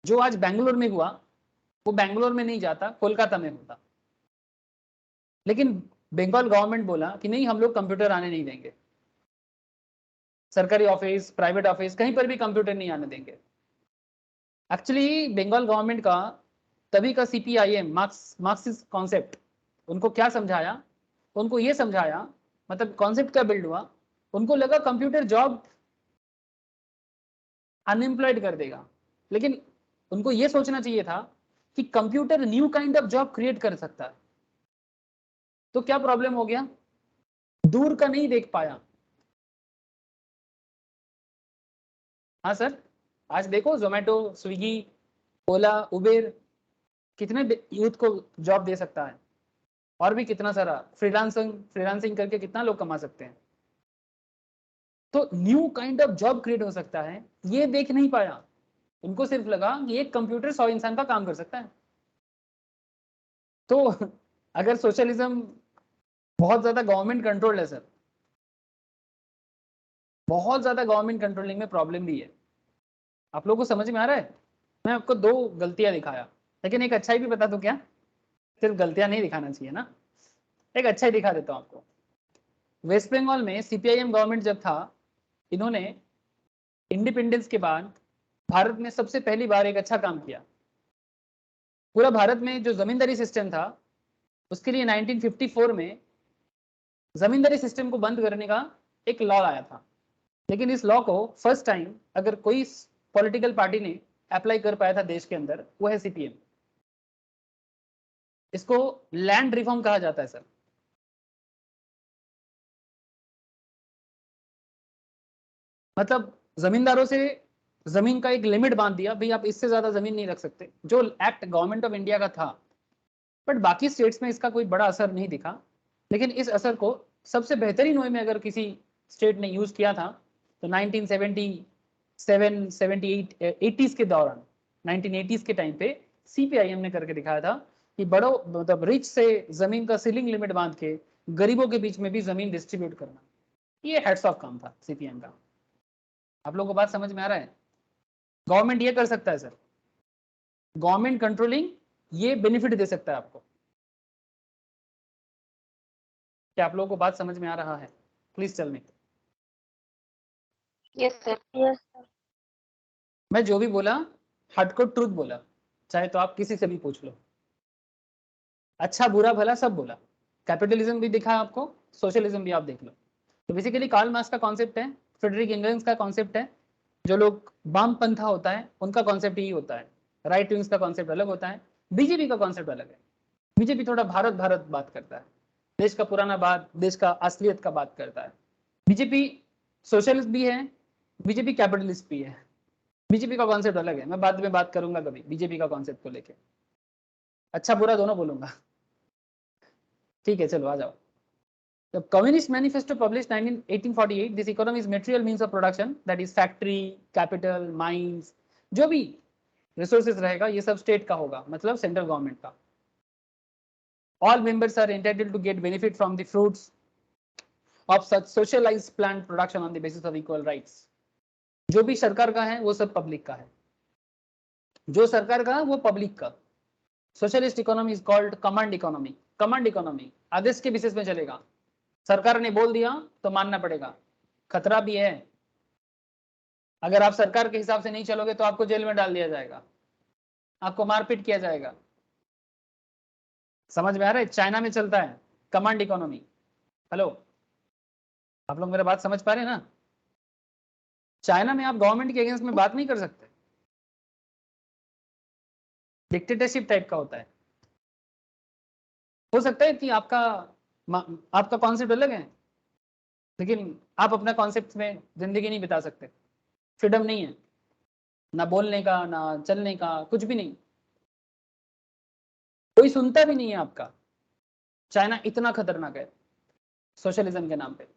जो आज बैंगलोर में हुआ, वो बैंगलोर में नहीं जाता, कोलकाता में होता। लेकिन बंगाल गवर्नमेंट बोला कि नहीं, हम लोग कंप्यूटर आने नहीं देंगे, सरकारी ऑफिस, प्राइवेट ऑफिस, कहीं पर भी कंप्यूटर नहीं आने देंगे। एक्चुअली बंगाल गवर्नमेंट का तभी का CPIM मार्क्सिस्ट कॉन्सेप्ट उनको क्या समझाया, उनको ये समझाया, मतलब कॉन्सेप्ट क्या बिल्ड हुआ, उनको लगा कंप्यूटर जॉब अनएम्प्लॉयड कर देगा, लेकिन उनको ये सोचना चाहिए था कि computer new kind of job create कर सकता है। तो क्या प्रॉब्लम हो गया, दूर का नहीं देख पाया। हाँ सर, आज देखो जोमेटो, स्विगी, ओला, उबेर कितने यूथ को जॉब दे सकता है, और भी कितना सारा फ्रीलांसिंग करके कितना लोग कमा सकते हैं। तो new kind of job create हो सकता है, ये देख नहीं पाया। उनको सिर्फ लगा कि एक कंप्यूटर 100 इंसान का काम कर सकता है। तो अगर सोशलिज्म बहुत ज्यादा गवर्नमेंट कंट्रोल्ड है सर, बहुत ज्यादा गवर्नमेंट कंट्रोलिंग में प्रॉब्लम भी है। आप लोगों को समझ में आ रहा है? मैं आपको 2 गलतियां दिखाया, लेकिन एक अच्छाई भी बता दूं क्या? सिर्फ गलतियां नहीं दिखाना चाहिए ना, एक अच्छाई दिखा देता हूं आपको। वेस्ट बंगाल में सीपीआईएम गवर्नमेंट जब था, इन्होंने इंडिपेंडेंस के बाद भारत में सबसे पहली बार एक अच्छा काम किया। पूरा भारत में जो जमींदारी सिस्टम था, उसके लिए 1954 में जमींदारी सिस्टम को बंद करने का एक लॉ आया था। लेकिन इस लॉ को फर्स्ट टाइम अगर कोई पॉलिटिकल पार्टी ने अप्लाई कर पाया था देश के अंदर, वो है सीपीएम। इसको लैंड रिफॉर्म कहा जाता है सर। मतलब जमींदारों से जमीन का एक लिमिट बांध दिया, भाई आप इससे ज्यादा जमीन नहीं रख सकते, जो एक्ट गवर्नमेंट ऑफ इंडिया का था। बट बाकी स्टेट्स में इसका कोई बड़ा असर नहीं दिखा। लेकिन इस असर को सबसे बेहतरीन वे में अगर किसी स्टेट ने यूज किया था तो 1977, 78, 80s के दौरान, 1980s के टाइम पे सीपीआईएम ने करके दिखाया था कि बड़ो मतलब रिच से जमीन का सीलिंग लिमिट बांध के गरीबों के बीच में भी जमीन डिस्ट्रीब्यूट करना। ये हेड्स ऑफ काम था सीपीएम का। आप लोगों को बात समझ में आ रहा है? गवर्नमेंट ये कर सकता है सर, गवर्नमेंट कंट्रोलिंग ये बेनिफिट दे सकता है आपको। क्या आप लोगों को बात समझ में आ रहा है? Please tell me. Yes sir. Yes, sir. मैं जो भी बोला हार्डकोर ट्रूथ बोला, चाहे तो आप किसी से भी पूछ लो। अच्छा बुरा भला सब बोला। कैपिटलिज्म भी दिखा आपको, सोशलिज्म भी आप देख लो। तो बेसिकली कार्ल मार्क्स का कॉन्सेप्ट है, फ्रेडरिक एंगल्स का कॉन्सेप्ट है, जो लोग वामपंथा होता है उनका कॉन्सेप्ट यही होता है। राइट विंग्स का कॉन्सेप्ट अलग होता है, बीजेपी का कॉन्सेप्ट अलग है। बीजेपी थोड़ा भारत भारत बात करता है, देश का पुराना बात, देश का असलियत का बात करता है। बीजेपी सोशलिस्ट भी है, बीजेपी कैपिटलिस्ट भी है। बीजेपी का कॉन्सेप्ट अलग है, मैं बाद में बात करूंगा कभी बीजेपी का कॉन्सेप्ट को लेके। अच्छा बुरा दोनों बोलूंगा, ठीक है? चलो आ जाओ। The Communist Manifesto published 1848, this economy is material means of production, that is factory, capital, mines, जो भी resources रहेगा ये सब state का होगा, मतलब central government का। All members are entitled to get benefit from the fruits of such socialized planned production on the basis of equal rights। जो भी सरकार का है वो सब पब्लिक का है, जो सरकार का है वो पब्लिक का। Socialist economy is called command economy. Command economy आदेश के बेसिस में चलेगा, सरकार ने बोल दिया तो मानना पड़ेगा। खतरा भी है, अगर आप सरकार के हिसाब से नहीं चलोगे तो आपको जेल में डाल दिया जाएगा, आपको मारपीट किया जाएगा। समझ में आ रहा है? चाइना में चलता है कमांड इकोनॉमी। हेलो, आप लोग मेरा बात समझ पा रहे हैं ना? चाइना में आप गवर्नमेंट के अगेंस्ट में बात नहीं कर सकते, डिक्टेटरशिप टाइप का होता है। हो सकता है कि आपका कॉन्सेप्ट अलग है, लेकिन आप अपना कॉन्सेप्ट में जिंदगी नहीं बिता सकते, फ्रीडम नहीं है, ना बोलने का, ना चलने का, कुछ भी नहीं, कोई सुनता भी नहीं है आपका। चाइना इतना खतरनाक है सोशलिज्म के नाम पे।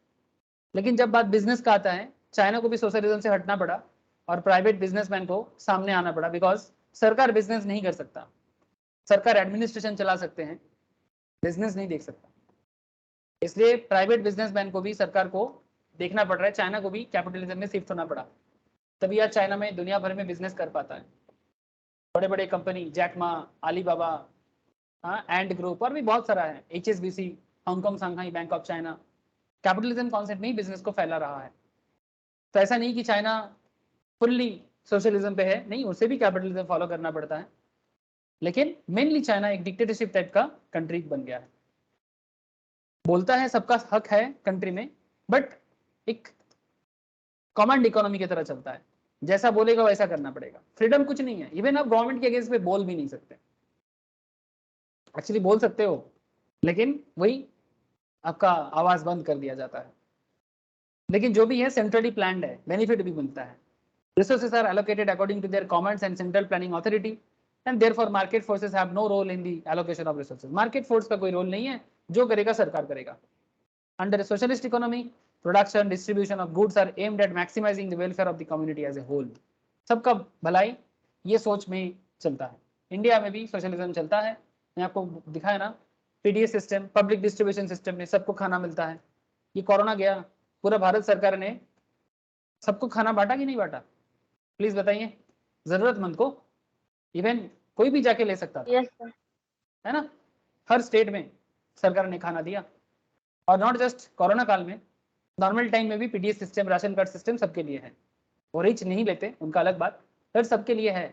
लेकिन जब बात बिजनेस का आता है, चाइना को भी सोशलिज्म से हटना पड़ा और प्राइवेट बिजनेसमैन को सामने आना पड़ा, बिकॉज सरकार बिजनेस नहीं कर सकता। सरकार एडमिनिस्ट्रेशन चला सकते हैं, बिजनेस नहीं देख सकता, इसलिए प्राइवेट बिजनेसमैन को भी सरकार को देखना पड़ रहा है। चाइना को भी कैपिटलिज्म में शिफ्ट होना पड़ा, तभी आज चाइना में दुनिया भर में बिजनेस कर पाता है। बड़े बड़े company Jack Ma, Alibaba, and group और भी बहुत सारा है, HSBC, Hong Kong Shanghai bank of China, capitalism concept में ही बिजनेस को फैला रहा है। तो ऐसा नहीं कि चाइना फुल्ली सोशलिज्म पे है, नहीं, उसे भी कैपिटलिज्म फॉलो करना पड़ता है। लेकिन मेनली चाइना एक डिक्टेटरशिप टाइप का कंट्री बन गया है। बोलता है सबका हक है कंट्री में, बट एक कमांड इकोनॉमी की तरह चलता है, जैसा बोलेगा वैसा करना पड़ेगा, फ्रीडम कुछ नहीं है। इवन आप गवर्नमेंट के अगेंस्ट में बोल भी नहीं सकते, एक्चुअली बोल सकते हो, लेकिन वही आपका आवाज बंद कर दिया जाता है। लेकिन जो भी है सेंट्रली प्लान्ड है, बेनिफिट भी मिलता है। Resources are allocated according to their commands and central planning authority and therefore market forces have no role in the allocation of resources. Market force का कोई रोल नहीं है, जो करेगा सरकार करेगा। Under socialist economy production distribution of goods are aimed at maximising the welfare of the community as a whole. सबका भलाई ये सोच में चलता है। इंडिया में भी सोशलिज्म चलता है, मैं आपको दिखाया ना, PDS system, public distribution system में सबको खाना मिलता है। ये कोरोना गया, पूरा भारत सरकार ने सबको खाना बांटा कि नहीं बांटा, प्लीज बताइए, जरूरतमंद को, इवन कोई भी जाके ले सकता था, यस सर। है ना, हर स्टेट में सरकार ने खाना दिया। और नॉट जस्ट कोरोना काल में, नॉर्मल टाइम में भी PDS system, ration card system सबके लिए है। वो रिच नहीं लेते, उनका अलग बात, पर सबके लिए है।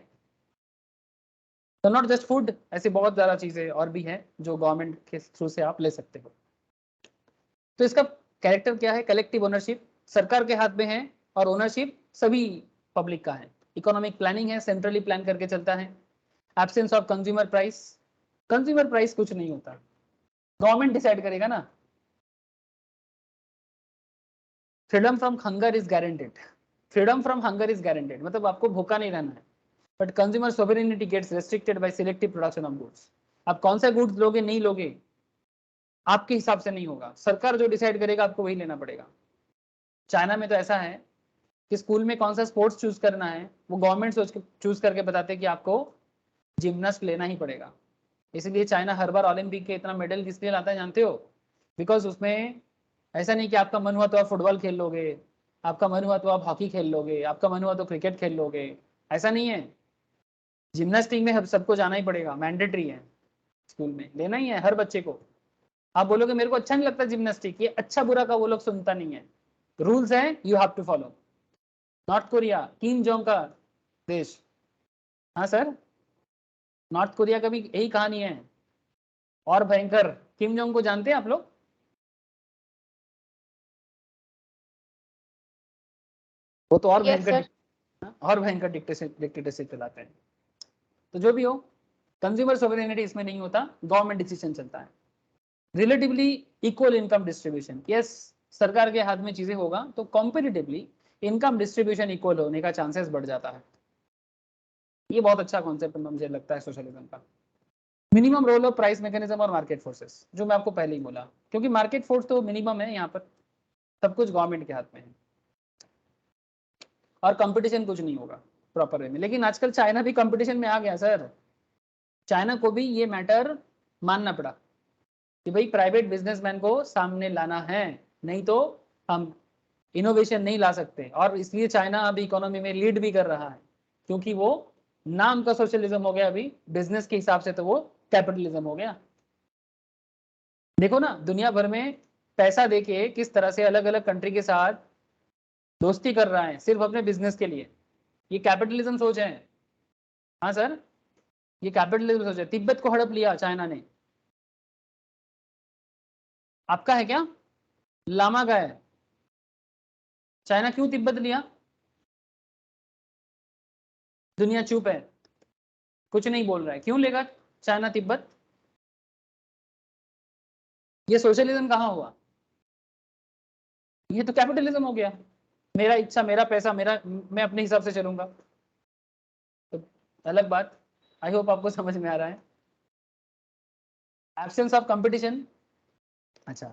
तो नॉट जस्ट फूड, ऐसी बहुत ज्यादा चीजें और भी हैं जो गवर्नमेंट के थ्रू से आप ले सकते हो। तो इसका कैरेक्टर क्या है, कलेक्टिव ओनरशिप सरकार के हाथ में है और ओनरशिप सभी पब्लिक का है। इकोनॉमिक प्लानिंग है, सेंट्रली प्लान करके चलता है। Absence of consumer price, consumer price कुछ नहीं होता, गवर्नमेंट डिसाइड करेगा ना। Freedom from hunger is guaranteed, freedom from hunger is guaranteed, मतलब आपको भूखा नहीं रहना है। But consumer sovereignty gets restricted by selective production of goods. आप कौन सा गुड्स लोगे नहीं लोगे आपके हिसाब से नहीं होगा, सरकार जो डिसाइड करेगा आपको वही लेना पड़ेगा। चाइना में तो ऐसा है कि स्कूल में कौन सा स्पोर्ट्स चूज करना है वो गवर्नमेंट सोच के चूज करके बताते हैं कि आपको जिम्नास्ट लेना ही पड़ेगा। इसलिए चाइना हर बार ओलंपिक के इतना मेडल किस लिए लाता है जानते हो, बिकॉज उसमें ऐसा नहीं कि आपका मन हुआ तो आप फुटबॉल खेल लोगे, आपका मन हुआ तो आप हॉकी खेल लोगे, आपका मन हुआ तो क्रिकेट खेल लोगे, ऐसा नहीं है। जिम्नास्टिक में सबको जाना ही पड़ेगा, मैंडेटरी है, स्कूल में लेना ही है हर बच्चे को। आप बोलोगे मेरे को अच्छा नहीं लगता जिम्नास्टिक, ये अच्छा बुरा का वो लोग सुनता नहीं है, रूल्स है, you have to follow. North Korea Kim Jong का देश, हाँ सर, नॉर्थ कोरिया का भी यही कहानी है, और भयंकर। किम जोंग को जानते हैं आप लोग, वो तो और यस भयंकर सर। और भयंकर डिक्टेटरशिप चलाते हैं। तो जो भी हो, कंज्यूमर सोवरेनिटी इसमें नहीं होता, गवर्नमेंट डिसीजन चलता है। Relatively equal income distribution, yes, सरकार के हाथ में चीजें होगा तो कॉम्पिटिटिवली इनकम डिस्ट्रीब्यूशन इक्वल होने का चांसेस बढ़ जाता है। ये बहुत अच्छा कॉन्सेप्ट मुझे लगता है सोशलिज्म का। Minimum role of price mechanism और मार्केट फोर्सेस, जो मैं आपको पहले ही बोला, क्योंकि मार्केट फोर्स तो मिनिमम है यहाँ पर, सब कुछ गवर्नमेंट के हाथ में है और कंपटीशन कुछ नहीं होगा प्रॉपर वे में। लेकिन आजकल चाइना भी कंपटीशन में आ गया सर, चाइना को भी ये मैटर मानना पड़ा कि भाई प्राइवेट बिजनेसमैन को सामने लाना है, नहीं तो हम इनोवेशन नहीं ला सकते। और इसलिए चाइना अभी इकोनॉमी में लीड भी कर रहा है, क्योंकि वो नाम का सोशलिज्म हो गया, अभी बिजनेस के हिसाब से तो वो कैपिटलिज्म हो गया। देखो ना, दुनिया भर में पैसा देके किस तरह से अलग अलग कंट्री के साथ दोस्ती कर रहा है सिर्फ अपने बिजनेस के लिए, ये कैपिटलिज्म सोच है। हाँ सर, ये कैपिटलिज्म सोच है। तिब्बत को हड़प लिया चाइना ने, आपका है क्या, लामा का है। चाइना क्यों तिब्बत लिया, दुनिया चुप है, कुछ नहीं बोल रहा है, क्यों लेगा चाइना तिब्बत, ये सोशलिज्म कहाँ हुआ, ये तो कैपिटलिज्म हो गया। मेरा इच्छा, मेरा पैसा, मेरा, मैं अपने हिसाब से चलूंगा, तो अलग बात। आई होप आपको समझ में आ रहा है। एब्सेंस ऑफ कंपटीशन, अच्छा,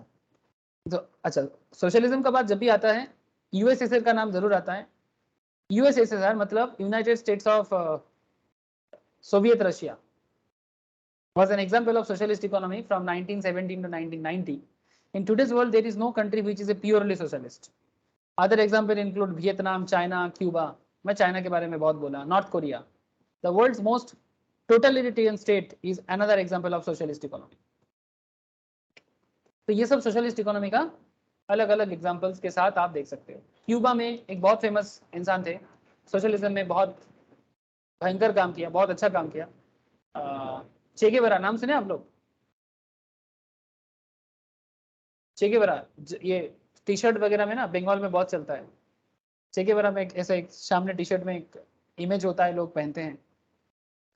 तो अच्छा, सोशलिज्म का बात जब भी आता है यूएसएसआर का नाम जरूर आता है। यूएसएसआर मतलब United States of Soviet Russia was an example of socialist economy from 1917 to 1990. In today's world, there is no country which is a purely socialist. Other examples include Vietnam, China, Cuba. मैं China के बारे में बहुत बोला, north Korea. The world's most totalitarian state is another example of socialist economy. तो ये सब socialist economy का अलग अलग एग्जांपल्स के साथ आप देख सकते हो। क्यूबा में एक बहुत फेमस इंसान थे, सोशलिज्म में बहुत भयंकर काम किया, बहुत अच्छा काम किया, चे गेवारा, नाम सुने आप लोग, चे गेवारा, ये टी शर्ट वगैरह में ना बंगाल में बहुत चलता है। चे गेवारा में ऐसा एक सामने टी शर्ट में एक इमेज होता है, लोग पहनते हैं,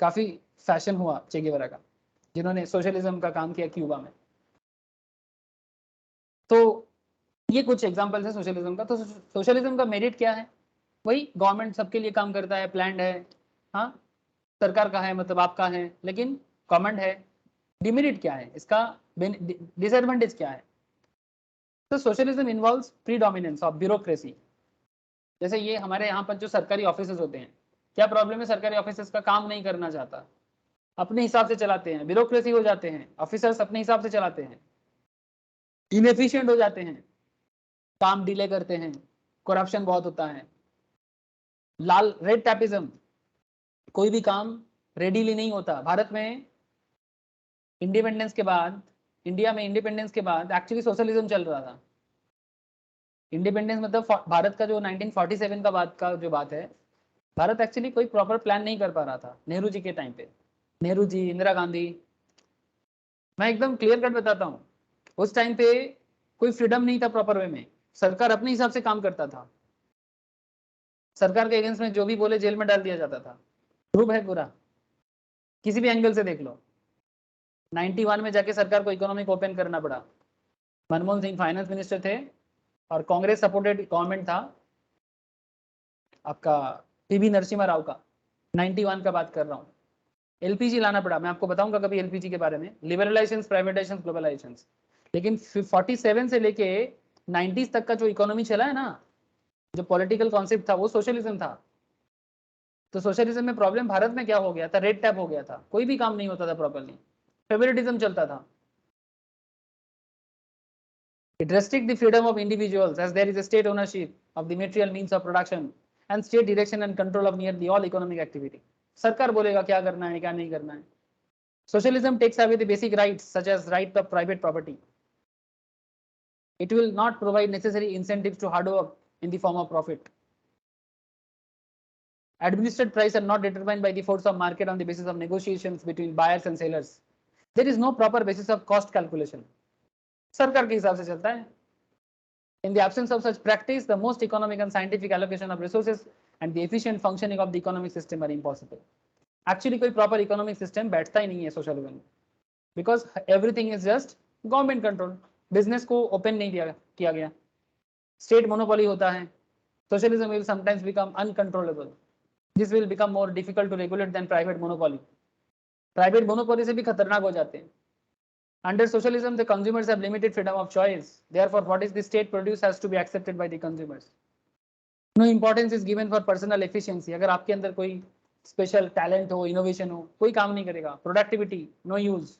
काफी फैशन हुआ चे गेवारा का, जिन्होंने सोशलिज्म का काम किया क्यूबा में। तो ये कुछ एग्जांपल्स है सोशलिज्म का। तो सोशलिज्म का मेरिट क्या है, वही गवर्नमेंट सबके लिए काम करता है, प्लान्ड है, हाँ, सरकार का है मतलब आपका है, लेकिन कॉमन है। डिमेरिट क्या है इसका, डिसएडवांटेज क्या है, तो socialism involves predominance of bureaucracy. जैसे ये हमारे यहाँ पर जो सरकारी ऑफिसेज होते हैं, क्या प्रॉब्लम है? सरकारी ऑफिसेज का काम नहीं करना चाहता, अपने हिसाब से चलाते हैं, ब्यूरोक्रेसी हो जाते हैं, ऑफिसर्स अपने हिसाब से चलाते हैं, इनएफिशिएंट हो जाते हैं, काम डिले करते हैं, करप्शन बहुत होता है, लाल रेड टैपिज्म, कोई भी काम रेडीली नहीं होता। भारत में इंडिपेंडेंस के बाद, इंडिया में इंडिपेंडेंस के बाद एक्चुअली सोशलिज्म चल रहा था। इंडिपेंडेंस मतलब भारत का जो 1947 का बाद का जो बात है, भारत एक्चुअली कोई प्रॉपर प्लान नहीं कर पा रहा था नेहरू जी के टाइम पे। नेहरू जी, इंदिरा गांधी, मैं एकदम क्लियर कट बताता हूँ, उस टाइम पे कोई फ्रीडम नहीं था प्रॉपर वे में, सरकार अपने हिसाब से काम करता था, सरकार के अगेंस्ट में जो भी बोले जेल में डाल दिया जाता था। प्रूफ है पूरा, किसी भी एंगल से देख लो। 91 में जाके सरकार को इकोनॉमिक ओपन करना पड़ा, मनमोहन सिंह फाइनेंस मिनिस्टर थे और कांग्रेस सपोर्टेड गवर्नमेंट था आपका पीवी नरसिम्हा राव का, 91 का बात कर रहा हूँ। एलपीजी लाना पड़ा, मैं आपको बताऊंगा कभी एलपीजी के बारे में, लिबरलाइजेशन, प्राइवेटाइजेशन, ग्लोबलाइजेशन। लेकिन 47 से लेके 90s तक का जो इकोनॉमी चला है ना, जो पॉलिटिकल कॉन्सेप्ट था वो सोशलिज्म था। तो सोशलिज्म में प्रॉब्लम भारत में क्या हो गया था? रेड टैप हो गया था, कोई भी काम नहीं होता था प्रॉपरली, फेवरेटिज्म चलता था। It restricts the freedom of individuals as there is a state ownership of the material means of production and state direction and control of nearly all economic activity. सरकार बोलेगा क्या करना है क्या नहीं करना है। Socialism takes away the basic rights such as right of private property. It will not provide necessary incentives to hard work in the form of profit. Administered prices are not determined by the force of market on the basis of negotiations between buyers and sellers. There is no proper basis of cost calculation. सरकार के हिसाब से चलता है। In the absence of such practice, the most economic and scientific allocation of resources and the efficient functioning of the economic system are impossible. Actually, कोई proper economic system बैठता ही नहीं है socialism में, because everything is just government control. Business को open नहीं किया गया, state monopoly होता है. Socialism will sometimes become uncontrollable. This will become more difficult to regulate than private monopoly. Private monopoly से भी खतरनाक हो जाते हैं. Under socialism, the consumers have limited freedom of choice. Therefore, what is the state produce has to be accepted by the consumers. No importance is given for personal efficiency. अगर आपके अंदर कोई special talent हो, innovation हो, कोई काम नहीं करेगा. Productivity, no use.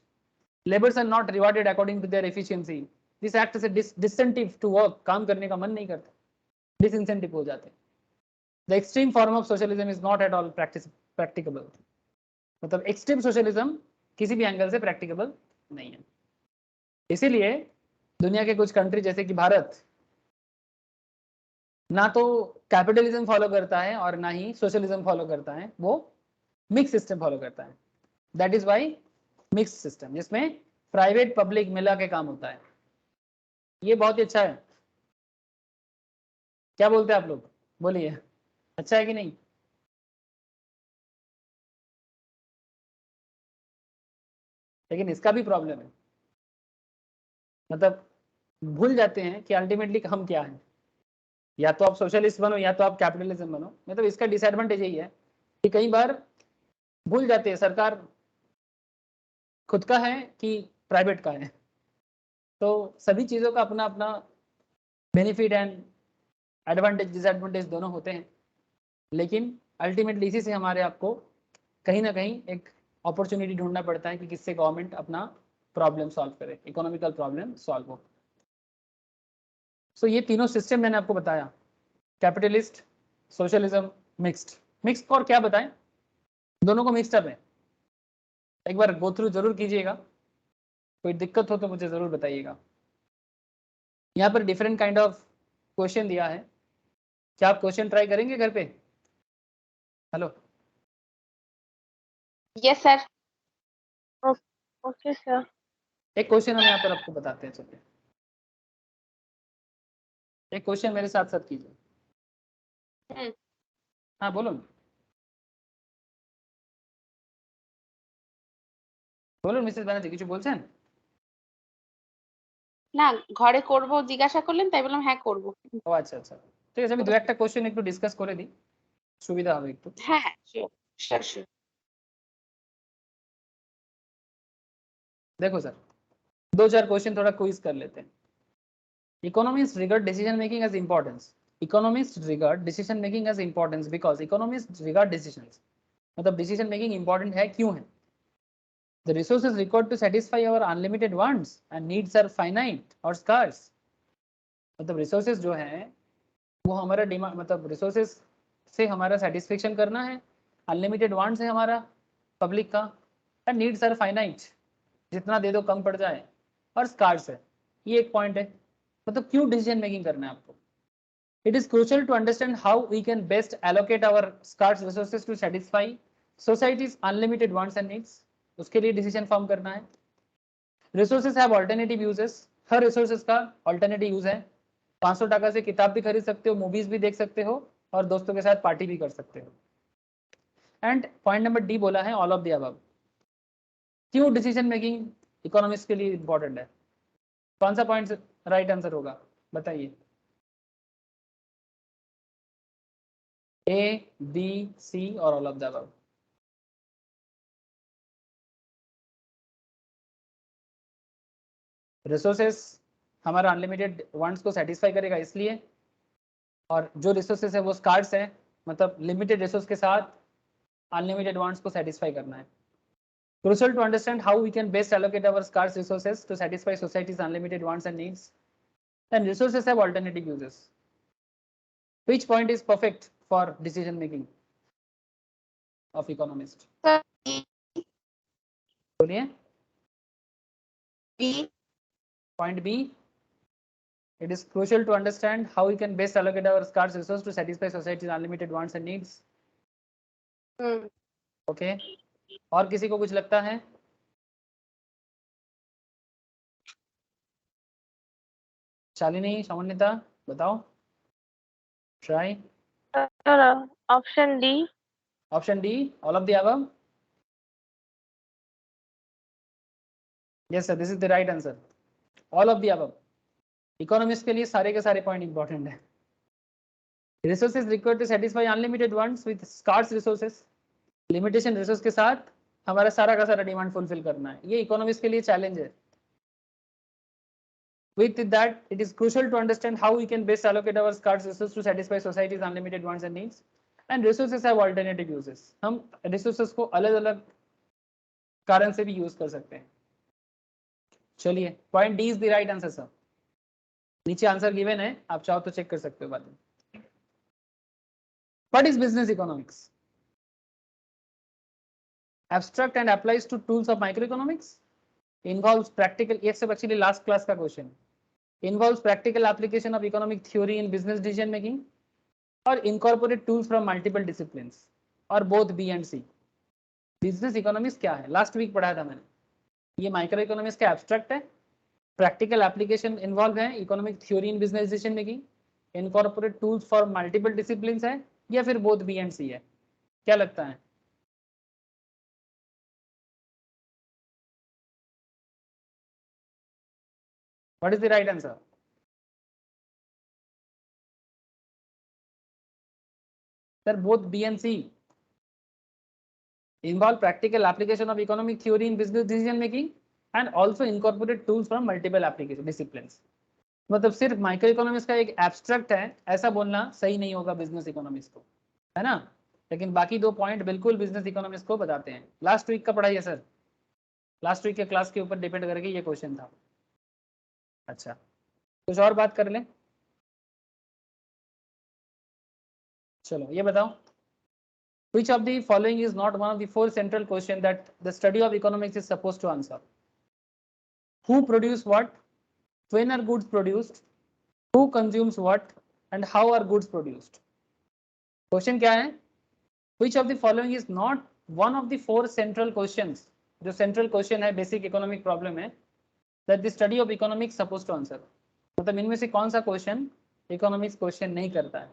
Laborers are not rewarded according to their efficiency. This acts as a disincentive to work. काम करने का मन नहीं करता. Disincentive हो जाते हैं. The extreme form of socialism is not at all practicable. मतलब extreme socialism किसी भी एंगल से practicable नहीं है। इसीलिए दुनिया के कुछ कंट्री जैसे कि भारत ना तो कैपिटलिज्म फॉलो करता है और ना ही सोशलिज्म फॉलो करता है, वो मिक्स सिस्टम फॉलो करता है। That is why mix system, जिसमें प्राइवेट पब्लिक मिला के काम होता है। ये बहुत ही अच्छा है। क्या बोलते हैं आप लोग? बोलिए, अच्छा है कि नहीं? लेकिन इसका भी प्रॉब्लम है, मतलब भूल जाते हैं कि अल्टीमेटली हम क्या है। या तो आप सोशलिस्ट बनो या तो आप कैपिटलिज्म बनो। मतलब इसका डिसएडवांटेज यही है कि कई बार भूल जाते हैं सरकार खुद का है कि प्राइवेट का है। तो सभी चीज़ों का अपना अपना बेनिफिट एंड एडवांटेज डिसएडवांटेज दोनों होते हैं, लेकिन अल्टीमेटली इसी से हमारे आपको कहीं ना कहीं एक अपॉर्चुनिटी ढूंढना पड़ता है कि किससे गवर्नमेंट अपना प्रॉब्लम सॉल्व करे, इकोनॉमिकल प्रॉब्लम सॉल्व हो। सो ये तीनों सिस्टम मैंने आपको बताया, कैपिटलिस्ट, सोशलिज्म, मिक्स्ड। मिक्स्ड और क्या बताएं, दोनों को मिक्सड है। एक बार गो थ्रू जरूर कीजिएगा, कोई दिक्कत हो तो मुझे जरूर बताइएगा। यहाँ पर डिफरेंट काइंड ऑफ क्वेश्चन दिया है, क्या आप क्वेश्चन ट्राई करेंगे घर पे? Hello, yes sir. Okay sir. एक क्वेश्चन हम यहाँ पर आपको बताते हैं, चलिए एक क्वेश्चन मेरे साथ साथ कीजिए। हाँ बोलो বলুন মিসেস ব্যানার্জি, কিছু বলছেন? না, ঘরে করব জিজ্ঞাসা করলেন তাই বললাম হ্যাঁ করব। ও আচ্ছা আচ্ছা, ঠিক আছে, আমি দু একটা কোশ্চেন একটু ডিসকাস করে দিই, সুবিধা হবে একটু। হ্যাঁ হ্যাঁ শিওর শিওর শিওর। देखो सर, दो चार क्वेश्चन थोड़ा क्विज कर लेते हैं। Economists regard decision making as importance. Economists regard decision making as importance because economists regard decisions. मतलब decision making important है क्यों है? The resources required to satisfy our unlimited wants and needs are finite or scarce. मतलब resources जो हैं वो हमारा demand मतलब रिसोर्सेज से हमारा सेटिस्फेक्शन करना है, अनलिमिटेड वांट्स है हमारा पब्लिक का, एंड नीड्स आर फाइनाइट, जितना दे दो कम पड़ जाए, और स्कार्स है। ये एक पॉइंट है। मतलब क्यों डिसीजन मेकिंग करना है आपको? It is crucial to understand how we can best allocate our scarce resources to satisfy society's unlimited wants and needs. उसके लिए डिसीजन फॉर्म करना है। Resources have alternative uses. हर रिसोर्सेज का अल्टरनेटिव यूज है। 500 टका से किताब भी खरीद सकते हो, मूवीज भी देख सकते हो, और दोस्तों के साथ पार्टी भी कर सकते हो। एंड पॉइंट नंबर डी बोला है ऑल ऑफ द अबव। क्यों डिसीजन मेकिंग इकोनॉमिक्स के लिए इंपॉर्टेंट है? कौन सा पॉइंट राइट आंसर होगा बताइए? ए, बी, सी और all of the above? Resources हमारा अनलिमिटेड वांट्स को सेटिस्फाई करेगा इसलिए, और जो रिसोर्सेस है वो स्कार्स है, मतलब लिमिटेड रिसोर्स के साथ अनलिमिटेड वांट्स को सेटिस्फाई करना है। Crucial to understand how we can best allocate our scarce resources to satisfy society's unlimited wants and needs. And resources have alternative uses. Which point is perfect for decision making of economist? बोलिए। B. Point B. It is crucial to understand how we can best allocate our scarce resources to satisfy society's unlimited wants and needs. Okay. और किसी को कुछ लगता है? शालिनी, सामान्यता बताओ। Try. Option D. Option D, all of the above. Yes sir, this is the right answer. All of the above. Economics के लिए सारे के सारे पॉइंट इंपॉर्टेंट है। Resources required to satisfy unlimited wants with scarce resources. Limitation resource के साथ हमारा सारा का सारा डिमांड फुलफिल करना है, ये इकोनॉमिक्स के लिए चैलेंज है। With that, it is crucial to understand how we can best allocate our scarce resources to satisfy society's unlimited wants and needs. And resources have alternative uses. हम resources को अलग-अलग कारण से भी यूज कर सकते हैं। चलिए, point D is the right answer sir. नीचे आंसर गिवन है, आप चाहो तो चेक कर सकते हो बाद में। What is business economics? Abstract and applies to tools of microeconomics. Involves practical. ये सब actually last class का question. Involves practical application of economic theory in business decision making, or incorporate tools from multiple disciplines, or both B and C. Business economics क्या है? Last week पढ़ाया था मैंने। ये micro economics का abstract है। Practical application involve है, economic theory in business decision making, incorporate tools for multiple disciplines है, या फिर बोथ बी एंड सी है? क्या लगता है? What is the right answer? Sir both B and C involve practical application of economic theory in business decision making and also incorporate tools from multiple application disciplines. मतलब सिर्फ micro economics का एक abstract है ऐसा बोलना सही नहीं होगा बिजनेस इकोनॉमिक्स को, है ना? लेकिन बाकी दो पॉइंट बिल्कुल बिजनेस इकोनॉमिक्स को बताते हैं। लास्ट वीक का पढ़ाई है सर, लास्ट वीक के क्लास के ऊपर डिपेंड करके ये क्वेश्चन था। अच्छा, कुछ और बात कर लें? चलो ये बताओ, which of the following is not one of the four central questions that the study of economics is supposed to answer? Who produce what? When are goods produced? Who consumes what? And how are goods produced? Question क्या है? Which of the following is not one of the four central questions? जो central question है, basic economic problem है, that the study of economics supposed to answer. मतलब इनमें से कौन सा question economics question नहीं करता है?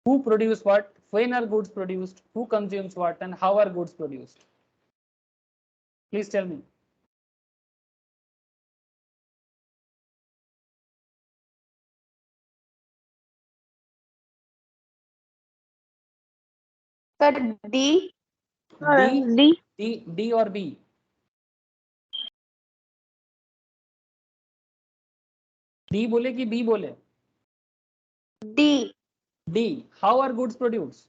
Who produce what? When are goods produced? Who consumes what? And how are goods produced? Please tell me. Sir, D. D or B? D बोले कि बी बोले? D. D, how are goods produce?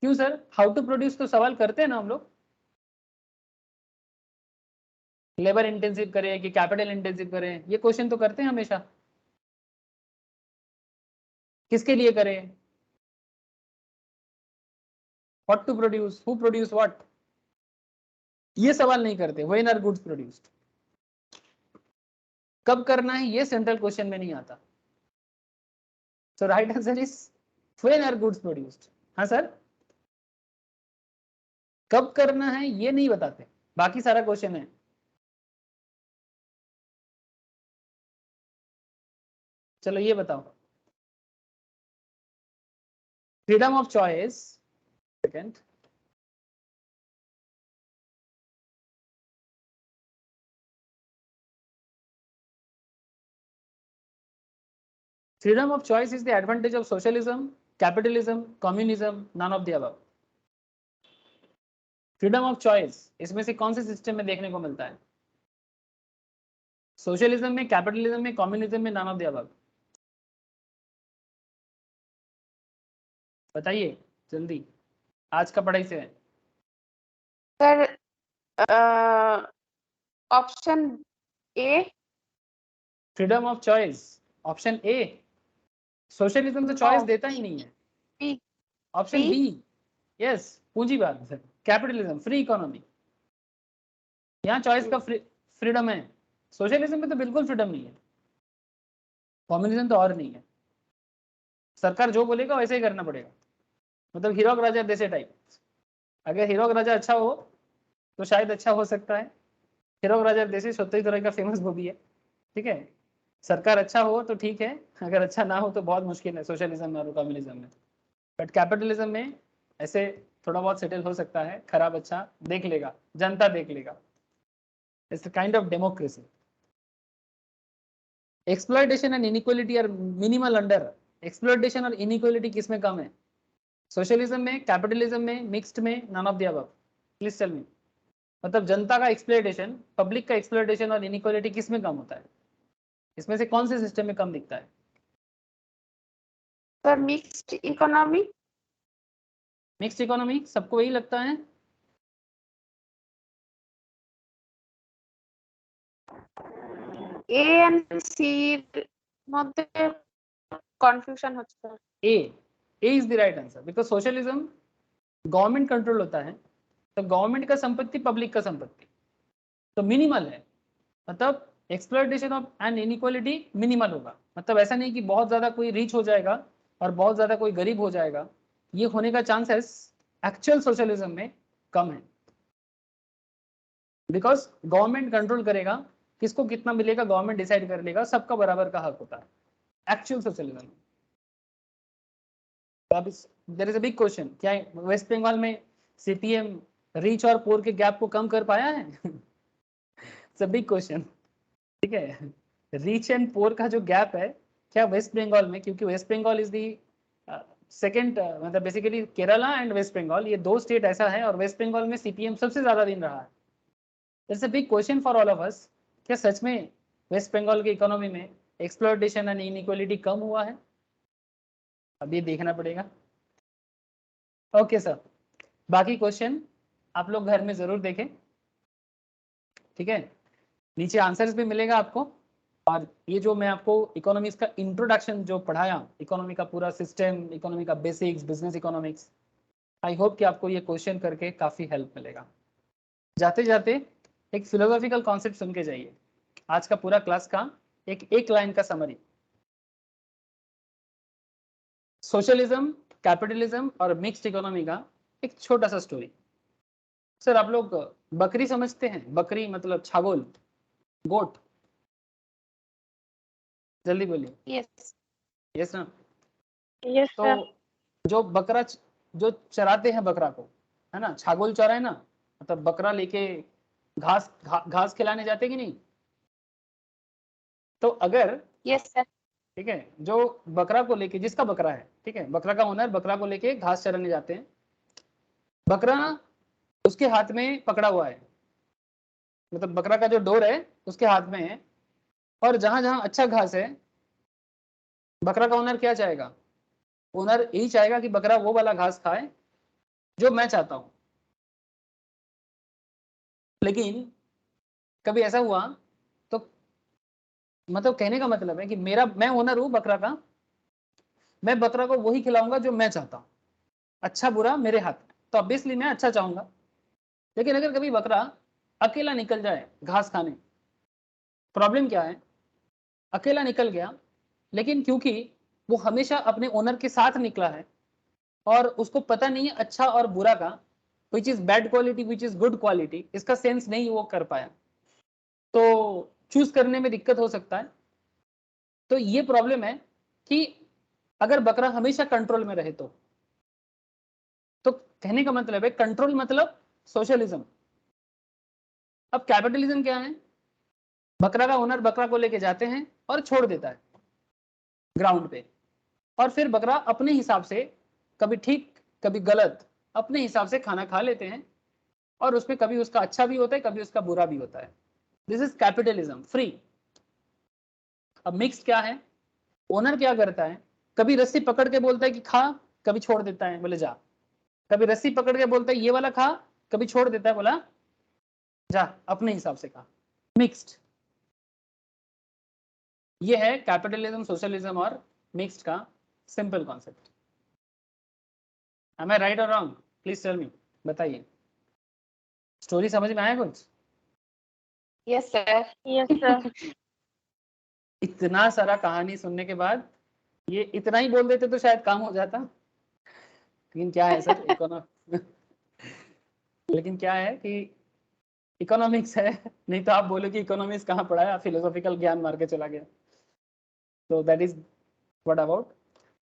क्यों sir, how to produce तो सवाल करते हैं ना हम लोग, लेबर इंटेंसिव करें कि कैपिटल इंटेंसिव करें, ये क्वेश्चन तो करते हैं हमेशा। किसके लिए करें? What to produce, who produce what, ये सवाल नहीं करते। व्हेन आर गुड्स प्रोड्यूस्ड, कब करना है ये सेंट्रल क्वेश्चन में नहीं आता। So right answer is when are goods produced. हाँ सर, कब करना है ये नहीं बताते, बाकी सारा क्वेश्चन है। चलो ये बताओ, freedom of choice, second, freedom of choice is the advantage of socialism, capitalism, communism, none of the above. Freedom of choice इसमें से कौन से सिस्टम में देखने को मिलता है? सोशलिज्म में, कैपिटलिज्म में, कम्युनिज्म में, नन ऑफ द अबव? बताइए जल्दी, आज का पढ़ाई से है। Sir option A, freedom of choice, option A. Socialism तो चॉइस देता ही नहीं है। बी, ऑप्शन बी, यस, पूंजीवाद। कैपिटलिज्म, फ्री इकोनॉमी, यहाँ चॉइस का फ्रीडम है। सोशलिज्म में तो बिल्कुल फ्रीडम नहीं है, कम्युनिज्म तो और नहीं है। सरकार जो बोलेगा वैसे ही करना पड़ेगा, मतलब हीरोक राजा जैसे टाइप। अगर हीरोक राजा अच्छा हो तो शायद अच्छा हो सकता है। हीरोक राजा जैसे सत्तर तरह का फेमस मूवी है, ठीक है। सरकार अच्छा हो तो ठीक है, अगर अच्छा ना हो तो बहुत मुश्किल है सोशलिज्म में और कम्युनिज्म में। बट कैपिटलिज्म में ऐसे थोड़ा बहुत सेटल हो सकता है, खराब अच्छा देख लेगा, जनता देख लेगा। It's kind of democracy. Exploitation and inequality are minimal under. Exploitation और इनइक्वालिटी किसमें कम है? सोशलिज्म में, कैपिटलिज्म में, मिक्स्ड में, none of the above? Please tell me. मतलब जनता का एक्सप्लॉयटेशन, पब्लिक का एक्सप्लॉयटेशन और इनइक्वालिटी किसमें कम होता है? इसमें से कौन से सिस्टम में कम दिखता है? Sir mixed economy. Mixed economy, सबको वही लगता है? এ এন্ড সির মধ্যে কনফিউশন হচ্ছে sir. A is the right answer, because socialism government control होता है, तो गवर्नमेंट का संपत्ति पब्लिक का संपत्ति, तो मिनिमल है। मतलब exploitation of and inequality minimal होगा। मतलब ऐसा नहीं कि बहुत ज्यादा कोई रिच हो जाएगा और बहुत ज्यादा कोई गरीब हो जाएगा, ये होने का चांसेस एक्चुअल सोशलिज्म में कम है, बिकॉज गवर्नमेंट कंट्रोल करेगा, किसको कितना मिलेगा गवर्नमेंट डिसाइड कर लेगा, सबका बराबर का हक होता है एक्चुअल सोशलिज्म। अब there is a big question, क्या वेस्ट बंगाल में सीपीएम रिच और पुअर के गैप को कम कर पाया है? इट्स अ बिग क्वेश्चन, ठीक है। रिच एंड पुअर का जो गैप है, क्या वेस्ट बंगाल में, क्योंकि West Bengal is the second, मतलब बेसिकली केरला एंड वेस्ट बंगाल, ये दो स्टेट ऐसा है, और वेस्ट बंगाल में सीपीएम सबसे ज्यादा दिन रहा है। It's a big question for all of us, क्या सच में वेस्ट बंगाल की इकोनॉमी में एक्सप्लॉयटेशन एंड इनइक्वालिटी कम हुआ है? अब ये देखना पड़ेगा। ओके सर, बाकी क्वेश्चन आप लोग घर में जरूर देखें, ठीक है। नीचे आंसर्स भी मिलेगा आपको, और ये जो मैं आपको इकोनॉमिक्स का इंट्रोडक्शन जो पढ़ाया, इकोनॉमी का पूरा सिस्टम, इकोनॉमी का बेसिक्स, बिजनेस इकोनॉमिक्स, आई होप कि आपको ये क्वेश्चन करके काफी हेल्प मिलेगा। जाते जाते एक फिलोसॉफिकल कॉन्सेप्ट सुन के जाइए, आज का पूरा क्लास का एक लाइन का समरी। सोशलिज्म, कैपिटलिज्म और मिक्स्ड इकोनॉमी का एक छोटा सा स्टोरी। सर आप लोग बकरी समझते हैं? बकरी मतलब छागोल, गोट, जल्दी बोलिए। यस यस ना। Yes sir. तो जो बकरा जो चराते हैं बकरा को, है ना, छागोल चराए ना, मतलब बकरा लेके घास खिलाने जाते कि नहीं? तो अगर, यस सर। ठीक है, जो बकरा को लेके, जिसका बकरा है, ठीक है, बकरा का ओनर बकरा को लेके घास चराने जाते हैं, बकरा उसके हाथ में पकड़ा हुआ है, मतलब बकरा का जो डोर है उसके हाथ में है, और जहां जहां अच्छा घास है बकरा का ओनर क्या चाहेगा? ओनर यही चाहेगा कि बकरा वो वाला घास खाए जो मैं चाहता हूं। लेकिन कभी ऐसा हुआ तो, मतलब कहने का मतलब है कि मैं ओनर हूं बकरा का, मैं बकरा को वही खिलाऊंगा जो मैं चाहता हूं, अच्छा बुरा मेरे हाथ में, तो ऑब्वियसली मैं अच्छा चाहूंगा। लेकिन अगर कभी बकरा अकेला निकल जाए घास खाने, प्रॉब्लम क्या है? अकेला निकल गया, लेकिन क्योंकि वो हमेशा अपने ओनर के साथ निकला है और उसको पता नहीं है अच्छा और बुरा का, which is bad quality which is good quality, इसका सेंस नहीं वो कर पाया, तो चूज करने में दिक्कत हो सकता है। तो ये प्रॉब्लम है कि अगर बकरा हमेशा कंट्रोल में रहे तो कहने का मतलब है कंट्रोल मतलब सोशलिज्म। अब कैपिटलिज्म क्या है? बकरा का ओनर बकरा को लेके जाते हैं और छोड़ देता है ग्राउंड पे, और फिर बकरा अपने हिसाब से, कभी ठीक कभी गलत, अपने हिसाब से खाना खा लेते हैं, और उसमें कभी उसका अच्छा भी होता है कभी उसका बुरा भी होता है। This is capitalism, free. अब मिक्स क्या है? ओनर क्या करता है, कभी रस्सी पकड़ के बोलता है कि खा, कभी छोड़ देता है बोले जा, कभी रस्सी पकड़ के बोलता है ये वाला खा, कभी छोड़ देता है बोला जा अपने हिसाब से खा। मिक्स्ड, ये है कैपिटलिज्म, सोशलिज्म और मिक्स्ड का simple concept. Am I right or wrong? Please tell me, बताइए। स्टोरी समझ में आया कुछ? Yes sir. Yes, sir. इतना सारा कहानी सुनने के बाद ये इतना ही बोल देते तो शायद काम हो जाता, लेकिन क्या है सर, लेकिन क्या है कि इकोनॉमिक्स है, नहीं तो आप बोलो कि इकोनॉमिक्स कहाँ पढ़ा है, फिलोसॉफिकल ज्ञान मार के चला गया। तो दैट इज व्हाट अबाउट।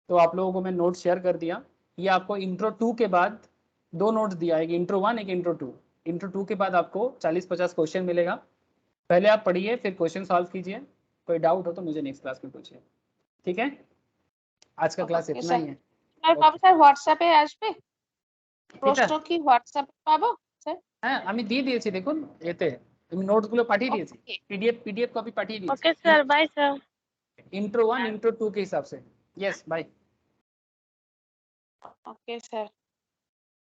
तो आप लोगों को मैं नोट शेयर कर दिया। ये आपको इंट्रो 2 के बाद 2 नोट्स दिया है, इंट्रो 1 एक इंट्रो 2। इंट्रो 2 के बाद आपको 40-50 क्वेश्चन मिलेगा, पहले आप पढ़िए फिर क्वेश्चन सॉल्व कीजिए, कोई डाउट हो तो मुझे नेक्स्ट क्लास में पूछिए, ठीक है? आज का क्लास ओके इतना सर। ही है। আর বাবু স্যার হোয়াটসঅ্যাপে আসবে ঠিক প্রশ্ন, আছে, কি হোয়াটসঅ্যাপে পাবো স্যার? হ্যাঁ আমি দিয়ে দিয়েছি, দেখুন এতে আমি নোটসগুলো পাঠিয়ে দিয়েছি, ওকে পিডিএফ কপি পাঠিয়ে দিয়েছি। Okay, sir. Bye, sir. Intro 1 intro 2 के हिसाब से। Yes bye. Okay sir.